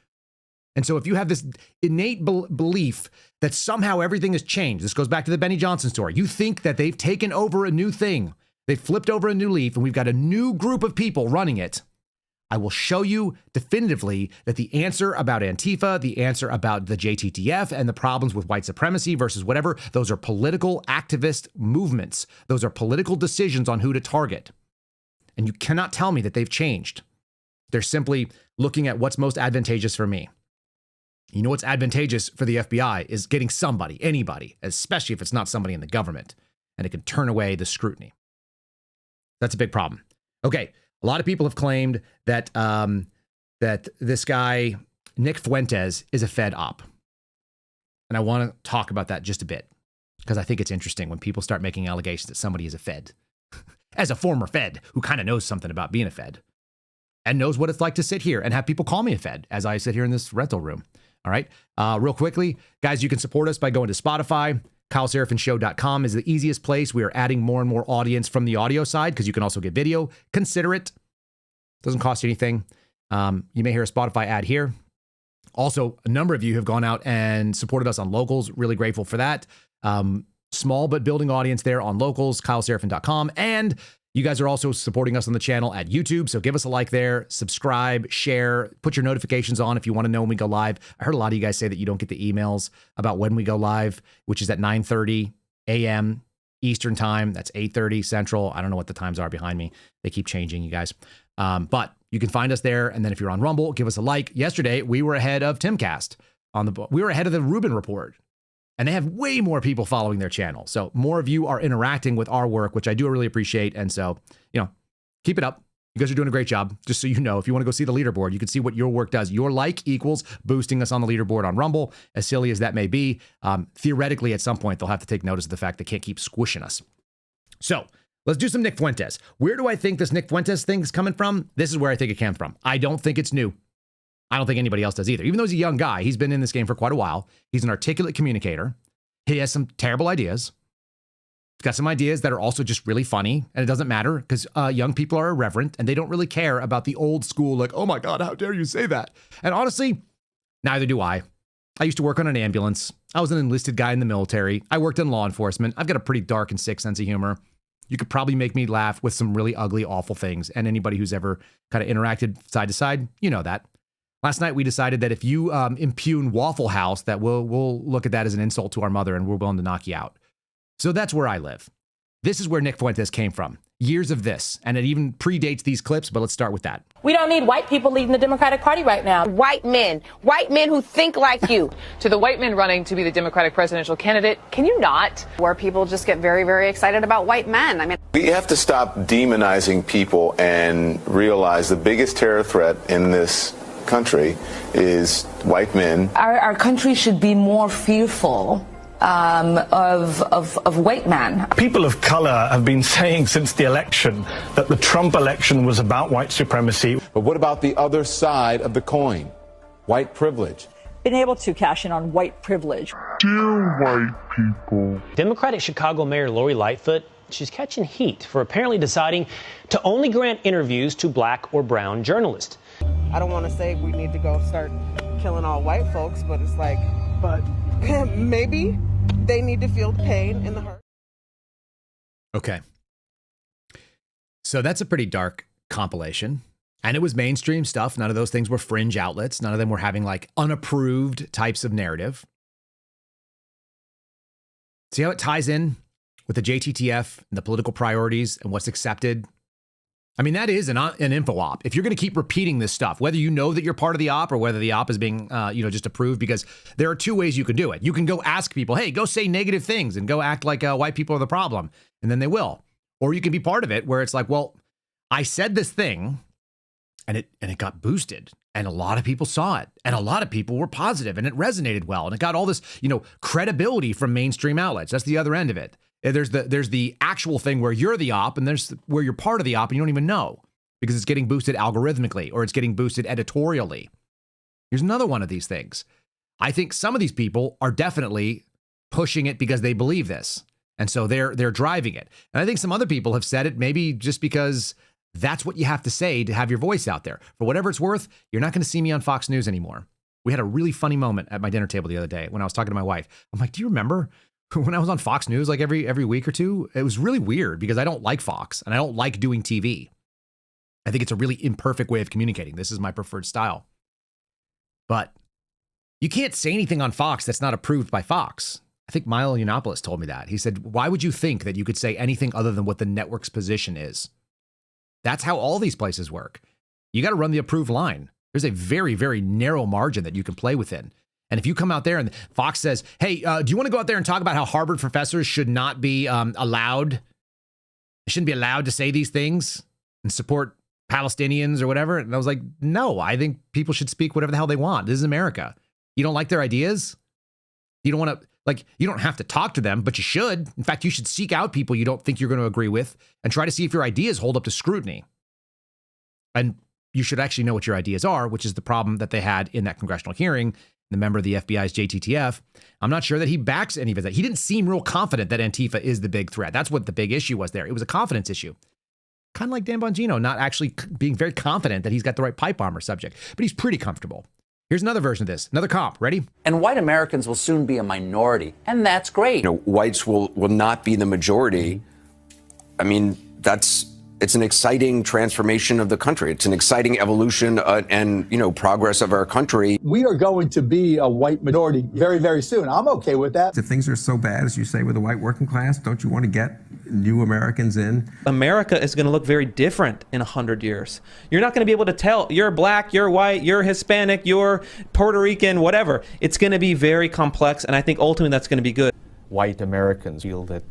And so if you have this innate belief that somehow everything has changed, this goes back to the Benny Johnson story. You think that they've taken over a new thing. They've flipped over a new leaf and we've got a new group of people running it. I will show you definitively that the answer about Antifa, the answer about the JTTF and the problems with white supremacy versus whatever, those are political activist movements. Those are political decisions on who to target. And you cannot tell me that they've changed. They're simply looking at what's most advantageous for me. You know what's advantageous for the FBI is getting somebody, anybody, especially if it's not somebody in the government, and it can turn away the scrutiny. That's a big problem. Okay, a lot of people have claimed that that this guy, Nick Fuentes, is a Fed op. And I want to talk about that just a bit, because I think it's interesting when people start making allegations that somebody is a Fed. As a former Fed who kind of knows something about being a Fed and knows what it's like to sit here and have people call me a Fed as I sit here in this rental room. All right. Real quickly, guys, you can support us by going to Spotify. KyleSeraphinShow.com is the easiest place. We are adding more and more audience from the audio side because you can also get video. Consider it. Doesn't cost you anything. You may hear a Spotify ad here. Also, a number of you have gone out and supported us on Locals. Really grateful for that. Small but building audience there on Locals, KyleSeraphin.com. And you guys are also supporting us on the channel at YouTube, so give us a like there, subscribe, share, put your notifications on if you want to know when we go live. I heard a lot of you guys say that you don't get the emails about when we go live, which is at 9:30 a.m. Eastern time. That's 8:30 Central. I don't know what the times are behind me. They keep changing, you guys. But you can find us there, and then if you're on Rumble, give us a like. Yesterday, we were ahead of Timcast. We were ahead of the Rubin Report. And they have way more people following their channel. So more of you are interacting with our work, which I do really appreciate. And so, keep it up. You guys are doing a great job. Just so you know, if you want to go see the leaderboard, you can see what your work does. Your like equals boosting us on the leaderboard on Rumble, as silly as that may be. Theoretically, at some point, they'll have to take notice of the fact they can't keep squishing us. So let's do some Nick Fuentes. Where do I think this Nick Fuentes thing is coming from? This is where I think it came from. I don't think it's new. I don't think anybody else does either. Even though he's a young guy, he's been in this game for quite a while. He's an articulate communicator. He has some terrible ideas. He's got some ideas that are also just really funny, and it doesn't matter because young people are irreverent and they don't really care about the old school, like, oh my God, how dare you say that? And honestly, neither do I. I used to work on an ambulance. I was an enlisted guy in the military. I worked in law enforcement. I've got a pretty dark and sick sense of humor. You could probably make me laugh with some really ugly, awful things. And anybody who's ever kind of interacted side to side, you know that. Last night, we decided that if you impugn Waffle House, that we'll look at that as an insult to our mother and we're willing to knock you out. So that's where I live. This is where Nick Fuentes came from. Years of this. And it even predates these clips, but let's start with that. We don't need white people leading the Democratic Party right now. White men who think like you. To the white men running to be the Democratic presidential candidate, can you not? Where people just get very, very excited about white men. I mean, we have to stop demonizing people and realize the biggest terror threat in this country is white men. Our country should be more fearful of white men. People of color have been saying since the election that the Trump election was about white supremacy. But what about the other side of the coin? White privilege. Been able to cash in on white privilege. Dear white people. Democratic Chicago Mayor Lori Lightfoot, she's catching heat for apparently deciding to only grant interviews to black or brown journalists. I don't want to say we need to go start killing all white folks, but it's like, but maybe they need to feel the pain and the hurt. Okay. So that's a pretty dark compilation. And it was mainstream stuff. None of those things were fringe outlets. None of them were having like unapproved types of narrative. See how it ties in with the JTTF and the political priorities and what's accepted? I mean, that is an info op. If you're going to keep repeating this stuff, whether you know that you're part of the op or whether the op is being, just approved, because there are two ways you can do it. You can go ask people, hey, go say negative things and go act like white people are the problem. And then they will. Or you can be part of it where it's like, well, I said this thing and it got boosted and a lot of people saw it and a lot of people were positive and it resonated well. And it got all this, credibility from mainstream outlets. That's the other end of it. There's the actual thing where you're the op and there's where you're part of the op and you don't even know because it's getting boosted algorithmically or it's getting boosted editorially. Here's another one of these things. I think some of these people are definitely pushing it because they believe this. And so they're driving it. And I think some other people have said it maybe just because that's what you have to say to have your voice out there. For whatever it's worth, you're not going to see me on Fox News anymore. We had a really funny moment at my dinner table the other day when I was talking to my wife. I'm like, do you remember when I was on Fox News like every week or two? It was really weird because I don't like Fox and I don't like doing TV. I think it's a really imperfect way of communicating. This is my preferred style. But you can't say anything on Fox that's not approved by Fox. I think Milo Yiannopoulos told me that. He said, why would you think that you could say anything other than what the network's position is? That's how all these places work. You got to run the approved line. There's a very, very narrow margin that you can play within. And if you come out there and Fox says, hey, do you want to go out there and talk about how Harvard professors should not be allowed? They shouldn't be allowed to say these things and support Palestinians or whatever. And I was like, no, I think people should speak whatever the hell they want. This is America. You don't like their ideas? You don't want to, you don't have to talk to them, but you should. In fact, you should seek out people you don't think you're going to agree with and try to see if your ideas hold up to scrutiny. And you should actually know what your ideas are, which is the problem that they had in that congressional hearing. The member of the FBI's JTTF, I'm not sure that he backs any of it. He didn't seem real confident that Antifa is the big threat. That's what the big issue was there. It was a confidence issue. Kind of like Dan Bongino, not actually being very confident that he's got the right pipe bomber subject, but he's pretty comfortable. Here's another version of this, another comp. Ready? And white Americans will soon be a minority, and that's great. Whites will not be the majority. I mean, it's an exciting transformation of the country. It's an exciting evolution and progress of our country. We are going to be a white minority very, very soon. I'm okay with that. If things are so bad, as you say, with the white working class, don't you want to get new Americans in? America is going to look very different in 100 years. You're not going to be able to tell you're black, you're white, you're Hispanic, you're Puerto Rican, whatever. It's going to be very complex, and I think ultimately that's going to be good. White Americans feel that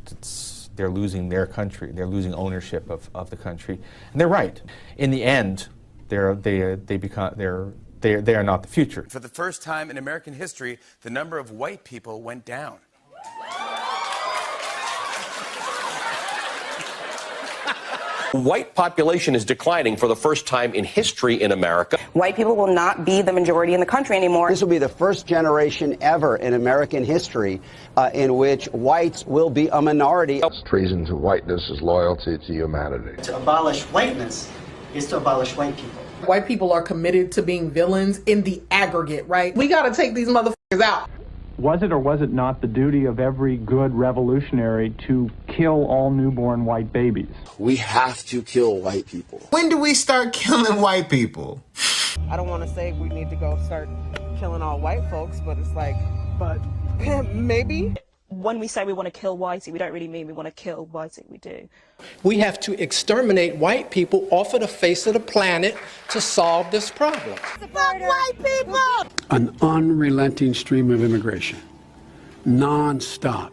they're losing their country. They're losing ownership of the country, and they're right. In the end, they are not the future. For the first time in American history, the number of white people went down. White population is declining for the first time in history in America. White people will not be the majority in the country anymore. This will be the first generation ever in American history in which whites will be a minority. Treason to whiteness is loyalty to humanity. To abolish whiteness is to abolish white people. White people are committed to being villains in the aggregate, right? We got to take these motherfuckers out. Was it or was it not the duty of every good revolutionary to kill all newborn white babies? We have to kill white people. When do we start killing white people? I don't want to say we need to go start killing all white folks, but it's like, but maybe. When we say we want to kill whitey, we don't really mean we want to kill whitey, we do. We have to exterminate white people off of the face of the planet to solve this problem. Fuck white people! An unrelenting stream of immigration, non-stop.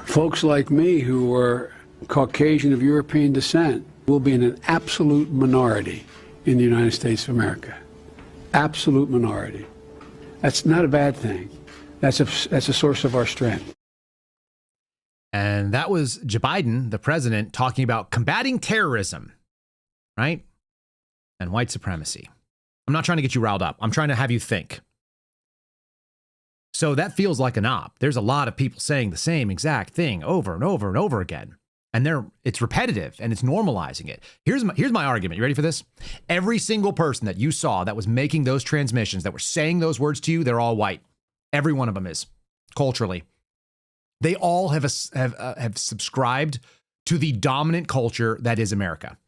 Folks like me who are Caucasian of European descent will be in an absolute minority in the United States of America. Absolute minority. That's not a bad thing. That's a source of our strength. And that was Joe Biden, the president, talking about combating terrorism, right? And white supremacy. I'm not trying to get you riled up. I'm trying to have you think. So that feels like an op. There's a lot of people saying the same exact thing over and over and over again. And it's repetitive and it's normalizing it. Here's my argument. You ready for this? Every single person that you saw that was making those transmissions, that were saying those words to you, they're all white. Every one of them is, culturally. They all have subscribed to the dominant culture that is America.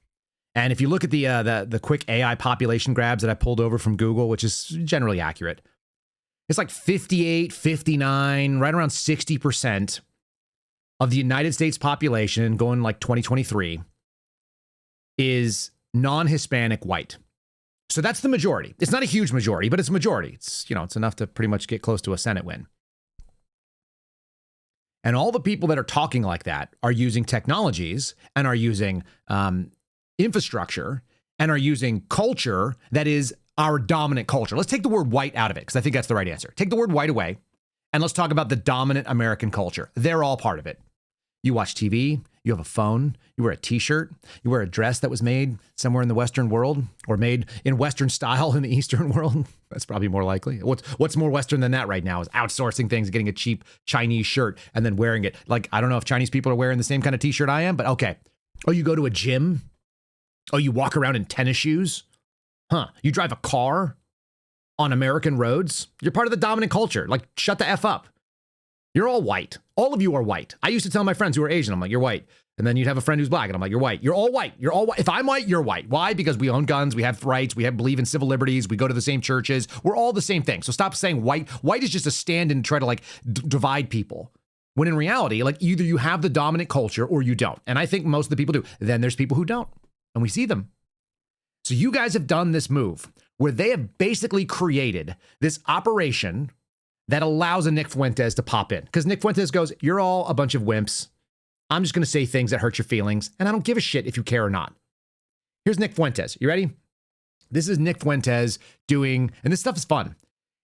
And if you look at the quick AI population grabs that I pulled over from Google, which is generally accurate, it's like 58, 59, right around 60% of the United States population going like 2023 is non-Hispanic white. So that's the majority. It's not a huge majority, but it's a majority. It's enough to pretty much get close to a Senate win. And all the people that are talking like that are using technologies and are using infrastructure and are using culture that is our dominant culture. Let's take the word white out of it because I think that's the right answer. Take the word white away and let's talk about the dominant American culture. They're all part of it. You watch TV, you have a phone, you wear a t-shirt, you wear a dress that was made somewhere in the Western world or made in Western style in the Eastern world. That's probably more likely. What's more Western than that right now is outsourcing things, getting a cheap Chinese shirt and then wearing it. Like, I don't know if Chinese people are wearing the same kind of t-shirt I am, but okay. Oh, you go to a gym? Oh, you walk around in tennis shoes? Huh? You drive a car on American roads? You're part of the dominant culture. Like, shut the F up. You're all white. All of you are white. I used to tell my friends who are Asian, I'm like, you're white. And then you'd have a friend who's black, and I'm like, you're white. You're all white. You're all white. If I'm white, you're white. Why? Because we own guns, we have rights, we believe in civil liberties, we go to the same churches. We're all the same thing. So stop saying white. White is just a stand-in to try to like divide people. When in reality, like either you have the dominant culture or you don't. And I think most of the people do. Then there's people who don't, and we see them. So you guys have done this move where they have basically created this operation that allows a Nick Fuentes to pop in. Because Nick Fuentes goes, you're all a bunch of wimps. I'm just going to say things that hurt your feelings, and I don't give a shit if you care or not. Here's Nick Fuentes. You ready? This is Nick Fuentes doing, and this stuff is fun.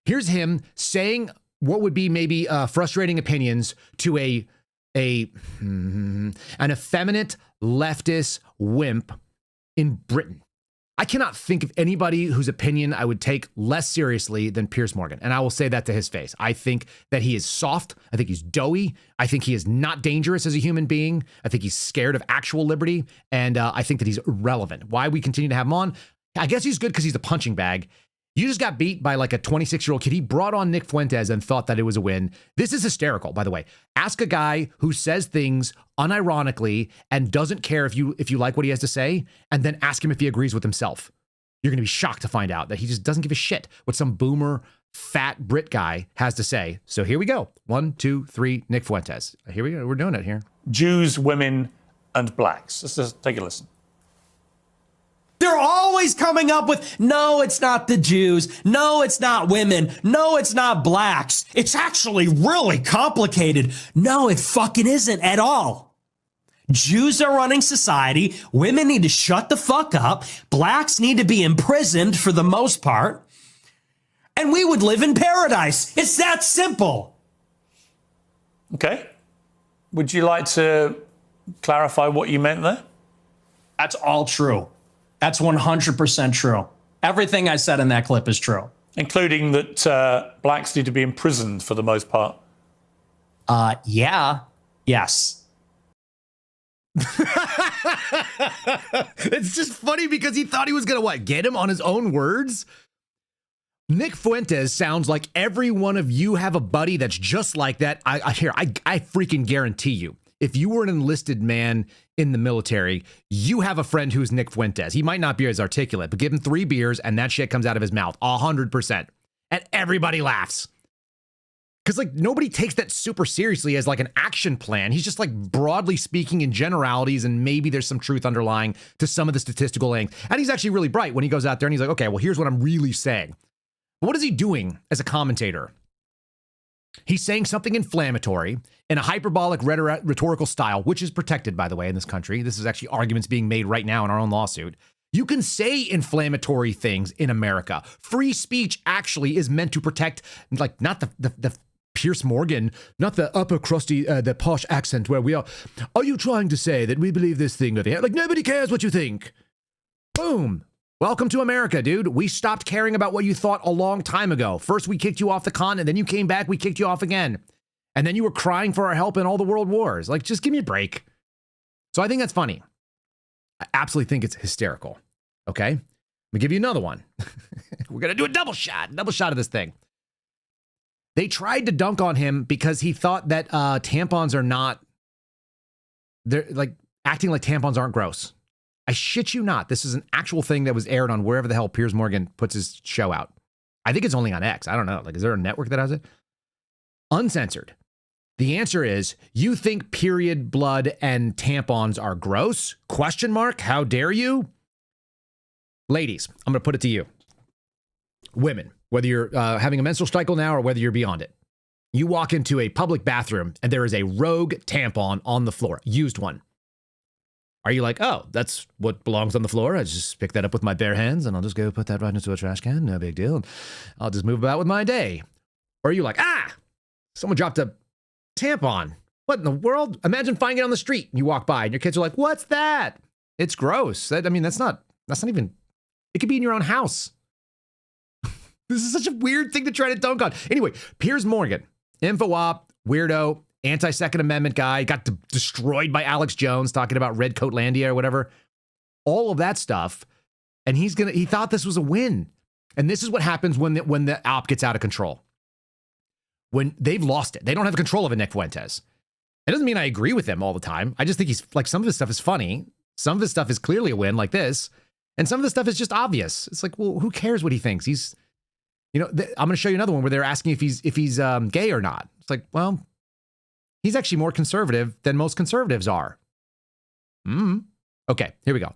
Here's him saying what would be maybe frustrating opinions to an effeminate leftist wimp in Britain. I cannot think of anybody whose opinion I would take less seriously than Piers Morgan. And I will say that to his face. I think that he is soft. I think he's doughy. I think he is not dangerous as a human being. I think he's scared of actual liberty. And I think that he's irrelevant. Why we continue to have him on? I guess he's good because he's a punching bag. You just got beat by like a 26-year-old kid. He brought on Nick Fuentes and thought that it was a win. This is hysterical, by the way. Ask a guy who says things unironically and doesn't care if you like what he has to say, and then ask him if he agrees with himself. You're going to be shocked to find out that he just doesn't give a shit what some boomer, fat Brit guy has to say. So here we go. 1, 2, 3, Nick Fuentes. Here we go. We're doing it here. Jews, women, and blacks. Let's just take a listen. They're always coming up with, no, it's not the Jews. No, it's not women. No, it's not blacks. It's actually really complicated. No, it fucking isn't at all. Jews are running society. Women need to shut the fuck up. Blacks need to be imprisoned for the most part. And we would live in paradise. It's that simple. Okay. Would you like to clarify what you meant there? That's all true. That's 100% true. Everything I said in that clip is true. Including that blacks need to be imprisoned for the most part. Yeah. Yes. It's just funny because he thought he was going to get him on his own words? Nick Fuentes sounds like every one of you have a buddy that's just like that. I freaking guarantee you. If you were an enlisted man in the military, you have a friend who's Nick Fuentes. He might not be as articulate, but give him 3 beers and that shit comes out of his mouth 100%. And everybody laughs. Because like nobody takes that super seriously as like an action plan. He's just like broadly speaking in generalities, and maybe there's some truth underlying to some of the statistical angles. And he's actually really bright when he goes out there and he's like, okay, well, here's what I'm really saying. But what is he doing as a commentator? He's saying something inflammatory in a hyperbolic rhetorical style, which is protected, by the way, in this country. This is actually arguments being made right now in our own lawsuit. You can say inflammatory things in America. Free speech actually is meant to protect, like, not the Piers Morgan, not the upper crusty, the posh accent where we are you trying to say that we believe this thing over here? Like, nobody cares what you think. Boom. Welcome to America, dude. We stopped caring about what you thought a long time ago. First, we kicked you off the continent, then you came back, we kicked you off again. And then you were crying for our help in all the world wars. Like, just give me a break. So I think that's funny. I absolutely think it's hysterical. Okay? Let me give you another one. We're going to do a double shot of this thing. They tried to dunk on him because he thought that tampons are not, they're like acting like tampons aren't gross. I shit you not. This is an actual thing that was aired on wherever the hell Piers Morgan puts his show out. I think it's only on X. I don't know. Like, is there a network that has it? Uncensored. The answer is, you think period blood and tampons are gross? Question mark. How dare you? Ladies, I'm going to put it to you. Women, whether you're having a menstrual cycle now or whether you're beyond it. You walk into a public bathroom and there is a rogue tampon on the floor. Used one. Are you like, oh, that's what belongs on the floor? I just pick that up with my bare hands and I'll just go put that right into a trash can. No big deal. I'll just move about with my day. Or are you like, someone dropped a tampon. What in the world? Imagine finding it on the street and you walk by and your kids are like, what's that? It's gross. That's not even, it could be in your own house. This is such a weird thing to try to dunk on. Anyway, Piers Morgan, info op, weirdo, anti-Second Amendment guy, got destroyed by Alex Jones talking about Red Coatlandia or whatever. All of that stuff. And he thought this was a win. And this is what happens when the op gets out of control. When they've lost it. They don't have control of a Nick Fuentes. It doesn't mean I agree with him all the time. I just think he's like, some of his stuff is funny. Some of his stuff is clearly a win, like this. And some of the stuff is just obvious. It's like, well, who cares what he thinks? He's, I'm going to show you another one where they're asking if he's gay or not. It's like, well, he's actually more conservative than most conservatives are. Okay, here we go.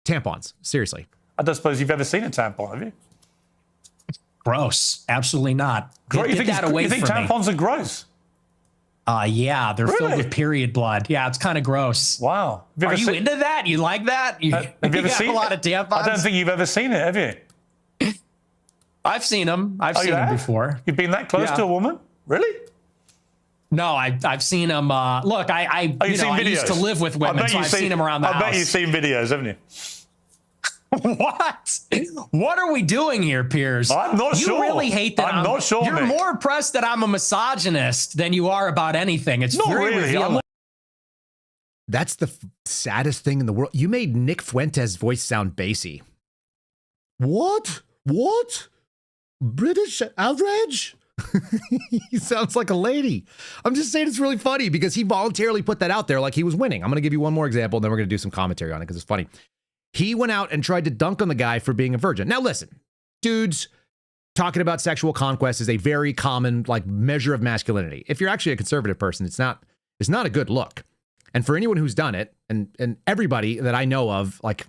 Tampons, seriously. I don't suppose you've ever seen a tampon, have you? Gross. Absolutely not. You think tampons are gross? Yeah, they're filled with period blood. Yeah, it's kind of gross. Wow. Are you into that? You like that? Have you ever seen a lot of tampons? I don't think you've ever seen it, have you? I've seen them. I've seen them before. You've been that close to a woman? Really? No, I've seen them. Look, I used to live with women, so I've seen them around the house. I bet you've seen videos, haven't you? What? What are we doing here, Piers? I'm not sure. You really hate that. I'm not sure. You're Nick. more impressed that I'm a misogynist than you are about anything. It's not very really. revealing. That's the saddest thing in the world. You made Nick Fuentes' voice sound bassy. What? British outrage? He sounds like a lady. I'm just saying it's really funny because he voluntarily put that out there like he was winning. I'm going to give you one more example, and then we're going to do some commentary on it because it's funny. He went out and tried to dunk on the guy for being a virgin. Now, listen, dudes, talking about sexual conquest is a very common measure of masculinity. If you're actually a conservative person, it's not a good look. And for anyone who's done it, and everybody that I know of, like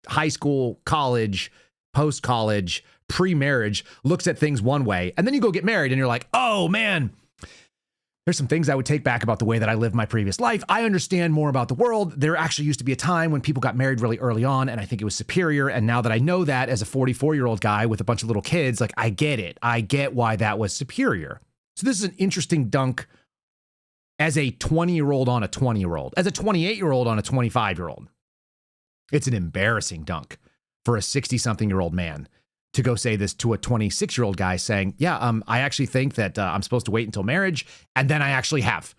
high school, college, post-college, pre-marriage, looks at things one way, and then you go get married and you're like, oh man, there's some things I would take back about the way that I lived my previous life. I understand more about the world. There actually used to be a time when people got married really early on, and I think it was superior. And now that I know that as a 44-year-old guy with a bunch of little kids, I get it. I get why that was superior. So this is an interesting dunk as a 20-year-old on a 20-year-old, as a 28-year-old on a 25-year-old. It's an embarrassing dunk for a 60-something-year-old man to go say this to a 26-year-old guy saying, I actually think that I'm supposed to wait until marriage, and then I actually have.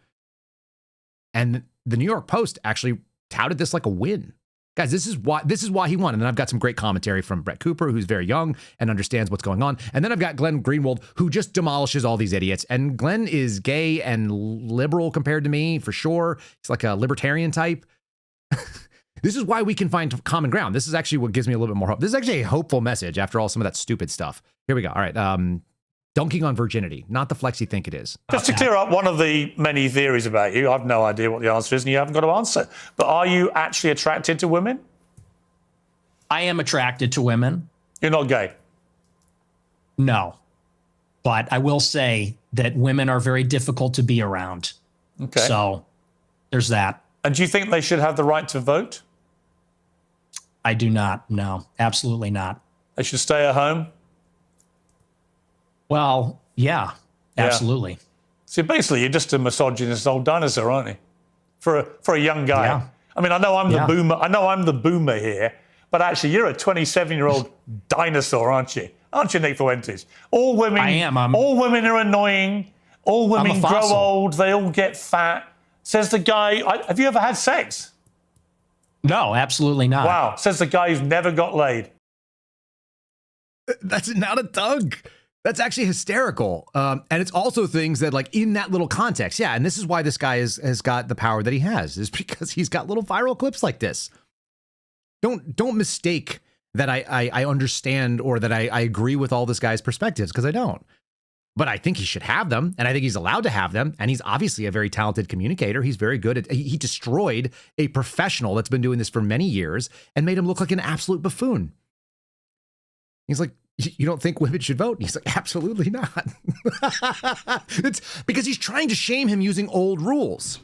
And the New York Post actually touted this like a win. Guys, this is why he won. And then I've got some great commentary from Brett Cooper, who's very young and understands what's going on. And then I've got Glenn Greenwald, who just demolishes all these idiots. And Glenn is gay and liberal compared to me, for sure. He's like a libertarian type. This is why we can find common ground. This is actually what gives me a little bit more hope. This is actually a hopeful message after all some of that stupid stuff. Here we go. All right. Dunking on virginity, not the flex you think it is. Just to clear up one of the many theories about you, I've no idea what the answer is and you haven't got to answer. But are you actually attracted to women? I am attracted to women. You're not gay? No. But I will say that women are very difficult to be around. Okay. So there's that. And do you think they should have the right to vote? I do not. No, absolutely not. They should stay at home? Well, yeah, absolutely. So basically, you're just a misogynist old dinosaur, aren't you? For a young guy. Yeah. I mean, I know I'm the boomer. I know I'm the boomer here, but actually, you're a 27-year-old dinosaur, aren't you? Aren't you, Nick Fuentes? All women. I am. All women are annoying. All women grow old. They all get fat. Says the guy. Have you ever had sex? No, absolutely not. Wow. Says the guy who's never got laid. That's not a dunk. That's actually hysterical. And it's also things that, in that little context. Yeah. And this is why this guy has got the power that he has, is because he's got little viral clips like this. Don't mistake that I understand or that I agree with all this guy's perspectives, because I don't. But I think he should have them, and I think he's allowed to have them. And he's obviously a very talented communicator. He's very good at. He destroyed a professional that's been doing this for many years and made him look like an absolute buffoon. He's like, you don't think women should vote? He's like, absolutely not. It's because he's trying to shame him using old rules.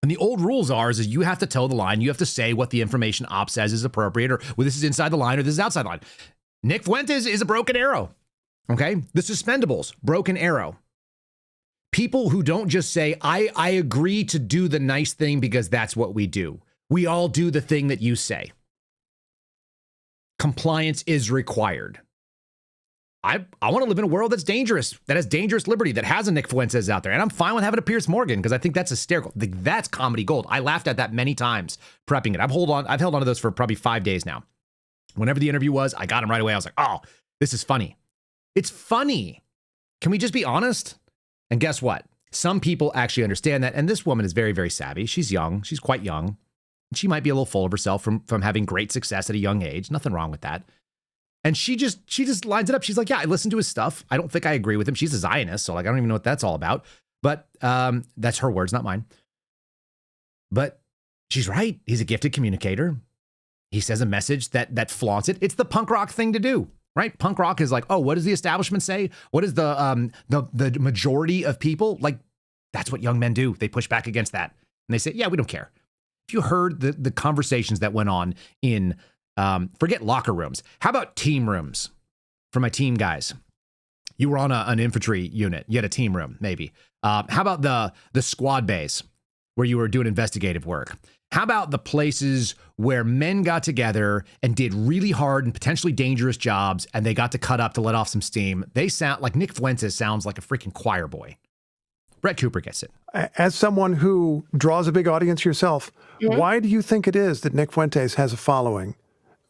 And the old rules is you have to toe the line. You have to say what the information op says is appropriate, or well, this is inside the line or this is outside the line. Nick Fuentes is a broken arrow. Okay, the suspendables, broken arrow. People who don't just say, I agree to do the nice thing because that's what we do. We all do the thing that you say. Compliance is required. I want to live in a world that's dangerous, that has dangerous liberty, that has a Nick Fuentes out there. And I'm fine with having a Piers Morgan because I think that's hysterical. That's comedy gold. I laughed at that many times prepping it. I've held on to those for probably 5 days now. Whenever the interview was, I got him right away. I was like, oh, this is funny. It's funny. Can we just be honest? And guess what? Some people actually understand that. And this woman is very, very savvy. She's young. She's quite young. She might be a little full of herself from having great success at a young age. Nothing wrong with that. And she just lines it up. She's like, yeah, I listened to his stuff. I don't think I agree with him. She's a Zionist, so like I don't even know what that's all about. But that's her words, not mine. But she's right. He's a gifted communicator. He says a message that flaunts it. It's the punk rock thing to do, right? Punk rock is like, oh, what does the establishment say? What does the majority of people like? That's what young men do. They push back against that, and they say, yeah, we don't care. If you heard the conversations that went on in forget locker rooms, how about team rooms for my team guys? You were on an infantry unit. You had a team room, maybe. How about the squad base where you were doing investigative work? How about the places where men got together and did really hard and potentially dangerous jobs, and they got to cut up to let off some steam? They sound like Nick Fuentes sounds like a freaking choir boy. Brett Cooper gets it. As someone who draws a big audience yourself, why do you think it is that Nick Fuentes has a following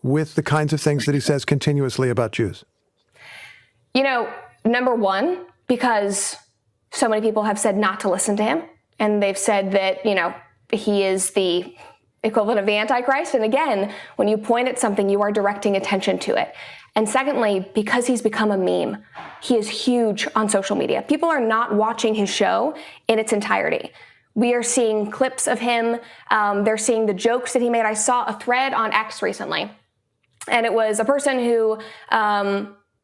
with the kinds of things that he says continuously about Jews? You know, number one, because so many people have said not to listen to him. And they've said that, you know, he is the equivalent of the Antichrist. And again, when you point at something, you are directing attention to it. And secondly, because he's become a meme, he is huge on social media. People are not watching his show in its entirety. We are seeing clips of him. They're seeing the jokes that he made. I saw a thread on X recently, and it was a person who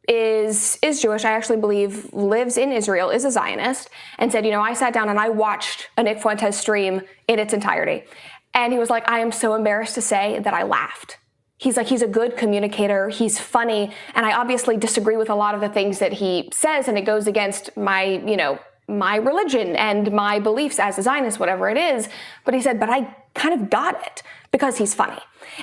is Jewish, I actually believe lives in Israel, is a Zionist, and said, you know, I sat down and I watched a Nick Fuentes stream in its entirety. And he was like, I am so embarrassed to say that I laughed. He's like, he's a good communicator. He's funny. And I obviously disagree with a lot of the things that he says, and it goes against my, you know, my religion and my beliefs as a Zionist, whatever it is. But he said, but I kind of got it because he's funny.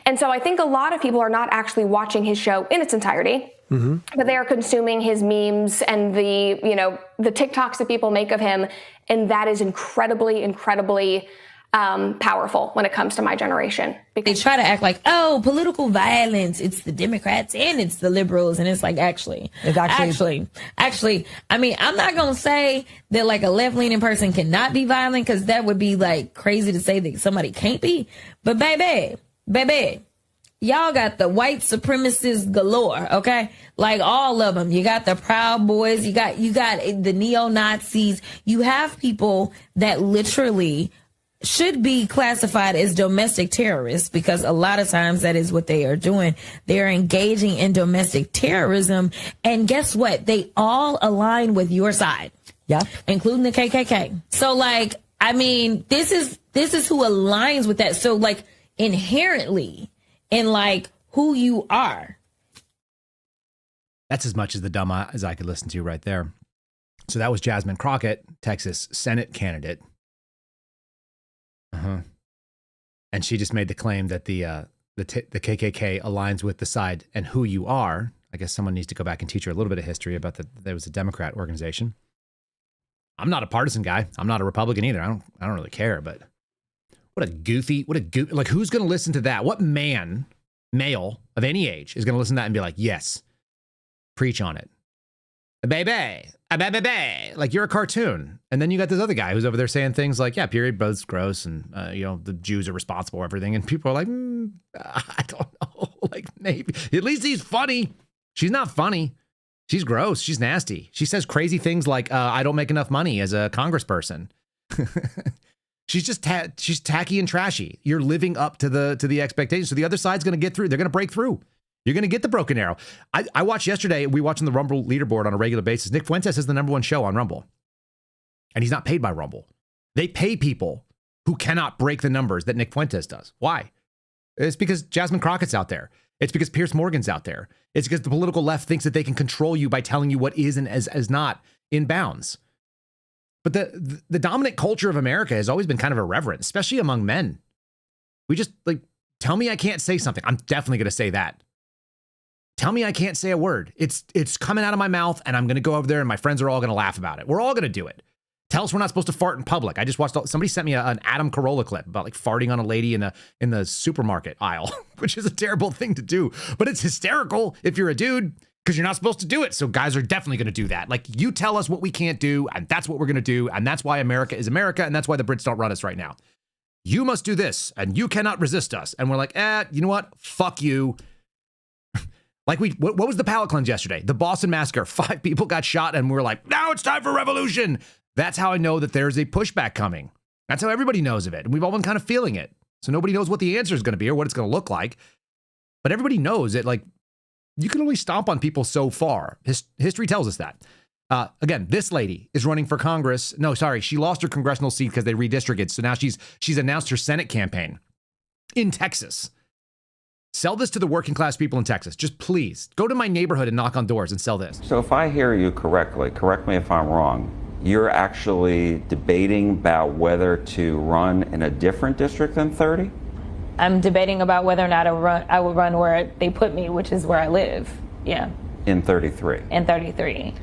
And so I think a lot of people are not actually watching his show in its entirety. But they are consuming his memes and the, you know, the TikToks that people make of him. And that is incredibly, incredibly powerful when it comes to my generation. They try to act like, oh, political violence, it's the Democrats and it's the liberals. And it's like, actually, I mean, I'm not going to say that like a left-leaning person cannot be violent, because that would be like crazy to say that somebody can't be. But baby, y'all got the white supremacists galore, okay? Like all of them. You got the Proud Boys. You got the neo-Nazis. You have people that literally should be classified as domestic terrorists, because a lot of times that is what they are doing. They're engaging in domestic terrorism. And guess what? They all align with your side. Yeah. Including the KKK. So like, I mean, this is who aligns with that. So like inherently in like who you are. That's as much as the dumb as I could listen to right there. So that was Jasmine Crockett, Texas Senate candidate. And she just made the claim that the KKK aligns with the side and who you are. I guess someone needs to go back and teach her a little bit of history about that. There was a Democrat organization. I'm not a partisan guy. I'm not a Republican either. I don't really care. But what a goofy, like who's going to listen to that? What male of any age is going to listen to that and be like, yes, preach on it. Baby, like you're a cartoon. And then you got this other guy who's over there saying things like, yeah, period, both's gross. And, you know, the Jews are responsible for everything. And people are like, I don't know. Like maybe, at least he's funny. She's not funny. She's gross. She's nasty. She says crazy things like, I don't make enough money as a congressperson. She's just she's tacky and trashy. You're living up to the expectations. So the other side's going to get through. They're going to break through. You're going to get the broken arrow. I watched yesterday, we watched on the Rumble leaderboard on a regular basis. Nick Fuentes is the #1 show on Rumble. And he's not paid by Rumble. They pay people who cannot break the numbers that Nick Fuentes does. Why? It's because Jasmine Crockett's out there. It's because Piers Morgan's out there. It's because the political left thinks that they can control you by telling you what is and is not in bounds. But the dominant culture of America has always been kind of irreverent, especially among men. We just like, tell me I can't say something. I'm definitely going to say that. Tell me I can't say a word. It's coming out of my mouth and I'm going to go over there and my friends are all going to laugh about it. We're all going to do it. Tell us we're not supposed to fart in public. I just watched, somebody sent me an Adam Carolla clip about like farting on a lady in the supermarket aisle, which is a terrible thing to do, but it's hysterical if you're a dude because you're not supposed to do it. So guys are definitely going to do that. Like, you tell us what we can't do, and that's what we're going to do. And that's why America is America. And that's why the Brits don't run us right now. You must do this and you cannot resist us. And we're like, you know what? Fuck you. Like what was the palate cleanse yesterday? The Boston Massacre. 5 people got shot and we're like, now it's time for revolution. That's how I know that there's a pushback coming. That's how everybody knows of it. And we've all been kind of feeling it. So nobody knows what the answer is going to be or what it's going to look like. But everybody knows it. Like, you can only stomp on people so far. History tells us that. Again, this lady is running for Congress. No, sorry. She lost her congressional seat because they redistricted. So now she's announced her Senate campaign in Texas. Sell this to the working class people in Texas. Just please go to my neighborhood and knock on doors and sell this. So if I hear you correctly, correct me if I'm wrong, you're actually debating about whether to run in a different district than 30? I'm debating about whether or not I would run where they put me, which is where I live. Yeah. In 33? In 33.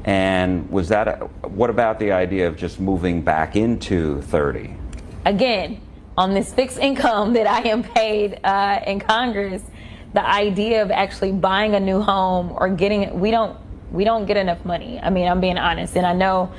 And was that, what about the idea of just moving back into 30? Again, on this fixed income that I am paid in Congress, the idea of actually buying a new home or getting it, we don't get enough money. I mean, I'm being honest. And I know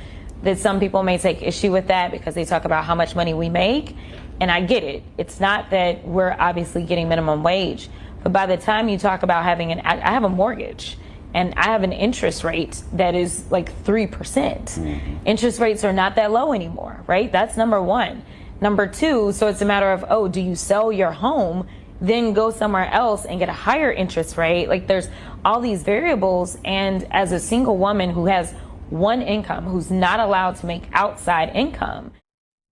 that some people may take issue with that because they talk about how much money we make. And I get it. It's not that we're obviously getting minimum wage. But by the time you talk about having I have a mortgage and I have an interest rate that is like 3%. Mm-hmm. Interest rates are not that low anymore, right? That's number one. Number two, so it's a matter of, do you sell your home, then go somewhere else and get a higher interest rate? Like, there's all these variables. And as a single woman who has one income, who's not allowed to make outside income.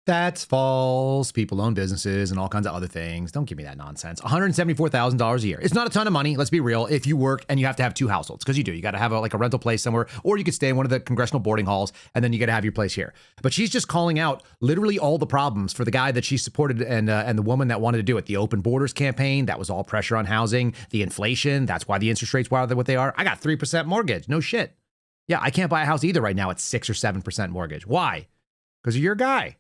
That's false. People own businesses and all kinds of other things. Don't give me that nonsense. $174,000 a year. It's not a ton of money. Let's be real. If you work and you have to have 2 households, because you do. You got to have a rental place somewhere, or you could stay in one of the congressional boarding halls, and then you got to have your place here. But she's just calling out literally all the problems for the guy that she supported and the woman that wanted to do it. The open borders campaign, that was all pressure on housing. The inflation, that's why the interest rates are what they are. I got 3% mortgage. No shit. Yeah, I can't buy a house either right now at 6 or 7% mortgage. Why? Because you're a guy.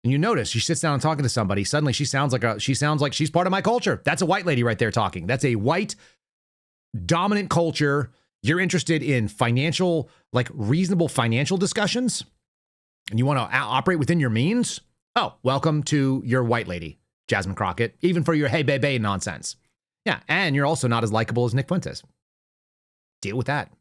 And you notice she sits down and talking to somebody. Suddenly she sounds like she's part of my culture. That's a white lady right there talking. That's a white dominant culture. You're interested in financial, like reasonable financial discussions, and you want to operate within your means. Oh, welcome to your white lady, Jasmine Crockett, even for your hey baby nonsense. Yeah. And you're also not as likable as Nick Fuentes. Deal with that.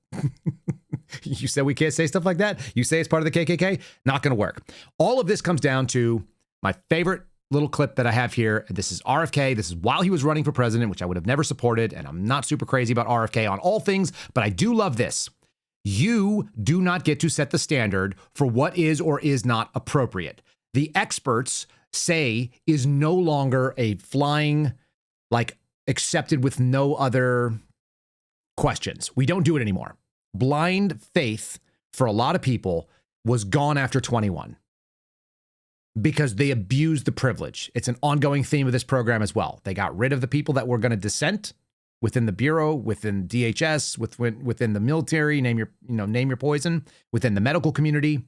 You said we can't say stuff like that. You say it's part of the KKK. Not going to work. All of this comes down to my favorite little clip that I have here. This is RFK. This is while he was running for president, which I would have never supported. And I'm not super crazy about RFK on all things, but I do love this. You do not get to set the standard for what is or is not appropriate. The experts say is no longer a flying, like, accepted with no other questions. We don't do it anymore. Blind faith for a lot of people was gone after 21 because they abused the privilege. It's an ongoing theme of this program as well. They got rid of the people that were going to dissent within the Bureau, within DHS, within the military, name your poison, within the medical community.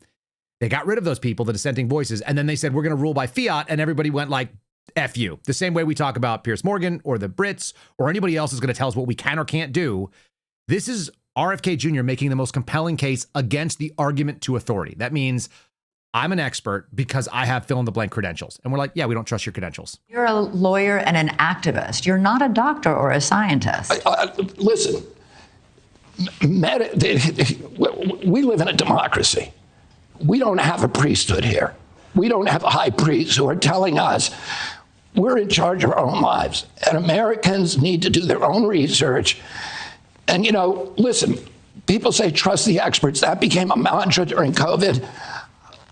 They got rid of those people, the dissenting voices. And then they said, we're going to rule by fiat. And everybody went like, F you. The same way we talk about Piers Morgan or the Brits or anybody else is going to tell us what we can or can't do. This is RFK Jr. making the most compelling case against the argument to authority. That means I'm an expert because I have fill in the blank credentials. And we're like, yeah, we don't trust your credentials. You're a lawyer and an activist. You're not a doctor or a scientist. Listen, we live in a democracy. We don't have a priesthood here. We don't have high priests who are telling us we're in charge of our own lives. And Americans need to do their own research. And, listen, people say trust the experts. That became a mantra during COVID.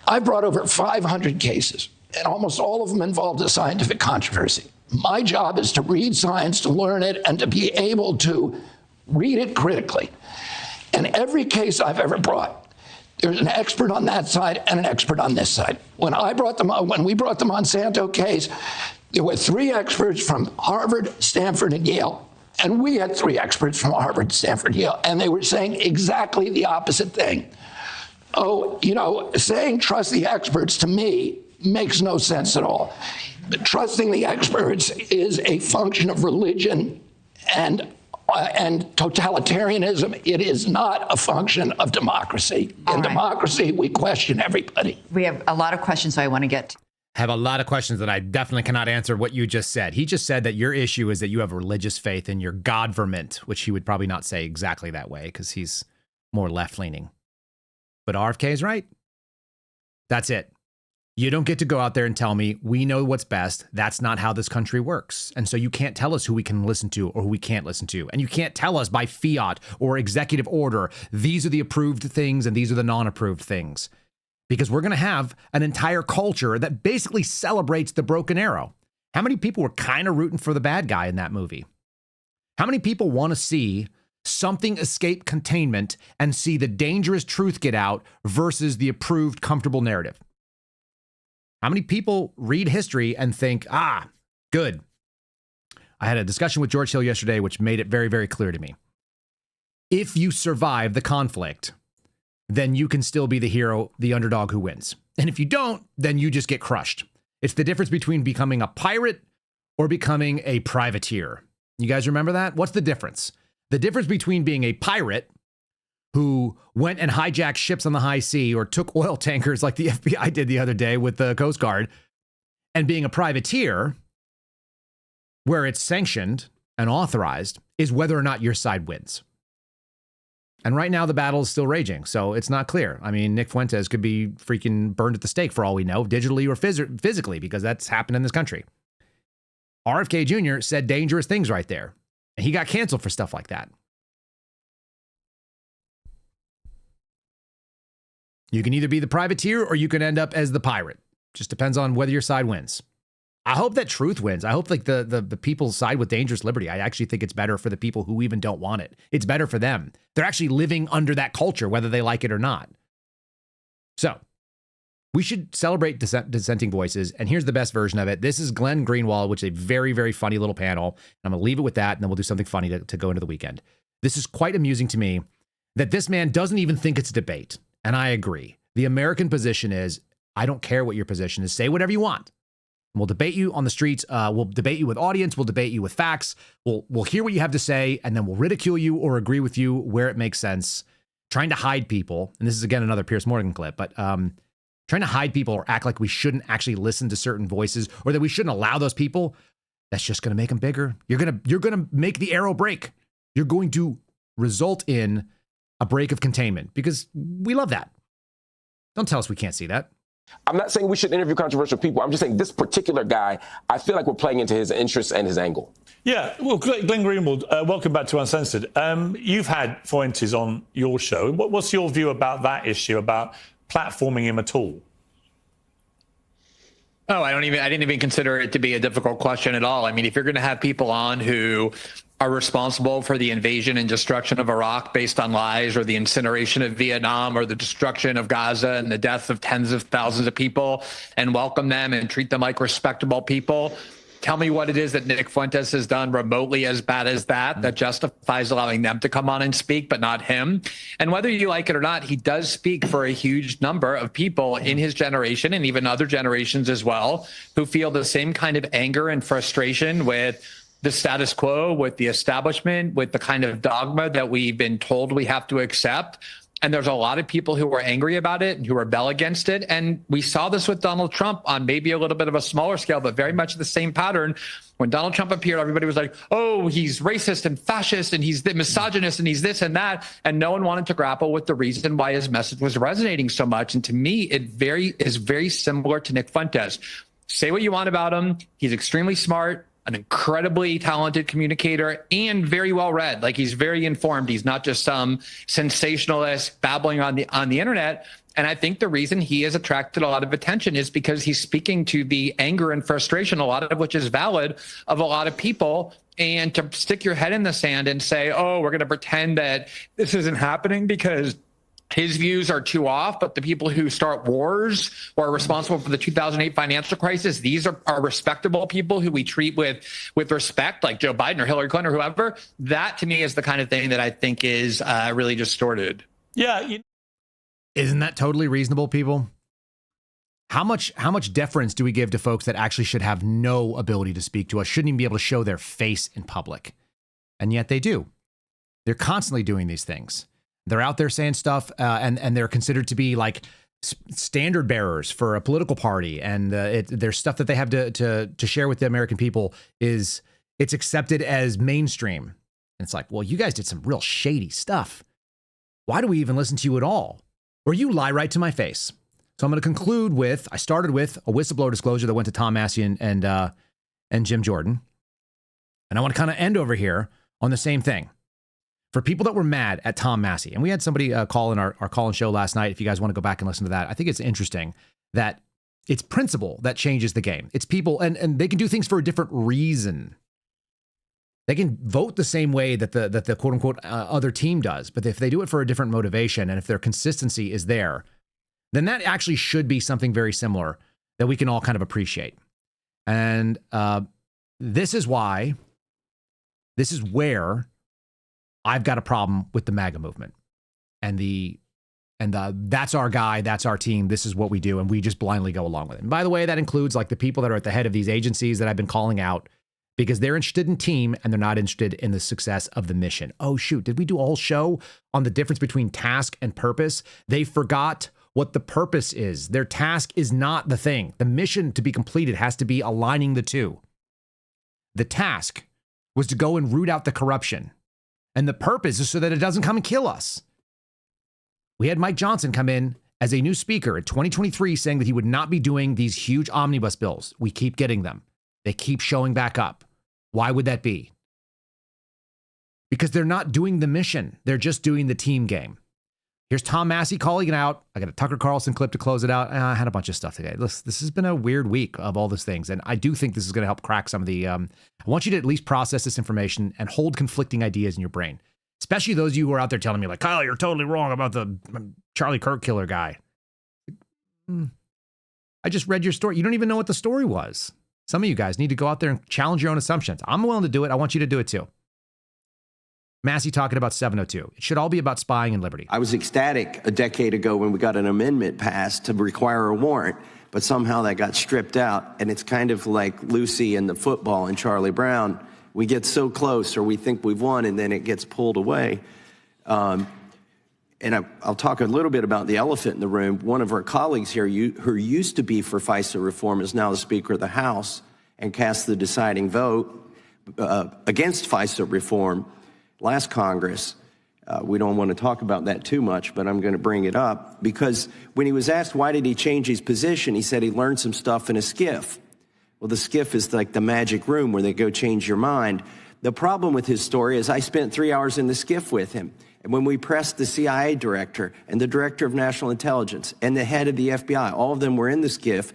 I brought over 500 cases, and almost all of them involved a scientific controversy. My job is to read science, to learn it, and to be able to read it critically. And every case I've ever brought, there's an expert on that side and an expert on this side. When we brought the Monsanto case, there were 3 experts from Harvard, Stanford, and Yale. And we had 3 experts from Harvard, Stanford, Yale, and they were saying exactly the opposite thing. saying trust the experts to me makes no sense at all. Trusting the experts is a function of religion and totalitarianism. It is not a function of democracy. In democracy, we question everybody. We have a lot of questions, so I want to get to. Have a lot of questions that I definitely cannot answer what you just said. He just said that your issue is that you have religious faith in your godverment, which he would probably not say exactly that way because he's more left-leaning. But RFK is right. That's it. You don't get to go out there and tell me we know what's best. That's not how this country works. And so you can't tell us who we can listen to or who we can't listen to. And you can't tell us by fiat or executive order, these are the approved things and these are the non-approved things. Because we're going to have an entire culture that basically celebrates the broken arrow. How many people were kind of rooting for the bad guy in that movie? How many people want to see something escape containment and see the dangerous truth get out versus the approved comfortable narrative? How many people read history and think, good. I had a discussion with George Hill yesterday, which made it very, very clear to me. If you survive the conflict, then you can still be the hero, the underdog who wins. And if you don't, then you just get crushed. It's the difference between becoming a pirate or becoming a privateer. You guys remember that? What's the difference? The difference between being a pirate who went and hijacked ships on the high sea or took oil tankers like the FBI did the other day with the Coast Guard, and being a privateer, where it's sanctioned and authorized, is whether or not your side wins. And right now the battle is still raging, so it's not clear. I mean, Nick Fuentes could be freaking burned at the stake for all we know, digitally or physically, because that's happened in this country. RFK Jr. said dangerous things right there, and he got canceled for stuff like that. You can either be the privateer or you can end up as the pirate. Just depends on whether your side wins. I hope that truth wins. I hope like the people side with dangerous liberty. I actually think it's better for the people who even don't want it. It's better for them. They're actually living under that culture, whether they like it or not. So we should celebrate dissenting voices. And here's the best version of it. This is Glenn Greenwald, which is a very, very funny little panel. And I'm going to leave it with that. And then we'll do something funny to go into the weekend. This is quite amusing to me that this man doesn't even think it's a debate. And I agree. The American position is, I don't care what your position is. Say whatever you want. We'll debate you on the streets. We'll debate you with audience. We'll debate you with facts. We'll hear what you have to say, and then we'll ridicule you or agree with you where it makes sense. Trying to hide people, and this is again another Piers Morgan clip, but trying to hide people or act like we shouldn't actually listen to certain voices or that we shouldn't allow those people, that's just going to make them bigger. You're gonna make the arrow break. You're going to result in a break of containment because we love that. Don't tell us we can't see that. I'm not saying we should interview controversial people. I'm just saying this particular guy, I feel like we're playing into his interests and his angle. Yeah, well, Glenn Greenwald, welcome back to Uncensored. You've had Fuentes on your show. What's your view about that issue, about platforming him at all? Oh, I didn't even consider it to be a difficult question at all. I mean, if you're going to have people on who are responsible for the invasion and destruction of Iraq based on lies, or the incineration of Vietnam, or the destruction of Gaza and the death of tens of thousands of people, and welcome them and treat them like respectable people, tell me what it is that Nick Fuentes has done remotely as bad as that justifies allowing them to come on and speak, but not him. And whether you like it or not, he does speak for a huge number of people in his generation and even other generations as well, who feel the same kind of anger and frustration with the status quo, with the establishment, with the kind of dogma that we've been told we have to accept. And there's a lot of people who are angry about it and who rebel against it. And we saw this with Donald Trump on maybe a little bit of a smaller scale, but very much the same pattern. When Donald Trump appeared, everybody was like, oh, he's racist and fascist and he's the misogynist and he's this and that. And no one wanted to grapple with the reason why his message was resonating so much. And to me, it is very similar to Nick Fuentes. Say what you want about him. He's extremely smart, an incredibly talented communicator, and very well read. Like, he's very informed. He's not just some sensationalist babbling on the internet. And I think the reason he has attracted a lot of attention is because he's speaking to the anger and frustration, a lot of which is valid, of a lot of people. And to stick your head in the sand and say, oh, we're going to pretend that this isn't happening because his views are too off, but the people who start wars or are responsible for the 2008 financial crisis, these are respectable people who we treat with respect, like Joe Biden or Hillary Clinton or whoever. That, to me, is the kind of thing that I think is really distorted. Yeah. Isn't that totally reasonable, people? How much deference do we give to folks that actually should have no ability to speak to us, shouldn't even be able to show their face in public? And yet they do. They're constantly doing these things. They're out there saying stuff, and they're considered to be like standard bearers for a political party. And there's stuff that they have to share with the American people it's accepted as mainstream. And it's like, well, you guys did some real shady stuff. Why do we even listen to you at all? Or you lie right to my face. So I'm going to conclude with, I started with a whistleblower disclosure that went to Tom Massey and Jim Jordan. And I want to kind of end over here on the same thing. For people that were mad at Tom Massey, and we had somebody call in our call-in show last night, if you guys want to go back and listen to that, I think it's interesting that it's principle that changes the game. It's people, and they can do things for a different reason. They can vote the same way that the quote-unquote other team does, but if they do it for a different motivation, and if their consistency is there, then that actually should be something very similar that we can all kind of appreciate. And this is where I've got a problem with the MAGA movement and that's our guy, that's our team, this is what we do, and we just blindly go along with it. And by the way, that includes like the people that are at the head of these agencies that I've been calling out because they're interested in team and they're not interested in the success of the mission. Oh shoot, did we do a whole show on the difference between task and purpose? They forgot what the purpose is. Their task is not the thing. The mission to be completed has to be aligning the two. The task was to go and root out the corruption. And the purpose is so that it doesn't come and kill us. We had Mike Johnson come in as a new speaker in 2023 saying that he would not be doing these huge omnibus bills. We keep getting them. They keep showing back up. Why would that be? Because they're not doing the mission. They're just doing the team game. Here's Tom Massey calling it out. I got a Tucker Carlson clip to close it out. I had a bunch of stuff today. This has been a weird week of all these things. And I do think this is going to help crack some of the... I want you to at least process this information and hold conflicting ideas in your brain. Especially those of you who are out there telling me like, Kyle, you're totally wrong about the Charlie Kirk killer guy. I just read your story. You don't even know what the story was. Some of you guys need to go out there and challenge your own assumptions. I'm willing to do it. I want you to do it too. Massey talking about 702. It should all be about spying and liberty. I was ecstatic a decade ago when we got an amendment passed to require a warrant, but somehow that got stripped out. And it's kind of like Lucy and the football and Charlie Brown. We get so close or we think we've won and then it gets pulled away. And I'll talk a little bit about the elephant in the room. One of our colleagues here who used to be for FISA reform is now the Speaker of the House and cast the deciding vote against FISA reform last Congress. We don't want to talk about that too much, but I'm going to bring it up because when he was asked why did he change his position, he said he learned some stuff in a skiff. Well, the skiff is like the magic room where they go change your mind. The problem with his story is I spent 3 hours in the skiff with him. And when we pressed the CIA director and the director of national intelligence and the head of the FBI, all of them were in the skiff,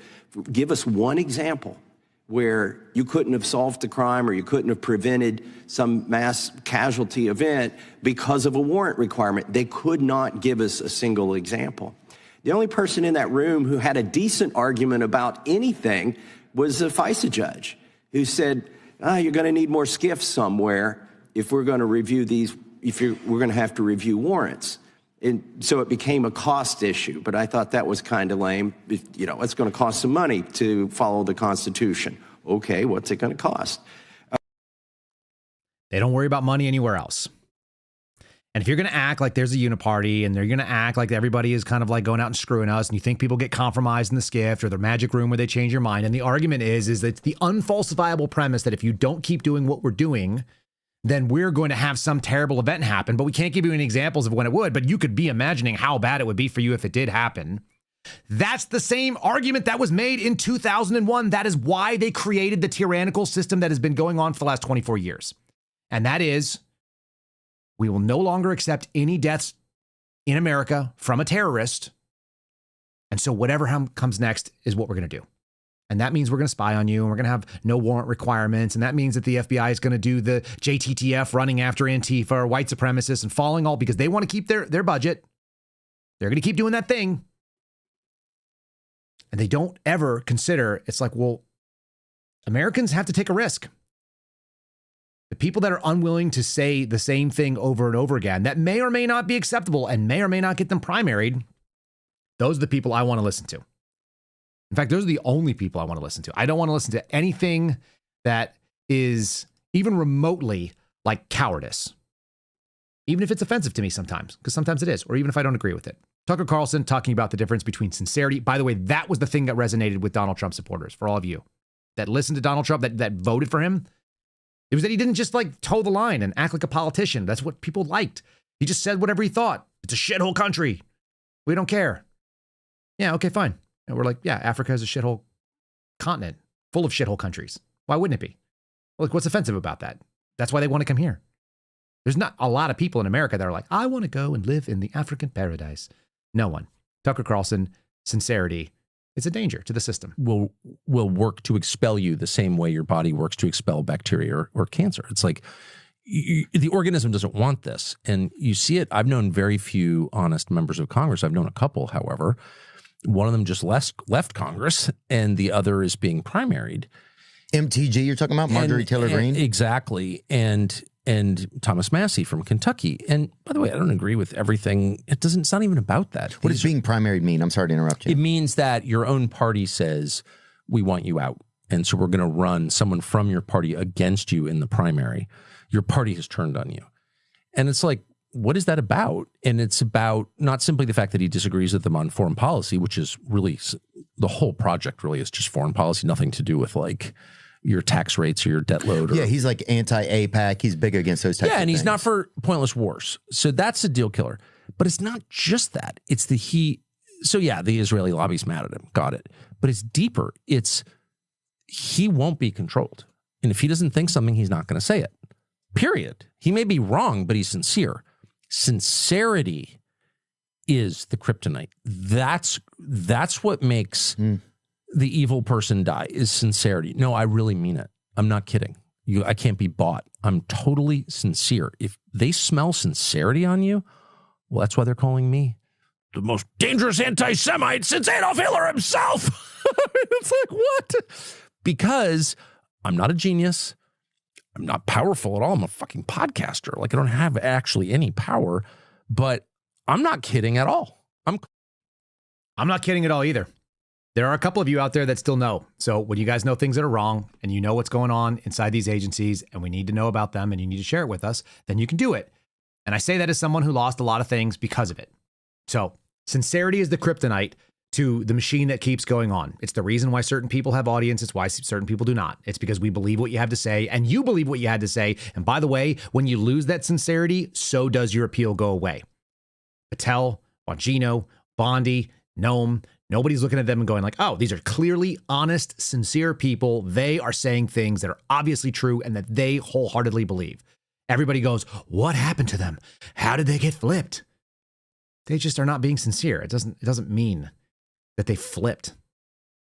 give us one example where you couldn't have solved the crime or you couldn't have prevented some mass casualty event because of a warrant requirement. They could not give us a single example. The only person in that room who had a decent argument about anything was a FISA judge who said, you're going to need more skiffs somewhere if we're going to review these, we're going to have to review warrants. And so it became a cost issue, but I thought that was kind of lame. You know, it's going to cost some money to follow the Constitution. Okay, what's it going to cost? They don't worry about money anywhere else. And if you're going to act like there's a uniparty and they're going to act like everybody is kind of like going out and screwing us and you think people get compromised in the skiff or the magic room where they change your mind. And the argument is that it's the unfalsifiable premise that if you don't keep doing what we're doing, then we're going to have some terrible event happen. But we can't give you any examples of when it would, but you could be imagining how bad it would be for you if it did happen. That's the same argument that was made in 2001. That is why they created the tyrannical system that has been going on for the last 24 years. And that is, we will no longer accept any deaths in America from a terrorist. And so whatever comes next is what we're going to do. And that means we're going to spy on you and we're going to have no warrant requirements. And that means that the FBI is going to do the JTTF running after Antifa or white supremacists and falling all because they want to keep their budget. They're going to keep doing that thing. And they don't ever consider, it's like, well, Americans have to take a risk. The people that are unwilling to say the same thing over and over again, that may or may not be acceptable and may or may not get them primaried, Those are the people I want to listen to. In fact, those are the only people I want to listen to. I don't want to listen to anything that is even remotely like cowardice, even if it's offensive to me sometimes, because sometimes it is, or even if I don't agree with it. Tucker Carlson talking about the difference between sincerity. By the way, that was the thing that resonated with Donald Trump supporters, for all of you that listened to Donald Trump, that voted for him. It was that he didn't just like toe the line and act like a politician. That's what people liked. He just said whatever he thought. It's a shithole country. We don't care. Yeah, okay, fine. And we're like, yeah, Africa is a shithole continent full of shithole countries. Why wouldn't it be? Like, what's offensive about that? That's why they want to come here. There's not a lot of people in America that are like, I want to go and live in the African paradise. No one. Tucker Carlson, sincerity. It's a danger to the system. Will work to expel you the same way your body works to expel bacteria or cancer. It's like the organism doesn't want this. And you see it. I've known very few honest members of Congress. I've known a couple, however. One of them just left Congress, and the other is being primaried. MTG, you're talking about? Marjorie Taylor Greene? Exactly. And Thomas Massey from Kentucky. And by the way, I don't agree with everything. It's not even about that. What does being primaried mean? I'm sorry to interrupt you. It means that your own party says, we want you out. And so we're going to run someone from your party against you in the primary. Your party has turned on you. And it's like, what is that about? And it's about not simply the fact that he disagrees with them on foreign policy, which is really, the whole project really is just foreign policy, nothing to do with like your tax rates or your debt load. Yeah, he's like anti-APAC. He's big against those types of things. Yeah, and he's not for pointless wars. So that's a deal killer. But it's not just that. It's the Israeli lobby's mad at him. Got it. But it's deeper. It's he won't be controlled. And if he doesn't think something, he's not going to say it. Period. He may be wrong, but he's sincere. Sincerity is the kryptonite. That's what makes the evil person die, is sincerity. No, I really mean it. I'm not kidding. I can't be bought. I'm totally sincere. If they smell sincerity on you, well, that's why they're calling me the most dangerous anti-Semite since Adolf Hitler himself. It's like, what? Because I'm not a genius. I'm not powerful at all. I'm a fucking podcaster. Like, I don't have actually any power, but I'm not kidding at all. I'm not kidding at all either. There are a couple of you out there that still know. So when you guys know things that are wrong and you know what's going on inside these agencies and we need to know about them and you need to share it with us, then you can do it. And I say that as someone who lost a lot of things because of it. So sincerity is the kryptonite to the machine that keeps going on. It's the reason why certain people have audience. It's why certain people do not. It's because we believe what you have to say and you believe what you had to say. And by the way, when you lose that sincerity, so does your appeal go away. Patel, Bongino, Bondi, Noam, nobody's looking at them and going like, oh, these are clearly honest, sincere people. They are saying things that are obviously true and that they wholeheartedly believe. Everybody goes, what happened to them? How did they get flipped? They just are not being sincere. It doesn't mean that they flipped.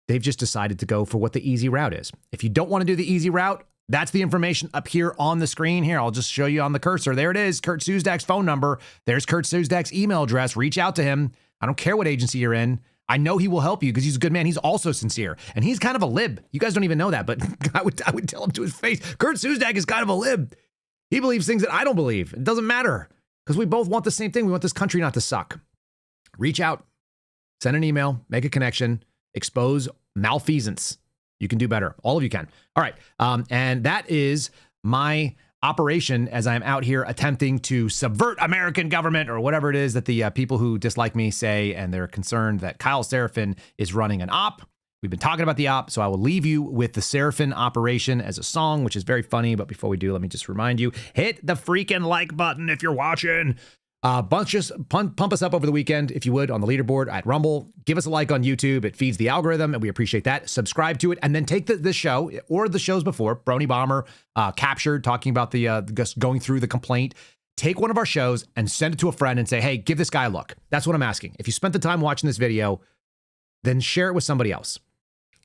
They've just decided to go for what the easy route is. If you don't want to do the easy route, that's the information up here on the screen here. I'll just show you on the cursor. There it is. Kurt Suzdak's phone number. There's Kurt Suzdak's email address. Reach out to him. I don't care what agency you're in. I know he will help you because he's a good man. He's also sincere. And he's kind of a lib. You guys don't even know that, but I would tell him to his face. Kurt Suzdak is kind of a lib. He believes things that I don't believe. It doesn't matter because we both want the same thing. We want this country not to suck. Reach out. Send an email, make a connection, expose malfeasance. You can do better. All of you can. All right. And that is my operation as I'm out here attempting to subvert American government or whatever it is that the people who dislike me say, and they're concerned that Kyle Seraphin is running an op. We've been talking about the op, so I will leave you with the Seraphin operation as a song, which is very funny. But before we do, let me just remind you, hit the freaking like button if you're watching. Pump us up over the weekend, if you would, on the leaderboard at Rumble. Give us a like on YouTube. It feeds the algorithm, and we appreciate that. Subscribe to it, and then take this show or the shows before, Brony Bomber, Captured, talking about the going through the complaint. Take one of our shows and send it to a friend and say, hey, give this guy a look. That's what I'm asking. If you spent the time watching this video, then share it with somebody else.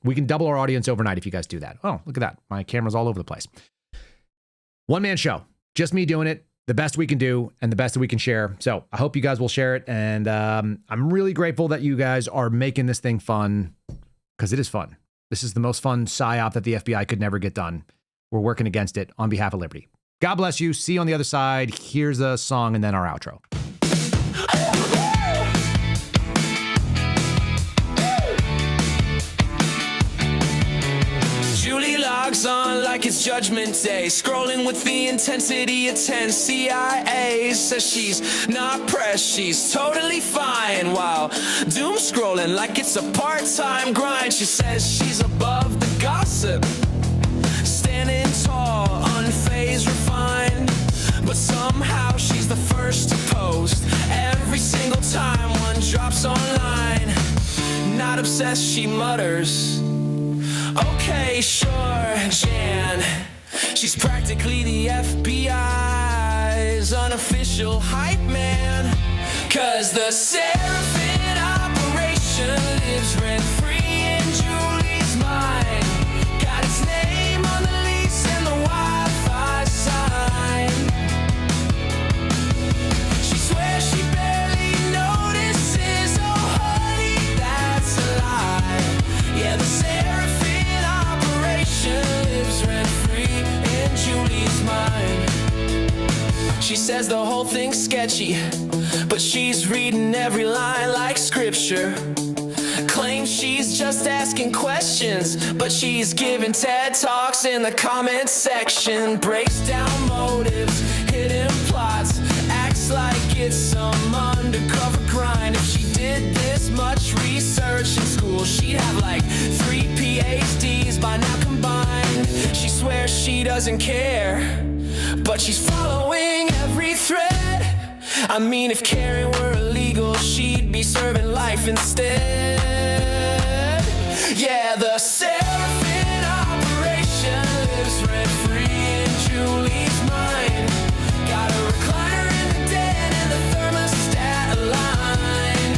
We can double our audience overnight if you guys do that. Oh, look at that. My camera's all over the place. One-man show. Just me doing it. The best we can do and the best that we can share. So I hope you guys will share it. And I'm really grateful that you guys are making this thing fun because it is fun. This is the most fun PSYOP that the FBI could never get done. We're working against it on behalf of liberty. God bless you. See you on the other side. Here's a song and then our outro. Gogs on like it's Judgment Day, scrolling with the intensity of 10 CIA. Says she's not pressed, she's totally fine, while doom scrolling like it's a part-time grind. She says she's above the gossip, standing tall, unfazed, refined, but somehow she's the first to post every single time one drops online. Not obsessed, she mutters, okay, sure, Jan. She's practically the FBI's unofficial hype man, 'cause the Seraphin operation lives rent-free in Julie's mind. Got its name on the lease and the Wi-Fi sign. She swears she barely notices, oh honey, that's a lie. Yeah, the Seraphin operation lives rent-free in Julie's mind. She says the whole thing's sketchy, but she's reading every line like scripture. Claims she's just asking questions, but she's giving TED Talks in the comment section. Breaks down motives, hidden plots, acts like it's some undercover grind. If she did this much research in school, she'd have like 3 PhDs by now combined. She swears she doesn't care, but she's following every thread. I mean, if caring were illegal, she'd be serving life instead. Yeah, the Seraphin operation lives rent-free in Julie's mind. Got a recliner in the den and the thermostat aligned.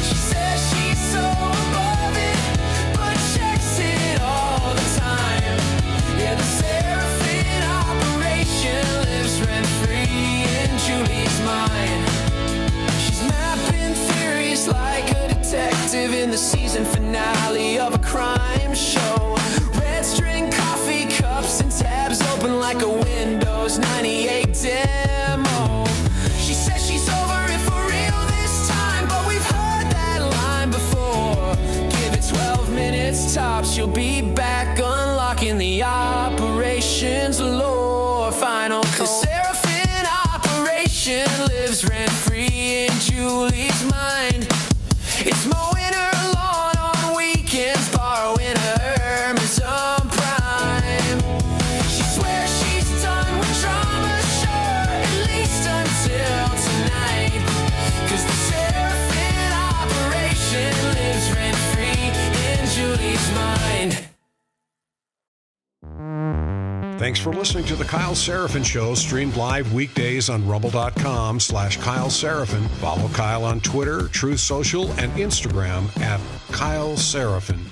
She says she's so above it, but checks it all the time. Yeah, the Seraphin operation lives rent-free in Julie's mind. She's mapping theories like a detective in the season finale of a crime show. Red string coffee cups and tabs open like a Windows 98 demo. She says she's over it for real this time, but we've heard that line before. Give it 12 minutes tops, you'll be back unlocking the operations lore. Final call. The Seraphin operation lives rent-free in Julie's mind. It's mowing her lawn on weekends, borrowing her Amazon Prime. She swears she's done with drama, sure, at least until tonight. 'Cause the Seraphin operation lives rent-free in Julie's mind. Thanks for listening to The Kyle Seraphin Show, streamed live weekdays on rumble.com/Kyle Seraphin. Follow Kyle on Twitter, Truth Social, and Instagram at Kyle Seraphin.